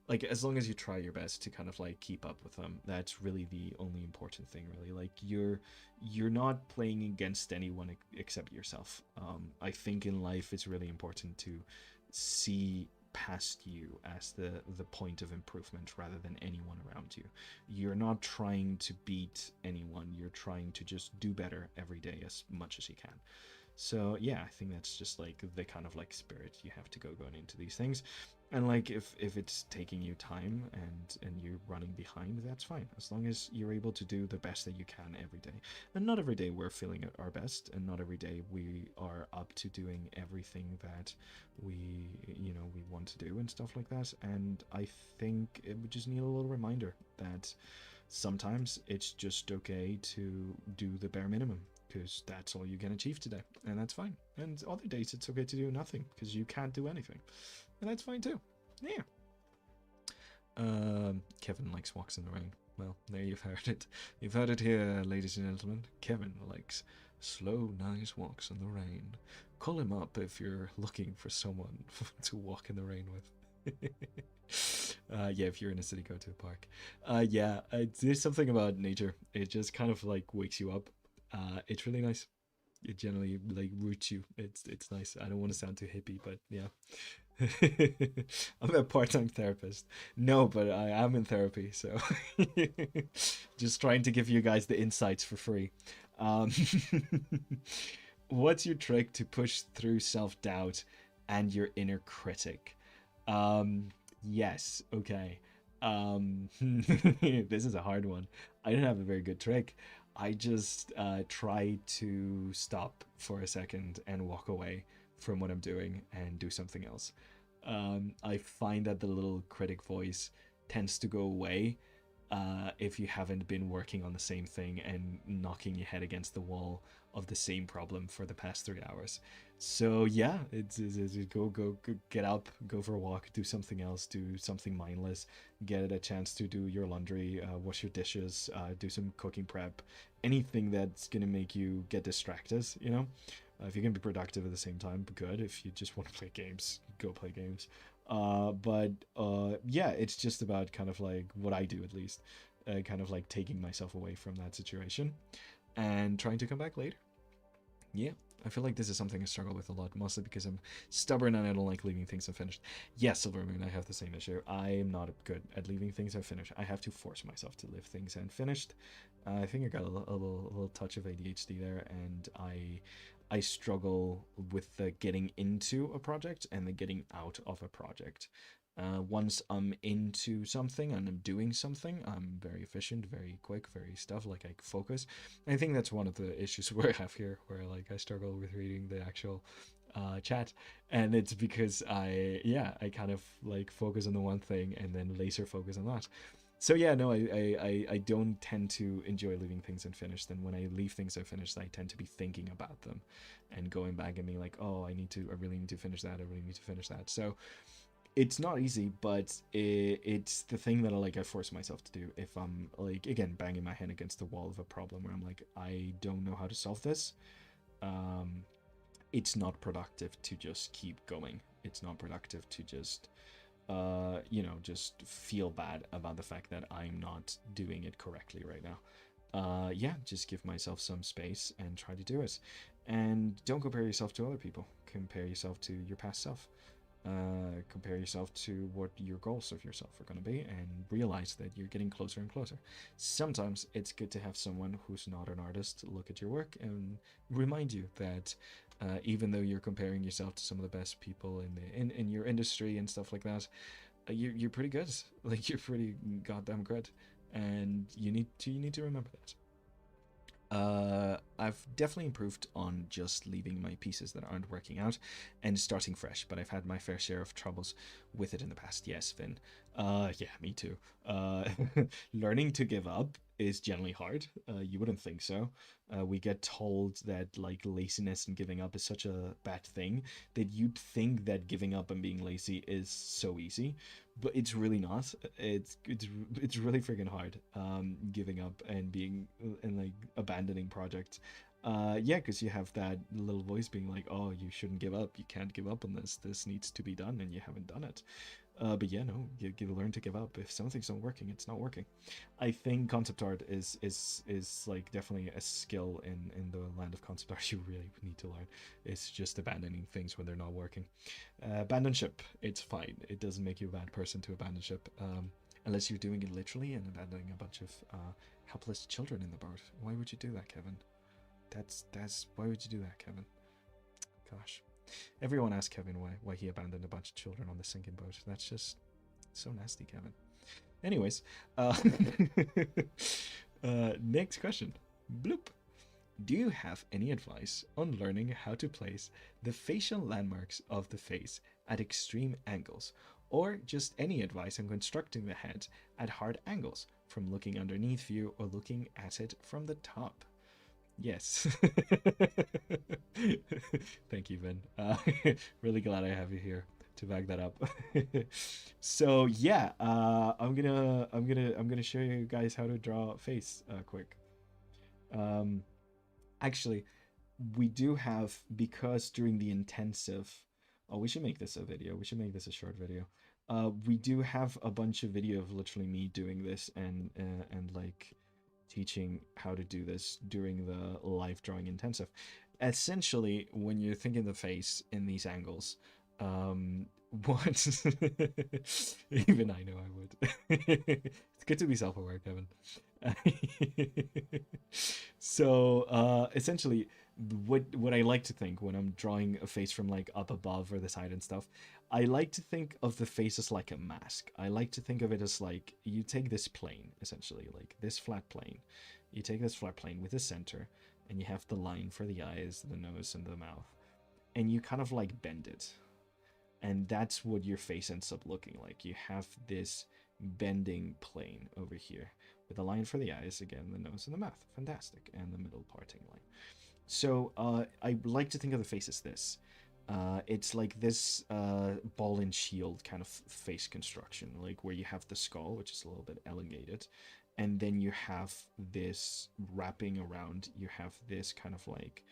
like, as long as you try your best to kind of like keep up with them. That's really the only important thing, really. Like, you're not playing against anyone except yourself. I think in life it's really important to see past you as the point of improvement rather than anyone around you. You're not trying to beat anyone, you're trying to just do better every day as much as you can. So yeah, I think that's just like the kind of like spirit you have to go going into these things. And like, if it's taking you time and you're running behind, that's fine, as long as you're able to do the best that you can every day. And not every day we're feeling at our best, and not every day we are up to doing everything that we want to do and stuff like that. And I think it would just need a little reminder that sometimes it's just okay to do the bare minimum, because that's all you can achieve today, and that's fine. And other days it's okay to do nothing because you can't do anything, and that's fine too. Yeah. Kevin likes walks in the rain. Well, there you've heard it. You've heard it here, ladies and gentlemen. Kevin likes slow, nice walks in the rain. Call him up if you're looking for someone to walk in the rain with. Yeah, if you're in a city, go to a park. Yeah, there's something about nature. It just kind of like wakes you up. It's really nice. It generally like roots you. It's nice. I don't want to sound too hippie, but yeah. I'm a part-time therapist. No, but I am in therapy, so just trying to give you guys the insights for free. Um, what's your trick to push through self-doubt and your inner critic? Yes, okay. This is a hard one. I don't have a very good trick. I just try to stop for a second and walk away from what I'm doing and do something else. I find that the little critic voice tends to go away if you haven't been working on the same thing and knocking your head against the wall of the same problem for the past 3 hours. So yeah, it's go get up, go for a walk, do something else, do something mindless, get a chance to do your laundry, wash your dishes, do some cooking prep, anything that's gonna make you get distracted. If you can be productive at the same time, good. If you just want to play games, go play games. But yeah, it's just about kind of like what I do, at least, kind of like taking myself away from that situation and trying to come back later. Yeah, I feel like this is something I struggle with a lot, mostly because I'm stubborn and I don't like leaving things unfinished. Yes, Silvermoon, I have the same issue. I am not good at leaving things unfinished. I have to force myself to leave things unfinished. I think I got a little touch of ADHD there, and I struggle with the getting into a project and the getting out of a project. Once I'm into something and I'm doing something, I'm very efficient, very quick, very stuff. Like, I focus. I think that's one of the issues where I have here, where like I struggle with reading the actual chat, and it's because I kind of like focus on the one thing and then laser focus on that. So yeah, no, I don't tend to enjoy leaving things unfinished. And when I leave things unfinished, I tend to be thinking about them and going back and being like, oh, I really need to finish that. I really need to finish that. So it's not easy, but it's the thing that I force myself to do if I'm like, again, banging my head against the wall of a problem where I'm like, I don't know how to solve this. It's not productive to just keep going. It's not productive to just just feel bad about the fact that I'm not doing it correctly right now. Yeah, just give myself some space and try to do it. And don't compare yourself to other people. Compare yourself to your past self. Compare yourself to what your goals of yourself are going to be, and realize that you're getting closer and closer. Sometimes it's good to have someone who's not an artist look at your work and remind you that even though you're comparing yourself to some of the best people in your industry and stuff like that, you're pretty good. Like, you're pretty goddamn good, and you need to remember that. I've definitely improved on just leaving my pieces that aren't working out and starting fresh, but I've had my fair share of troubles with it in the past. Yes, Finn. Yeah, me too. Uh, Learning to give up is generally hard. You wouldn't think so. We get told that like laziness and giving up is such a bad thing that you'd think that giving up and being lazy is so easy, but it's really not. It's really freaking hard. Giving up and being and like abandoning projects. Yeah, because you have that little voice being like, "Oh, you shouldn't give up. You can't give up on this. This needs to be done, and you haven't done it." But yeah, no, you learn to give up. If something's not working, it's not working. I think concept art is like definitely a skill in the land of concept art you really need to learn. It's just abandoning things when they're not working. Abandon ship, it's fine. It doesn't make you a bad person to abandon ship, unless you're doing it literally and abandoning a bunch of helpless children in the boat. Why would you do that, Kevin? That's why would you do that, Kevin? Gosh. Everyone asked Kevin why he abandoned a bunch of children on the sinking boat. That's just so nasty, Kevin. Anyways, next question. Bloop. Do you have any advice on learning how to place the facial landmarks of the face at extreme angles, or just any advice on constructing the head at hard angles, from looking underneath you or looking at it from the top? Yes. Thank you, Vin. Really glad I have you here to back that up. So yeah, I'm gonna show you guys how to draw a face quick. Um, Actually, we do have, because during the intensive, oh, we should make this a video. We should make this a short video. We do have a bunch of video of literally me doing this and like teaching how to do this during the live drawing intensive. Essentially, when you're thinking the face in these angles, what even I know I would. It's good to be self-aware, Kevin. So essentially, what I like to think when I'm drawing a face from like up above or the side and stuff, I like to think of the face as like a mask. I like to think of it as like, you take this plane, essentially, like this flat plane. You take this flat plane with a center, and you have the line for the eyes, the nose, and the mouth. And you kind of like bend it. And that's what your face ends up looking like. You have this bending plane over here with a line for the eyes, again, the nose and the mouth. Fantastic. And the middle parting line. So I like to think of the face as this. It's like this ball and shield kind of face construction, like where you have the skull, which is a little bit elongated, and then you have this wrapping around. You have this kind of like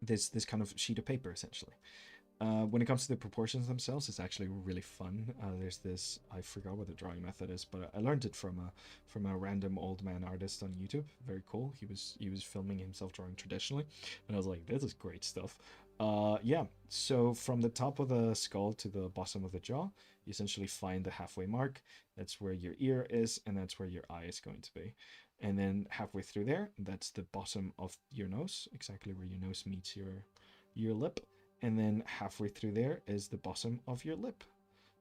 this kind of sheet of paper, essentially. When it comes to the proportions themselves, it's actually really fun. There's this, I forgot what the drawing method is, but I learned it from a random old man artist on YouTube. Very cool. He was filming himself drawing traditionally, and I was like, this is great stuff. Yeah. So from the top of the skull to the bottom of the jaw, you essentially find the halfway mark. That's where your ear is, and that's where your eye is going to be. And then halfway through there, that's the bottom of your nose, exactly where your nose meets your lip. And then halfway through there is the bottom of your lip.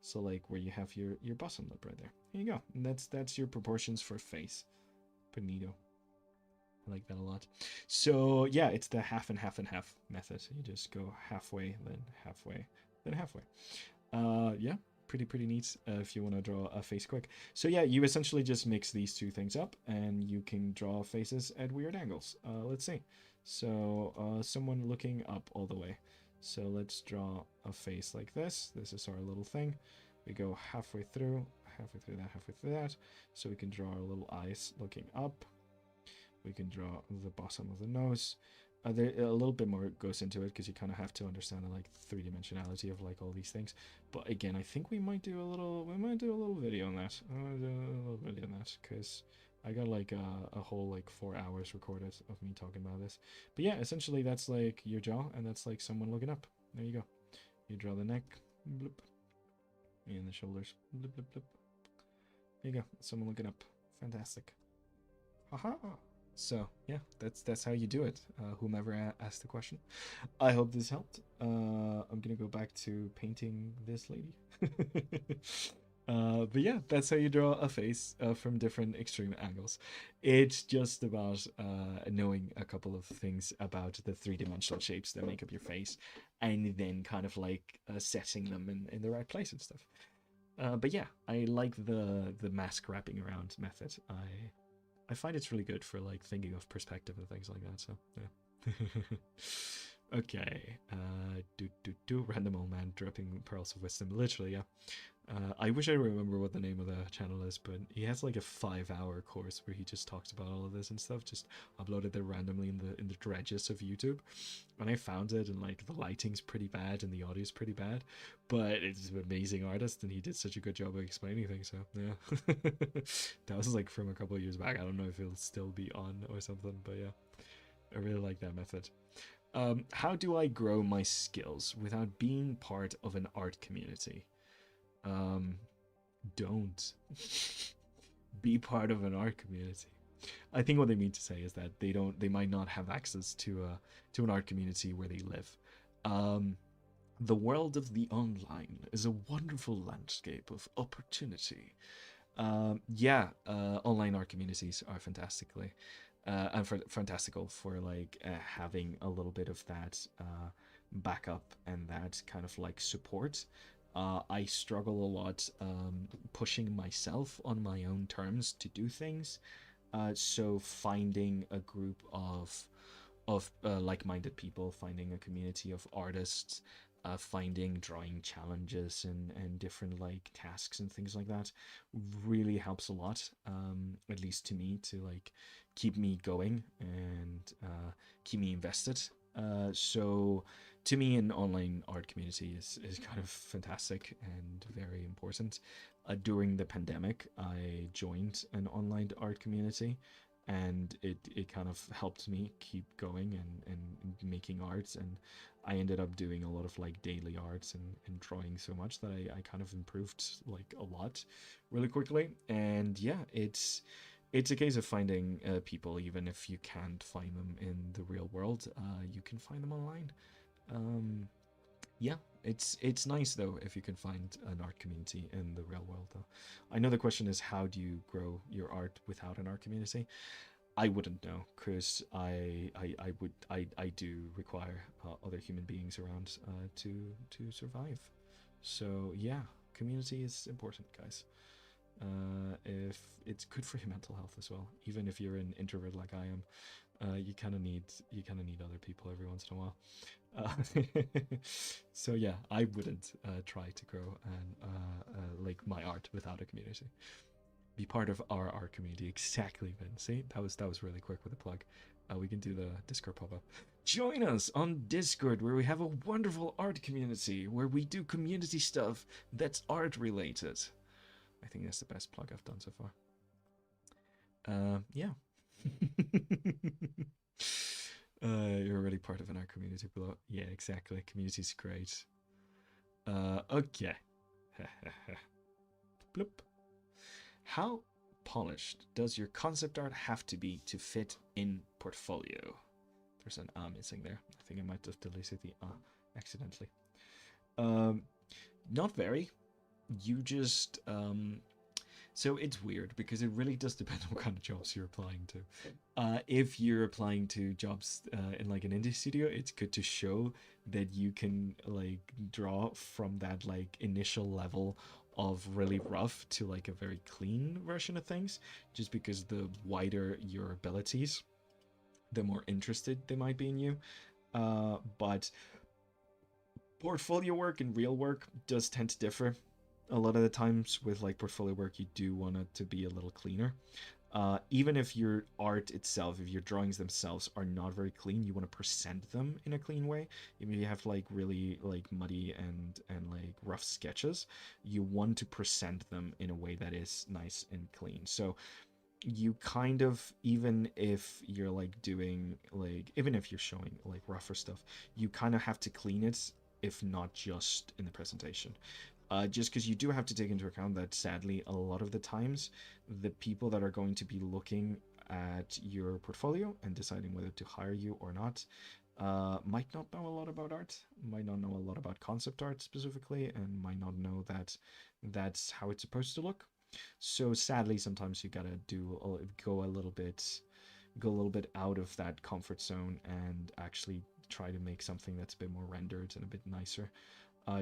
So like where you have your bottom lip right there. Here you go. And that's your proportions for face. Bonito. I like that a lot. So yeah, it's the half and half and half method. You just go halfway, then halfway, then halfway. Yeah, pretty neat if you want to draw a face quick. So yeah, you essentially just mix these two things up and you can draw faces at weird angles. Let's see. So someone looking up all the way. So let's draw a face like this. This is our little thing. We go halfway through that, halfway through that. So we can draw our little eyes looking up. We can draw the bottom of the nose. There a little bit more goes into it because you kind of have to understand the like three-dimensionality of like all these things. But again, I think we might do a little video on that. I want to do a little video on that because I got like a whole like 4 hours recorded of me talking about this. But yeah, essentially that's like your jaw, and that's like someone looking up. There you go. You draw the neck, bloop, and the shoulders, bloop, bloop, bloop. There you go. Someone looking up. Fantastic. Haha. So yeah, that's how you do it. Whomever asked the question, I hope this helped. I'm gonna go back to painting this lady. But yeah, that's how you draw a face from different extreme angles. It's just about knowing a couple of things about the three-dimensional shapes that make up your face, and then kind of like setting them in the right place and stuff. But yeah, I like the mask wrapping around method. I find it's really good for like thinking of perspective and things like that. So yeah. Okay. Random old man dropping pearls of wisdom. Literally, yeah. I wish I remember what the name of the channel is, but he has like a 5-hour course where he just talks about all of this and stuff. Just uploaded there randomly in the dredges of YouTube, and I found it, and like the lighting's pretty bad and the audio's pretty bad, but it's an amazing artist, and he did such a good job of explaining things. So yeah, that was like from a couple of years back. I don't know if it'll still be on or something, but yeah, I really like that method. How do I grow my skills without being part of an art community? um don't be part of an art community. I think what they mean to say is that they might not have access to an art community where they live. um the world of the online is a wonderful landscape of opportunity. Yeah, online art communities are fantastical for like having a little bit of that backup and that kind of like support. I struggle a lot pushing myself on my own terms to do things. So finding a group of like-minded people, finding a community of artists, finding drawing challenges and different like tasks and things like that really helps a lot. At least to me, to like keep me going and keep me invested. So to me, an online art community is kind of fantastic and very important. During the pandemic, I joined an online art community, and it kind of helped me keep going and making arts. And I ended up doing a lot of like daily arts and drawing so much that I kind of improved like a lot really quickly. And yeah, it's a case of finding people. Even if you can't find them in the real world, you can find them online. um yeah, it's nice though if you can find an art community in the real world though. I know the question is, how do you grow your art without an art community? I wouldn't know, because I do require other human beings around to survive. So yeah, community is important, guys. If it's good for your mental health as well, even if you're an introvert like I am, you kind of need other people every once in a while. So yeah, I wouldn't try to grow like my art without a community. Be part of our art community. Exactly, Ben. See, that was really quick with a plug. We can do the Discord pop-up. Join us on Discord, where we have a wonderful art community where we do community stuff that's art related. I think that's the best plug I've done so far. Yeah. You're already part of an art community below. Yeah, exactly. Community's great. Okay. Bloop. How polished does your concept art have to be to fit in portfolio? There's an missing there. I think I might have deleted the accidentally. Um, Not very. You just so it's weird because it really does depend on what kind of jobs you're applying to. If you're applying to jobs in like an indie studio, it's good to show that you can like draw from that like initial level of really rough to like a very clean version of things, just because the wider your abilities, the more interested they might be in you. But portfolio work and real work does tend to differ. A lot of the times with like portfolio work, you do want it to be a little cleaner. Even if your art itself, if your drawings themselves are not very clean, you want to present them in a clean way. Even if you have like really like muddy and like rough sketches, you want to present them in a way that is nice and clean. So you kind of, even if you're like doing like, even if you're showing like rougher stuff, you kind of have to clean it if not just in the presentation. Just because you do have to take into account that sadly, a lot of the times, the people that are going to be looking at your portfolio and deciding whether to hire you or not might not know a lot about art, might not know a lot about concept art specifically, and might not know that that's how it's supposed to look. So sadly, sometimes you gotta go a little bit out of that comfort zone and actually try to make something that's a bit more rendered and a bit nicer,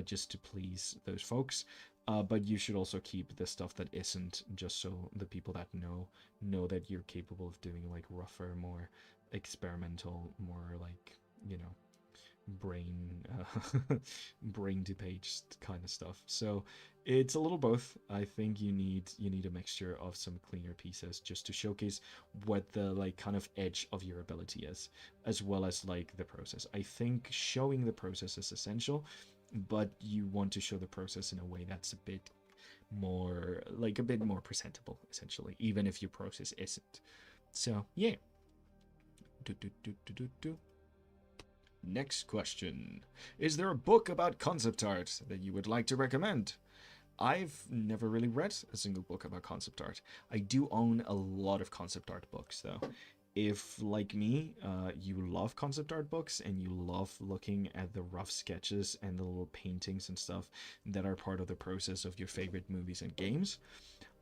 just to please those folks. But you should also keep the stuff that isn't, just so the people that know that you're capable of doing like rougher, more experimental, more like, you know, brain brain to page kind of stuff. So it's a little both. I think you need a mixture of some cleaner pieces just to showcase what the like kind of edge of your ability is, as well as like the process. I think showing the process is essential, but you want to show the process in a way that's a bit more presentable, essentially, even if your process isn't. So yeah. Do, do, do, do, do, do. Next question. Is there a book about concept art that you would like to recommend? I've never really read a single book about concept art. I do own a lot of concept art books, though. If, like me, you love concept art books and you love looking at the rough sketches and the little paintings and stuff that are part of the process of your favorite movies and games,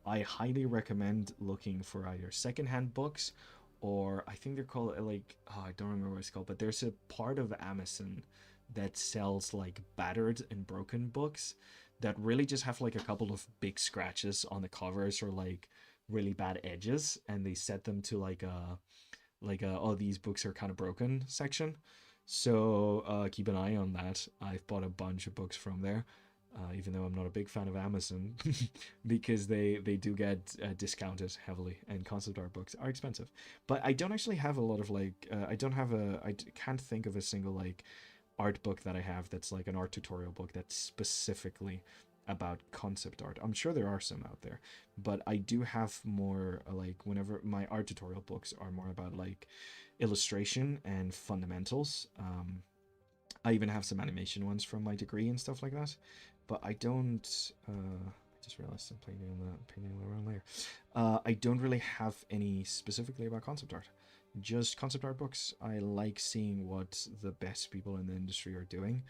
I highly recommend looking for either secondhand books, or I think they're called like, oh, I don't remember what it's called, but there's a part of Amazon that sells like battered and broken books that really just have like a couple of big scratches on the covers or like really bad edges, and they set them to like a oh, these books are kind of broken section. So keep an eye on that. I've bought a bunch of books from there, even though I'm not a big fan of Amazon, because they do get discounted heavily, and concept art books are expensive. But I don't actually have a lot of like can't think of a single like art book that I have that's like an art tutorial book that's specifically about concept art. I'm sure there are some out there, but I do have more like, whenever my art tutorial books are more about like illustration and fundamentals. I even have some animation ones from my degree and stuff like that, but I don't. I just realized I'm painting around there. I don't really have any specifically about concept art. Just concept art books. I like seeing what the best people in the industry are doing,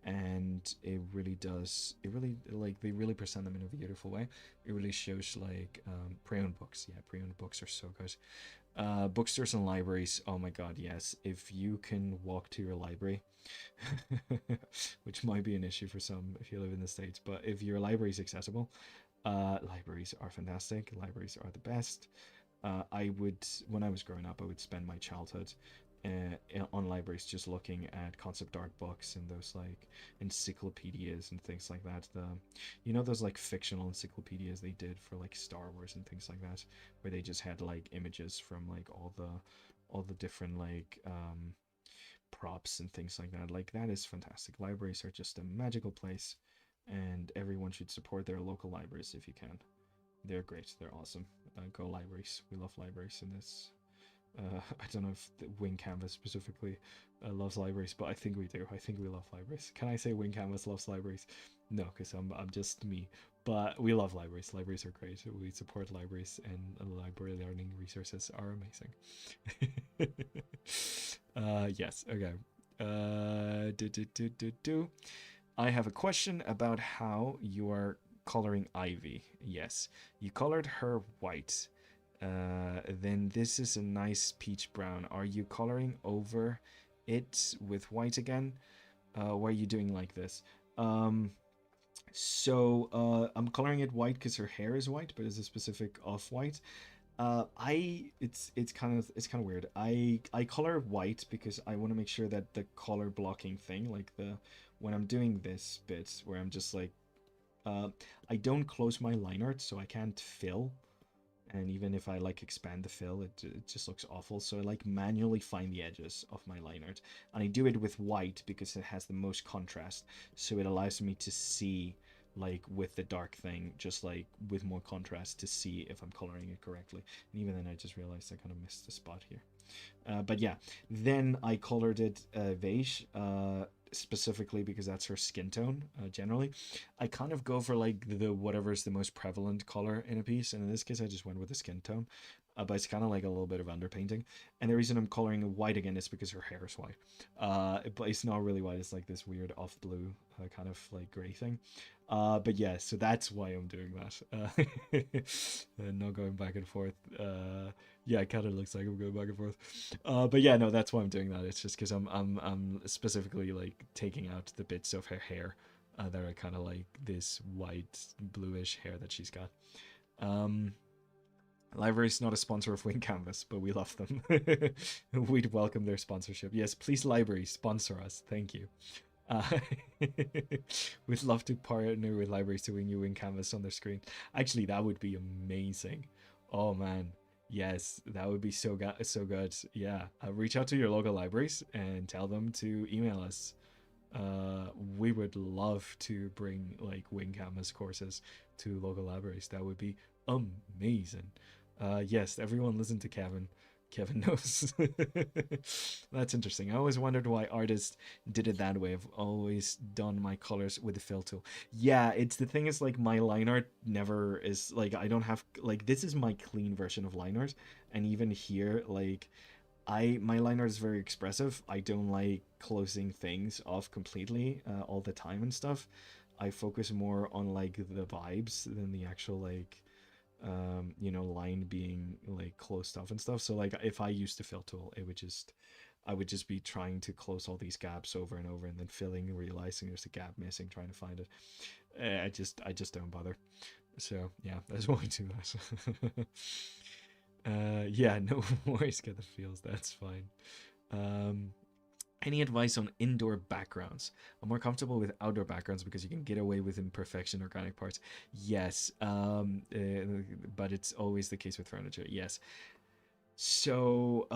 and it really does. It really, like, they really present them in a beautiful way. It really shows like pre-owned books. Yeah, pre-owned books are so good. Bookstores and libraries, oh my god, yes. If you can walk to your library, which might be an issue for some if you live in the States, but if your library is accessible, libraries are fantastic. Libraries are the best. I would, when I was growing up, I would spend my childhood on libraries just looking at concept art books and those like encyclopedias and things like that. Those like fictional encyclopedias they did for like Star Wars and things like that, where they just had like images from like all the different like props and things like that. Like, that is fantastic. Libraries are just a magical place, and everyone should support their local libraries if you can. They're great. They're awesome. Go libraries. We love libraries in this. I don't know if the Wing Canvas specifically loves libraries, but I think we do. I think we love libraries. Can I say Wing Canvas loves libraries? No, because I'm just me. But we love libraries. Libraries are great. We support libraries, and library learning resources are amazing. Yes. Okay. I have a question about how you are coloring Ivy. Yes, you colored her white. Then this is a nice peach brown. Are you coloring over it with white again? Why are you doing like this? I'm coloring it white because her hair is white, but it's a specific off white. It's kind of weird. I color white because I want to make sure that the color blocking thing, like the when I'm doing this bit where I'm just like, uh, I don't close my line art, so I can't fill, and even if I like expand the fill, it just looks awful. So I like manually find the edges of my line art, and I do it with white because it has the most contrast, so it allows me to see, like with the dark thing, just like with more contrast, to see if I'm coloring it correctly. And even then I just realized I kind of missed the spot here. But yeah, then I colored it beige. specifically because that's her skin tone. Generally, I kind of go for like the whatever's the most prevalent color in a piece, and in this case, I just went with the skin tone. But it's kind of like a little bit of underpainting. And the reason I'm coloring white again is because her hair is white. But it's not really white. It's like this weird off blue kind of like gray thing. But yeah, so that's why I'm doing that. And not going back and forth. Yeah, it kind of looks like I'm going back and forth. But yeah, no, that's why I'm doing that. It's just because I'm specifically like taking out the bits of her hair that are kind of like this white bluish hair that she's got. Um, Library's not a sponsor of Wing Canvas, but we love them. We'd welcome their sponsorship. Yes, please, Library, sponsor us. Thank you. Uh, we'd love to partner with libraries to win you Wing Canvas on their screen. Actually, that would be amazing. Oh man, yes, that would be so good. Yeah, reach out to your local libraries and tell them to email us. We would love to bring like Wing Canvas courses to local libraries. That would be amazing. Yes, everyone listen to Kevin. Kevin knows. That's interesting. I always wondered why artists did it that way. I've always done my colors with the fill tool. Yeah, it's the thing is like my line art never is like I don't have like this is my clean version of line art, and even here like I my line art is very expressive. I don't like closing things off completely all the time and stuff. I focus more on like the vibes than the actual like line being like closed off and stuff. So like if I used the fill tool, I would just be trying to close all these gaps over and over and then filling and realizing there's a gap missing, trying to find it. I just don't bother. So yeah, that's why I do that. Yeah, no worries, get the feels, that's fine. um any advice on indoor backgrounds? I'm more comfortable with outdoor backgrounds because you can get away with imperfection, organic parts. Yes, but it's always the case with furniture. Yes. So,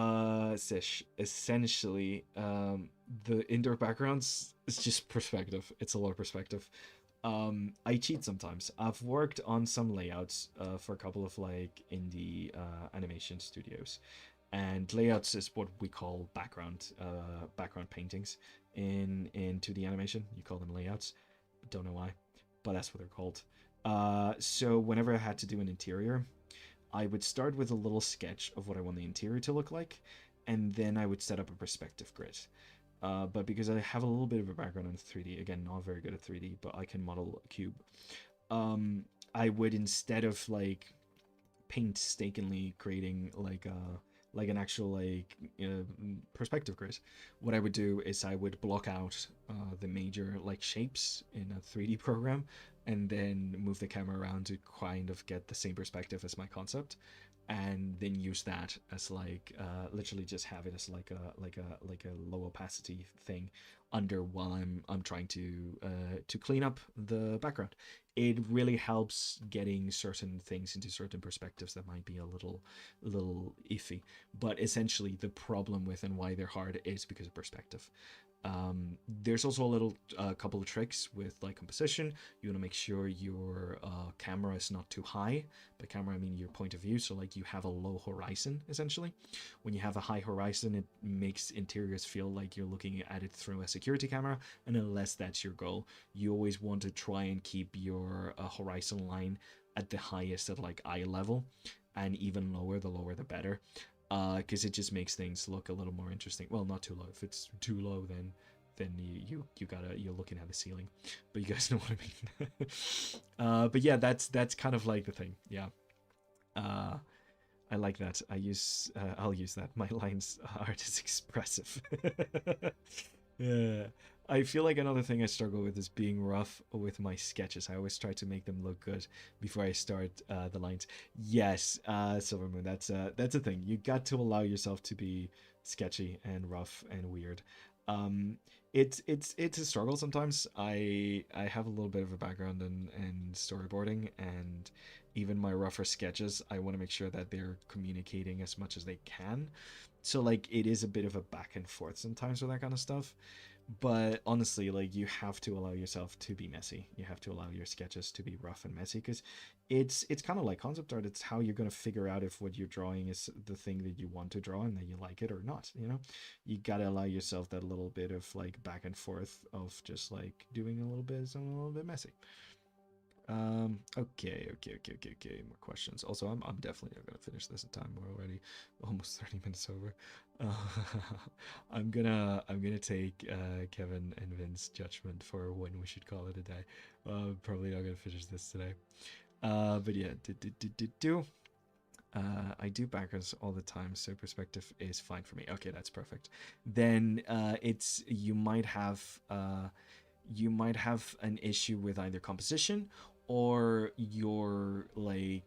essentially, the indoor backgrounds is just perspective. It's a lot of perspective. I cheat sometimes. I've worked on some layouts for a couple of like indie animation studios, and layouts is what we call background paintings in 2D animation. You call them layouts. Don't know why, but that's what they're called. So whenever I had to do an interior, I would start with a little sketch of what I want the interior to look like, and then I would set up a perspective grid. But because I have a little bit of a background in 3D, again, not very good at 3D, but I can model a cube. I would, instead of like painstakingly creating like an actual like perspective grid, what I would do is I would block out the major like shapes in a 3D program, and then move the camera around to kind of get the same perspective as my concept, and then use that as like literally just have it as like a low opacity thing under while I'm trying to clean up the background. It really helps getting certain things into certain perspectives that might be a little iffy, but essentially the problem with and why they're hard is because of perspective. There's also a couple of tricks with like composition. You want to make sure your camera is not too high. By camera I mean your point of view, so like you have a low horizon. Essentially, when you have a high horizon, it makes interiors feel like you're looking at it through a security camera, and unless that's your goal, you always want to try and keep your horizon line at the highest at like eye level, and even lower, the lower the better, because it just makes things look a little more interesting. Well, not too low. If it's too low, then you're looking at the ceiling. But you guys know what I mean. But yeah, that's kind of like the thing. Yeah. I like that. I'll use that. My lines art is expressive. Yeah. I feel like another thing I struggle with is being rough with my sketches. I always try to make them look good before I start the lines. Yes, Silvermoon, that's a thing. You got to allow yourself to be sketchy and rough and weird. Um, it's a struggle sometimes. I have a little bit of a background in storyboarding, and even my rougher sketches, I want to make sure that they're communicating as much as they can. So like it is a bit of a back and forth sometimes with that kind of stuff. But honestly, like, you have to allow yourself to be messy. You have to allow your sketches to be rough and messy, because it's kind of like concept art. It's how you're going to figure out if what you're drawing is the thing that you want to draw and that you like it or not. You got to allow yourself that little bit of like back and forth of just like doing a little bit something a little bit messy. Okay. More questions. Also, I'm definitely not gonna finish this in time. We're already almost 30 minutes over. I'm gonna take Kevin and Vince's judgment for when we should call it a day. Probably not gonna finish this today. But yeah, do. I do backers all the time, so perspective is fine for me. Okay, that's perfect. Then it's you might have an issue with either composition or the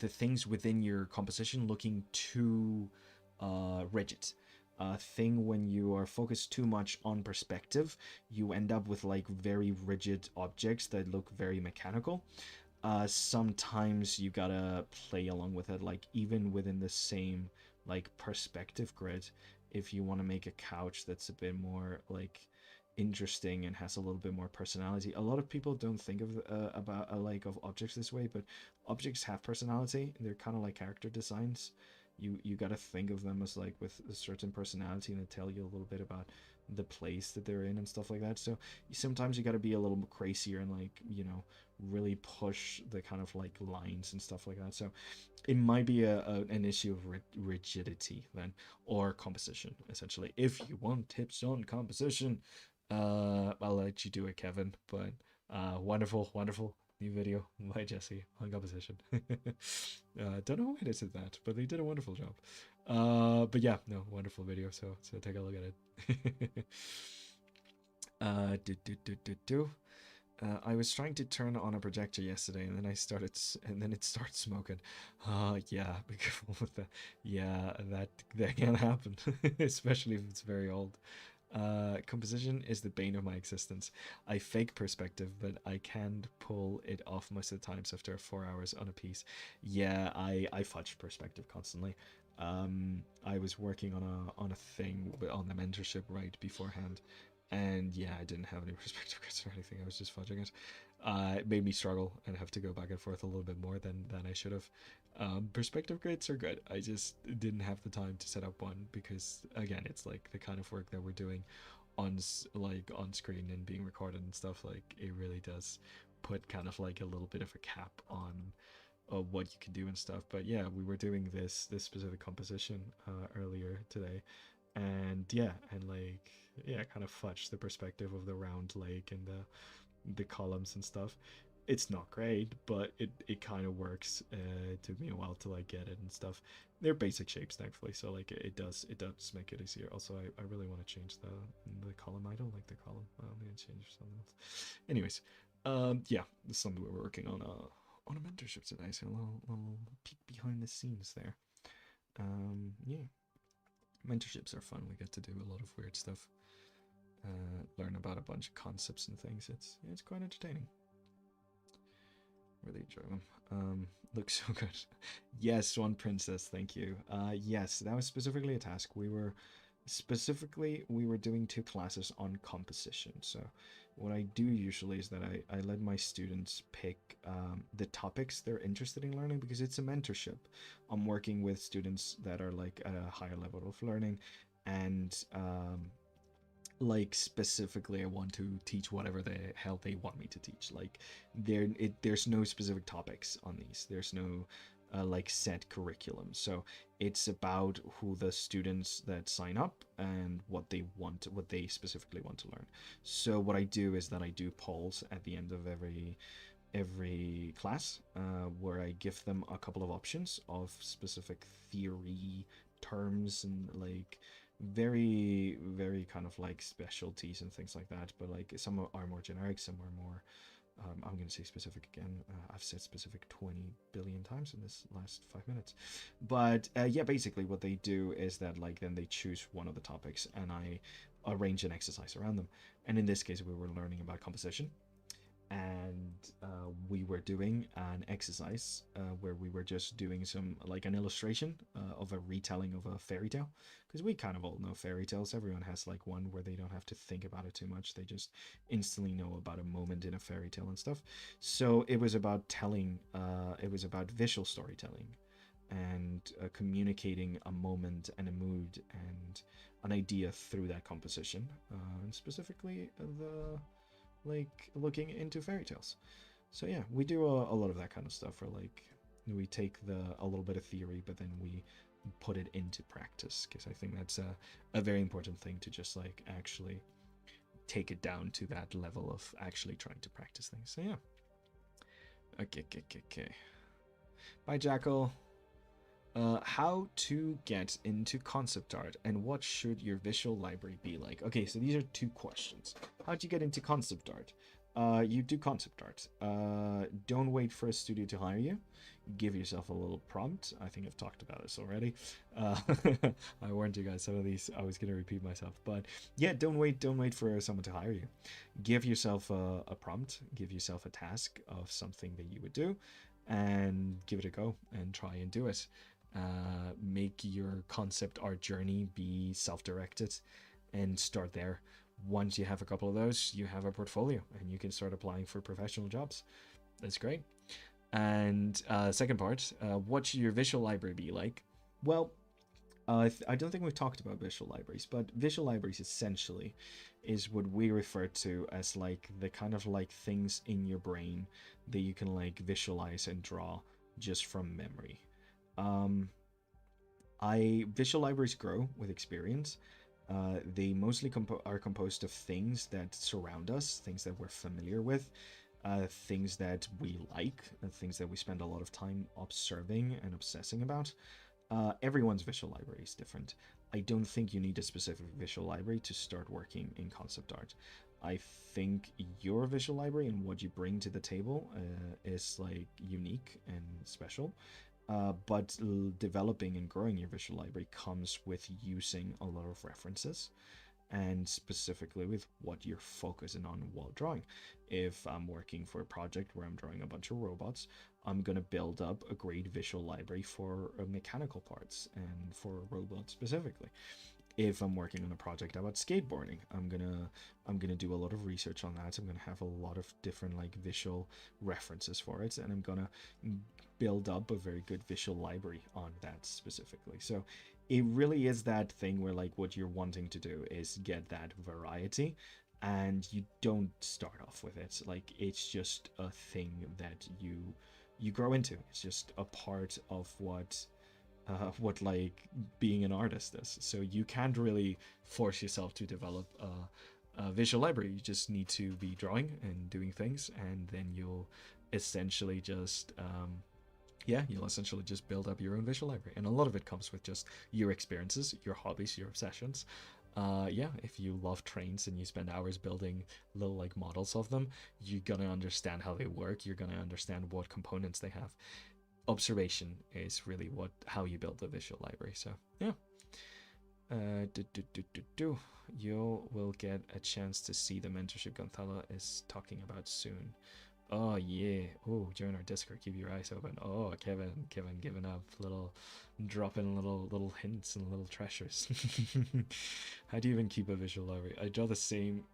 things within your composition looking too rigid. Thing when you are focused too much on perspective, you end up with like very rigid objects that look very mechanical. Sometimes you gotta play along with it, like even within the same like perspective grid. If you want to make a couch that's a bit more like interesting and has a little bit more personality, a lot of people don't think of like of objects this way, but objects have personality. They're kind of like character designs. You got to think of them as like with a certain personality, and they tell you a little bit about the place that they're in and stuff like that. So sometimes you got to be a little bit crazier and like really push the kind of like lines and stuff like that. So it might be an issue of rigidity then, or composition essentially. If you want tips on composition, I'll let you do it, Kevin. But wonderful new video by Jesse on composition. Don't know who edited that, but they did a wonderful job. But yeah, no, wonderful video. So take a look at it. Do. I was trying to turn on a projector yesterday, and then it started smoking. Yeah, be careful with that. Yeah, that can happen, especially if it's very old. Composition is the bane of my existence. I fake perspective, but I can't pull it off most of the times after 4 hours on a piece. Yeah, I fudge perspective constantly. I was working on a thing on the mentorship right beforehand, and yeah, I didn't have any perspective grids or anything. I was just fudging it. It made me struggle and have to go back and forth a little bit more than I should have. Perspective grids are good. I just didn't have the time to set up one because again, it's like the kind of work that we're doing on screen and being recorded and stuff. Like it really does put kind of like a little bit of a cap on what you can do and stuff. But yeah, we were doing this specific composition earlier today, and yeah, and like yeah, kind of fudge the perspective of the round lake and the columns and stuff. It's not great, but it kind of works. It took me a while to like get it and stuff. They're basic shapes, thankfully, so like it does make it easier. Also, I really want to change the column. I don't like the column. I'm gonna change something else. Anyways, yeah, this is something we're working on a mentorship today. So a little peek behind the scenes there. Yeah, mentorships are fun. We get to do a lot of weird stuff. Learn about a bunch of concepts and things. It's quite entertaining. Really enjoy them. Looks so good. Yes, Swan Princess, thank you. Yes, that was specifically a task. We were doing 2 classes on composition. So what I do usually is that I let my students pick the topics they're interested in learning, because it's a mentorship. I'm working with students that are like at a higher level of learning, and like specifically I want to teach whatever the hell they want me to teach. Like there's no specific topics on these. There's no like set curriculum. So it's about who the students that sign up and what they specifically want to learn. So what I do is that I do polls at the end of every class, where I give them a couple of options of specific theory terms and like very kind of like specialties and things like that. But like some are more generic, some are more I'm going to say specific again. I've said specific 20 billion times in this last 5 minutes. But yeah, basically what they do is that like then they choose one of the topics and I arrange an exercise around them. And in this case, we were learning about composition. and we were doing an exercise where we were just doing some like an illustration of a retelling of a fairy tale, because we kind of all know fairy tales. Everyone has like one where they don't have to think about it too much, they just instantly know about a moment in a fairy tale and stuff. So it was about telling, it was about visual storytelling and communicating a moment and a mood and an idea through that composition, and specifically the like looking into fairy tales. So yeah, we do a lot of that kind of stuff where like we take a little bit of theory, but then we put it into practice, because I think that's a very important thing, to just like actually take it down to that level of actually trying to practice things. So yeah. Okay. Bye, Jackal. How to get into concept art and what should your visual library be like? Okay, so these are two questions. How do you get into concept art? You do concept art. Don't wait for a studio to hire you. Give yourself a little prompt. I think I've talked about this already. Uh, I warned you guys some of these. I was gonna repeat myself, but yeah, don't wait for someone to hire you. Give yourself a prompt. Give yourself a task of something that you would do, and give it a go and try and do it. Make your concept art journey be self-directed and start there. Once you have a couple of those, you have a portfolio and you can start applying for professional jobs. That's great. And second part, what should your visual library be like? Well, I don't think we've talked about visual libraries, but visual libraries essentially is what we refer to as like the kind of like things in your brain that you can like visualize and draw just from memory. Um, I visual libraries grow with experience. They mostly are composed of things that surround us, things that we're familiar with, things that we like, things that we spend a lot of time observing and obsessing about. Everyone's visual library is different. I don't think you need a specific visual library to start working in concept art. I think your visual library and what you bring to the table is like unique and special. But developing and growing your visual library comes with using a lot of references, and specifically with what you're focusing on while drawing. If I'm working for a project where I'm drawing a bunch of robots, I'm going to build up a great visual library for mechanical parts and for robots specifically. If I'm working on a project about skateboarding, I'm gonna do a lot of research on that. I'm gonna have a lot of different like visual references for it, and I'm gonna build up a very good visual library on that specifically. So it really is that thing where like what you're wanting to do is get that variety, and you don't start off with it. Like it's just a thing that you grow into. It's just a part of what like being an artist is. So you can't really force yourself to develop a visual library. You just need to be drawing and doing things, and then you'll essentially just you'll essentially just build up your own visual library. And a lot of it comes with just your experiences, your hobbies, your obsessions. If you love trains and you spend hours building little like models of them, you're gonna understand how they work. You're gonna understand what components they have. Observation is really how you build the visual library. So yeah. You will get a chance to see the mentorship Gonzalo is talking about soon. Oh yeah. Oh, join our Discord. Keep your eyes open. Oh, Kevin giving up dropping little hints and little treasures. How do you even keep a visual library? I draw the same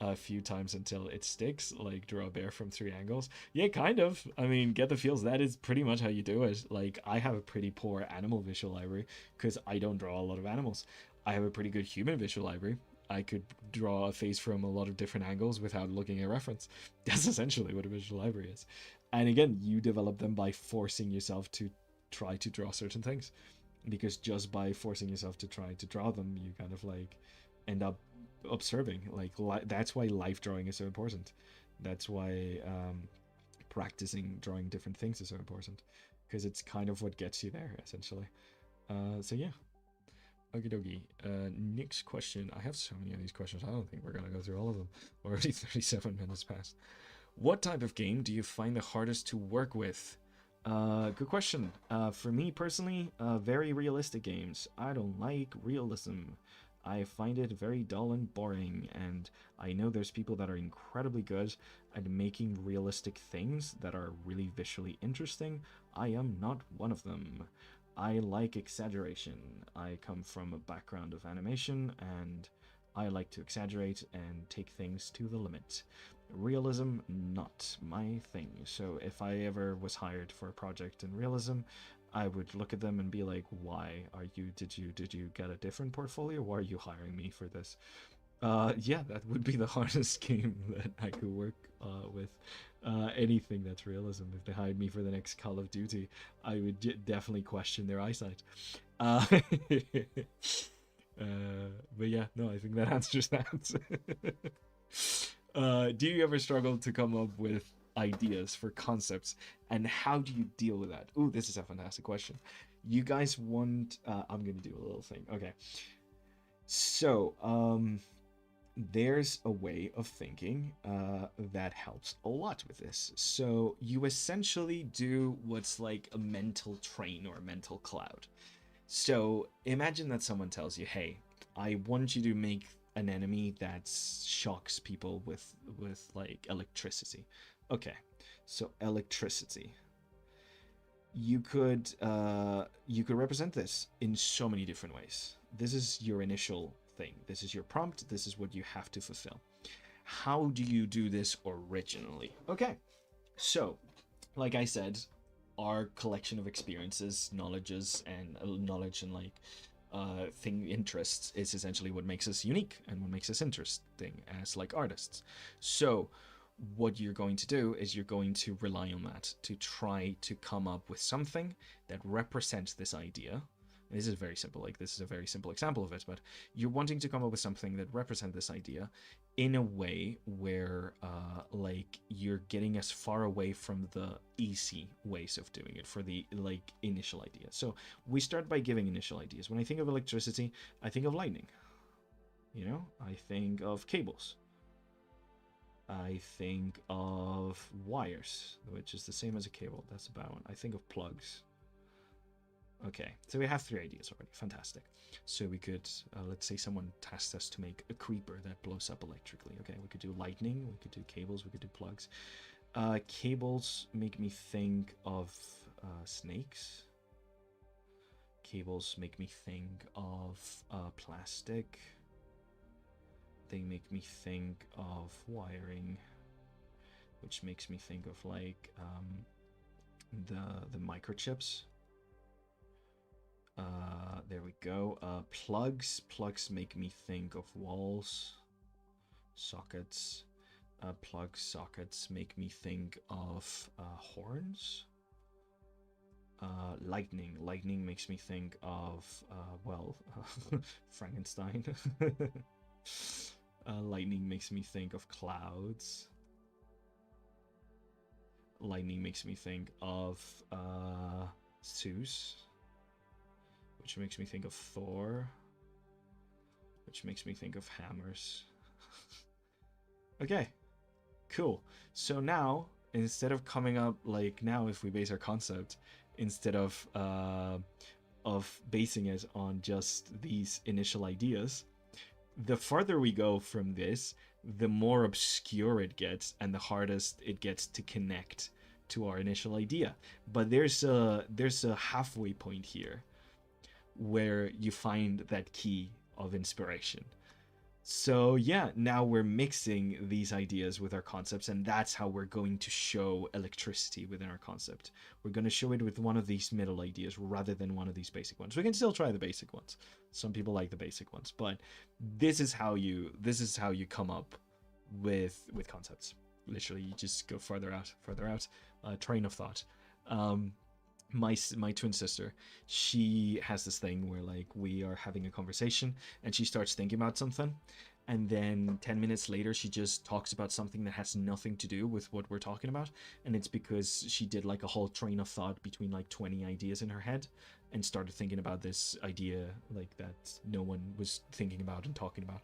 a few times until it sticks, like draw a bear from 3 angles. Yeah, kind of. I mean, get the feels. That is pretty much how you do it. Like, I have a pretty poor animal visual library because I don't draw a lot of animals. I have a pretty good human visual library. I could draw a face from a lot of different angles without looking at reference. That's essentially what a visual library is. And again, you develop them by forcing yourself to try to draw certain things, because just by forcing yourself to try to draw them, you kind of like end up observing. Like that's why life drawing is so important. That's why practicing drawing different things is so important, because it's kind of what gets you there essentially. So yeah. Okie dokie. Next question. I have so many of these questions. I don't think we're gonna go through all of them. Already 37 minutes past. What type of game do you find the hardest to work with? Good question. For me personally, very realistic games. I don't like realism. I find it very dull and boring, and I know there's people that are incredibly good at making realistic things that are really visually interesting. I am not one of them. I like exaggeration. I come from a background of animation, and I like to exaggerate and take things to the limit. Realism, not my thing. So if I ever was hired for a project in realism, I would look at them and be like, "Why are you? Did you get a different portfolio? Why are you hiring me for this?" Yeah, that would be the hardest game that I could work with. Anything that's realism. If they hired me for the next Call of Duty, I would definitely question their eyesight. Uh, but yeah, no, I think that answers that. Do you ever struggle to come up with ideas for concepts, and how do you deal with that? Ooh, this is a fantastic question. You guys want? I'm gonna do a little thing. Okay, so there's a way of thinking that helps a lot with this. So you essentially do what's like a mental train or a mental cloud. So imagine that someone tells you, "Hey, I want you to make an enemy that shocks people with like electricity." Okay, so electricity. You could represent this in so many different ways. This is your initial thing. This is your prompt. This is what you have to fulfill. How do you do this originally? Okay, so like I said, our collection of experiences, knowledge and like interests is essentially what makes us unique and what makes us interesting as like artists. So what you're going to do is you're going to rely on that to try to come up with something that represents this idea. This is very simple, like this is a very simple example of it, but you're wanting to come up with something that represents this idea in a way where like you're getting as far away from the easy ways of doing it for the like initial idea. So we start by giving initial ideas. When I think of electricity, I think of lightning. You know, I think of cables. I think of wires, which is the same as a cable. That's about one. I think of plugs. Okay, so we have 3 ideas already. Fantastic. So we could, let's say someone tasked us to make a creeper that blows up electrically. Okay, we could do lightning, we could do cables, we could do plugs. Cables make me think of snakes. Cables make me think of plastic. They make me think of wiring, which makes me think of like the microchips. There we go. Plugs make me think of walls, sockets. Sockets make me think of horns. Lightning makes me think of well, Frankenstein. Lightning makes me think of clouds. Lightning makes me think of Zeus, which makes me think of Thor, which makes me think of hammers. Okay, cool. So now, instead of coming up like now, if we base our concept, instead of basing it on just these initial ideas, the farther we go from this, the more obscure it gets and the hardest it gets to connect to our initial idea. But there's a halfway point here where you find that key of inspiration. So yeah, now we're mixing these ideas with our concepts, and that's how we're going to show electricity within our concept. We're going to show it with one of these middle ideas rather than one of these basic ones. We can still try the basic ones. Some people like the basic ones, but this is how you come up with concepts. Literally, you just go further out, train of thought. My twin sister, she has this thing where like we are having a conversation and she starts thinking about something, and then 10 minutes later she just talks about something that has nothing to do with what we're talking about, and it's because she did like a whole train of thought between like 20 ideas in her head and started thinking about this idea like that no one was thinking about and talking about.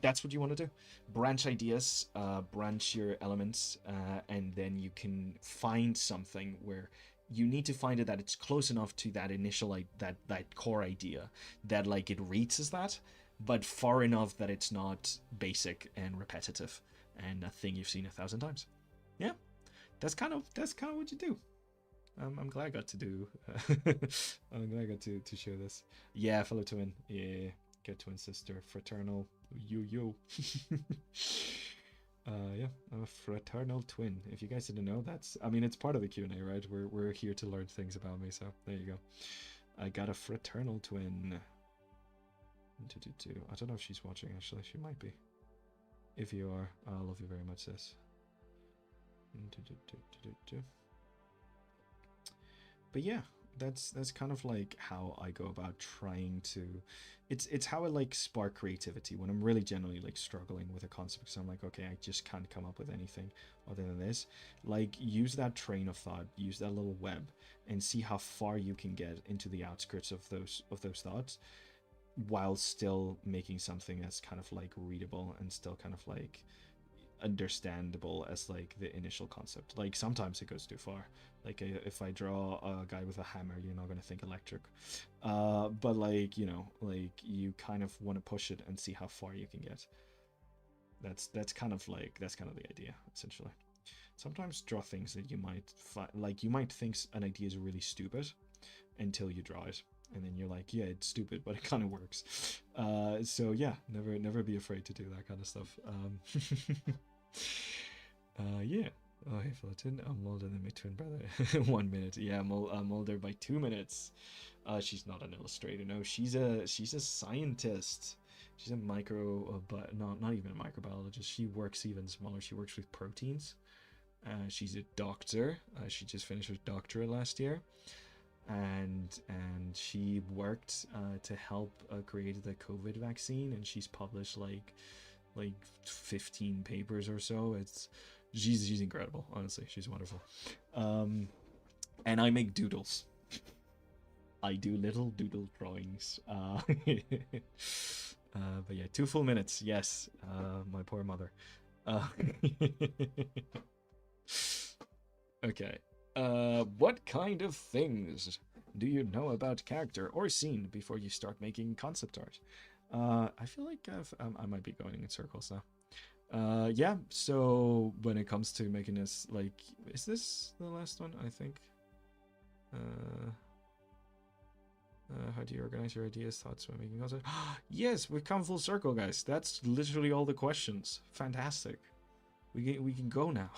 That's what you want to do. Branch ideas, branch your elements, and then you can find something where you need to find it that it's close enough to that initial that core idea that like it reads as that, but far enough that it's not basic and repetitive and a thing you've seen 1,000 times. Yeah, that's kind of what you do. I'm glad I got to do. I'm glad I got to show this. Yeah, fellow twin. Yeah, get twin sister, fraternal. You. Yeah, I'm a fraternal twin. If you guys didn't know, I mean, it's part of the Q&A, right? We're here to learn things about me, so there you go. I got a fraternal twin. I don't know if she's watching, actually. She might be. If you are, I love you very much, sis. But yeah, that's kind of like how I go about trying to. It's how I like spark creativity when I'm really generally like struggling with a concept, because I'm like, okay, I just can't come up with anything other than this. Like, use that train of thought, use that little web, and see how far you can get into the outskirts of those thoughts, while still making something that's kind of like readable and still kind of like understandable as like the initial concept. Like, sometimes it goes too far. Like, if I draw a guy with a hammer, you're not going to think electric. But like, you know, like, you kind of want to push it and see how far you can get. That's kind of the idea, essentially. Sometimes draw things that you might like, you might think an idea is really stupid until you draw it, and then you're like, yeah, it's stupid, but it kind of works. So yeah, never be afraid to do that kind of stuff. Yeah. Oh, hey, Fullerton. I'm older than my twin brother. 1 minute. Yeah, I'm older by 2 minutes. She's not an illustrator. No, she's a scientist. She's a but not even a microbiologist. She works even smaller. She works with proteins. She's a doctor. She just finished her doctorate last year, and she worked to help create the COVID vaccine, and she's published like 15 papers or so. She's incredible, honestly. She's wonderful. And I make doodles. I do little doodle drawings. But yeah, 2 full minutes. Yes, my poor mother. Okay. What kind of things do you know about character or scene before you start making concept art? I feel like I might be going in circles now. Yeah, so when it comes to making this, like, is this the last one? I think. How do you organize your ideas, thoughts when making concept? Yes, we've come full circle, guys. That's literally all the questions. Fantastic. We can go now.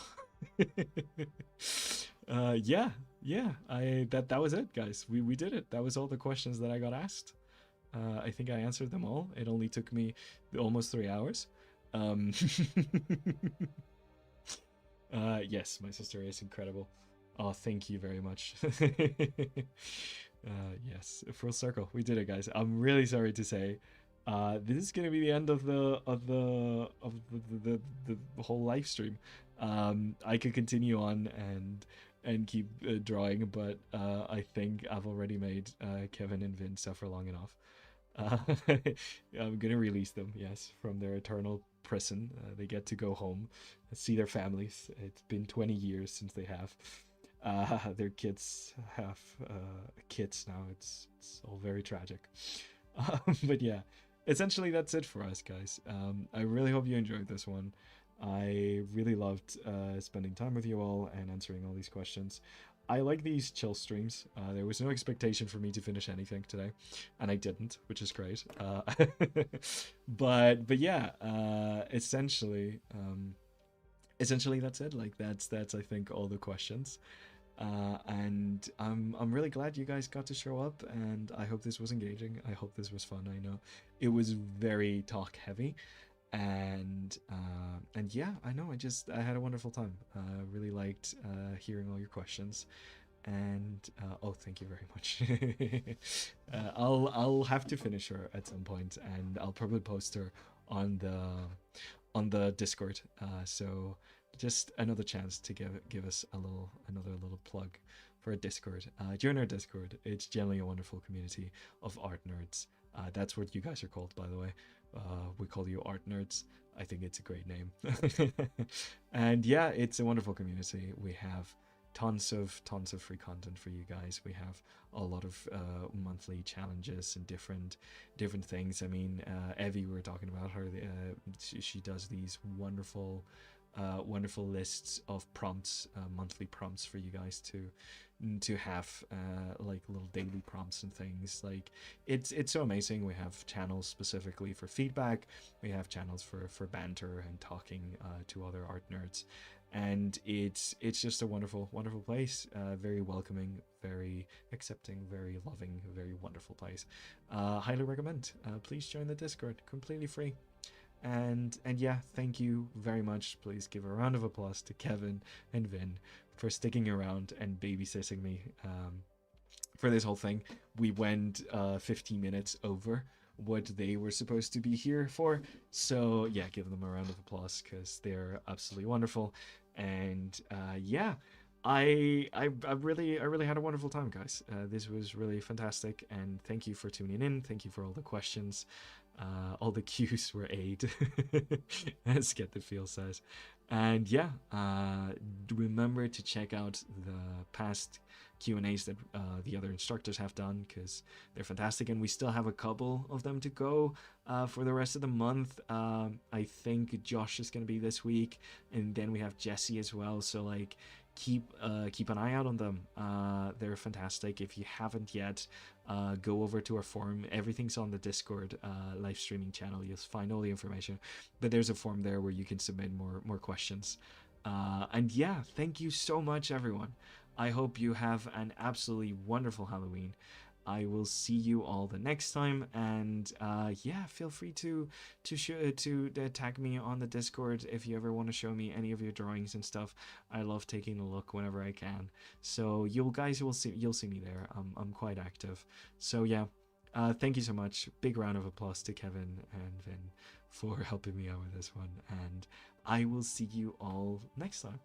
Yeah. That was it, guys. We did it. That was all the questions that I got asked. I think I answered them all. It only took me almost 3 hours. Yes, my sister is incredible. Oh, thank you very much. Yes, full circle. We did it, guys. I'm really sorry to say, this is gonna be the end of the whole live stream. I could continue on and keep drawing, but I think I've already made Kevin and Vin suffer long enough. I'm gonna release them, yes, from their eternal prison. They get to go home, see their families. It's been 20 years since they have. Their kids have kids now. It's all very tragic. But yeah, essentially that's it for us, guys. I really hope you enjoyed this one. I really loved spending time with you all and answering all these questions. I like these chill streams. There was no expectation for me to finish anything today, and I didn't, which is great. But yeah, essentially that's it. Like, that's I think all the questions. And I'm really glad you guys got to show up, and I hope this was engaging. I hope this was fun. I know it was very talk heavy, and yeah, I know I had a wonderful time. Really liked hearing all your questions, and oh, thank you very much. I'll have to finish her at some point, and I'll probably post her on the Discord. So just another chance to give us another little plug for a Discord. Join our Discord. It's generally a wonderful community of art nerds. That's what you guys are called, by the way. We call you art nerds. I think it's a great name. And yeah, it's a wonderful community. We have tons of free content for you guys. We have a lot of monthly challenges and different things. I mean, Evie, we were talking about her. She does these wonderful lists of prompts, monthly prompts for you guys to have, like little daily prompts and things. Like it's so amazing. We have channels specifically for feedback. We have channels for banter and talking to other art nerds, and it's just a wonderful place. Very welcoming, very accepting, very loving, very wonderful place. Highly recommend. Please join the Discord, completely free. And yeah, thank you very much. Please give a round of applause to Kevin and Vin for sticking around and babysitting me for this whole thing. We went 15 minutes over what they were supposed to be here for, so yeah, give them a round of applause because they're absolutely wonderful. And yeah, I really had a wonderful time, guys. This was really fantastic, and thank you for tuning in. Thank you for all the questions. All the cues were aid, as Get the Feel says. And yeah, remember to check out the past Q&As that the other instructors have done, because they're fantastic, and we still have a couple of them to go for the rest of the month. I think Josh is going to be this week, and then we have Jesse as well, so like keep an eye out on them. They're fantastic. If you haven't yet, go over to our forum. Everything's on the Discord live streaming channel. You'll find all the information, but there's a form there where you can submit more questions. And yeah, thank you so much, everyone. I hope you have an absolutely wonderful Halloween. I will see you all the next time, and yeah, feel free to tag me on the Discord if you ever want to show me any of your drawings and stuff. I love taking a look whenever I can. So you'll see me there. I'm quite active. So yeah, thank you so much. Big round of applause to Kevin and Vin for helping me out with this one, and I will see you all next time.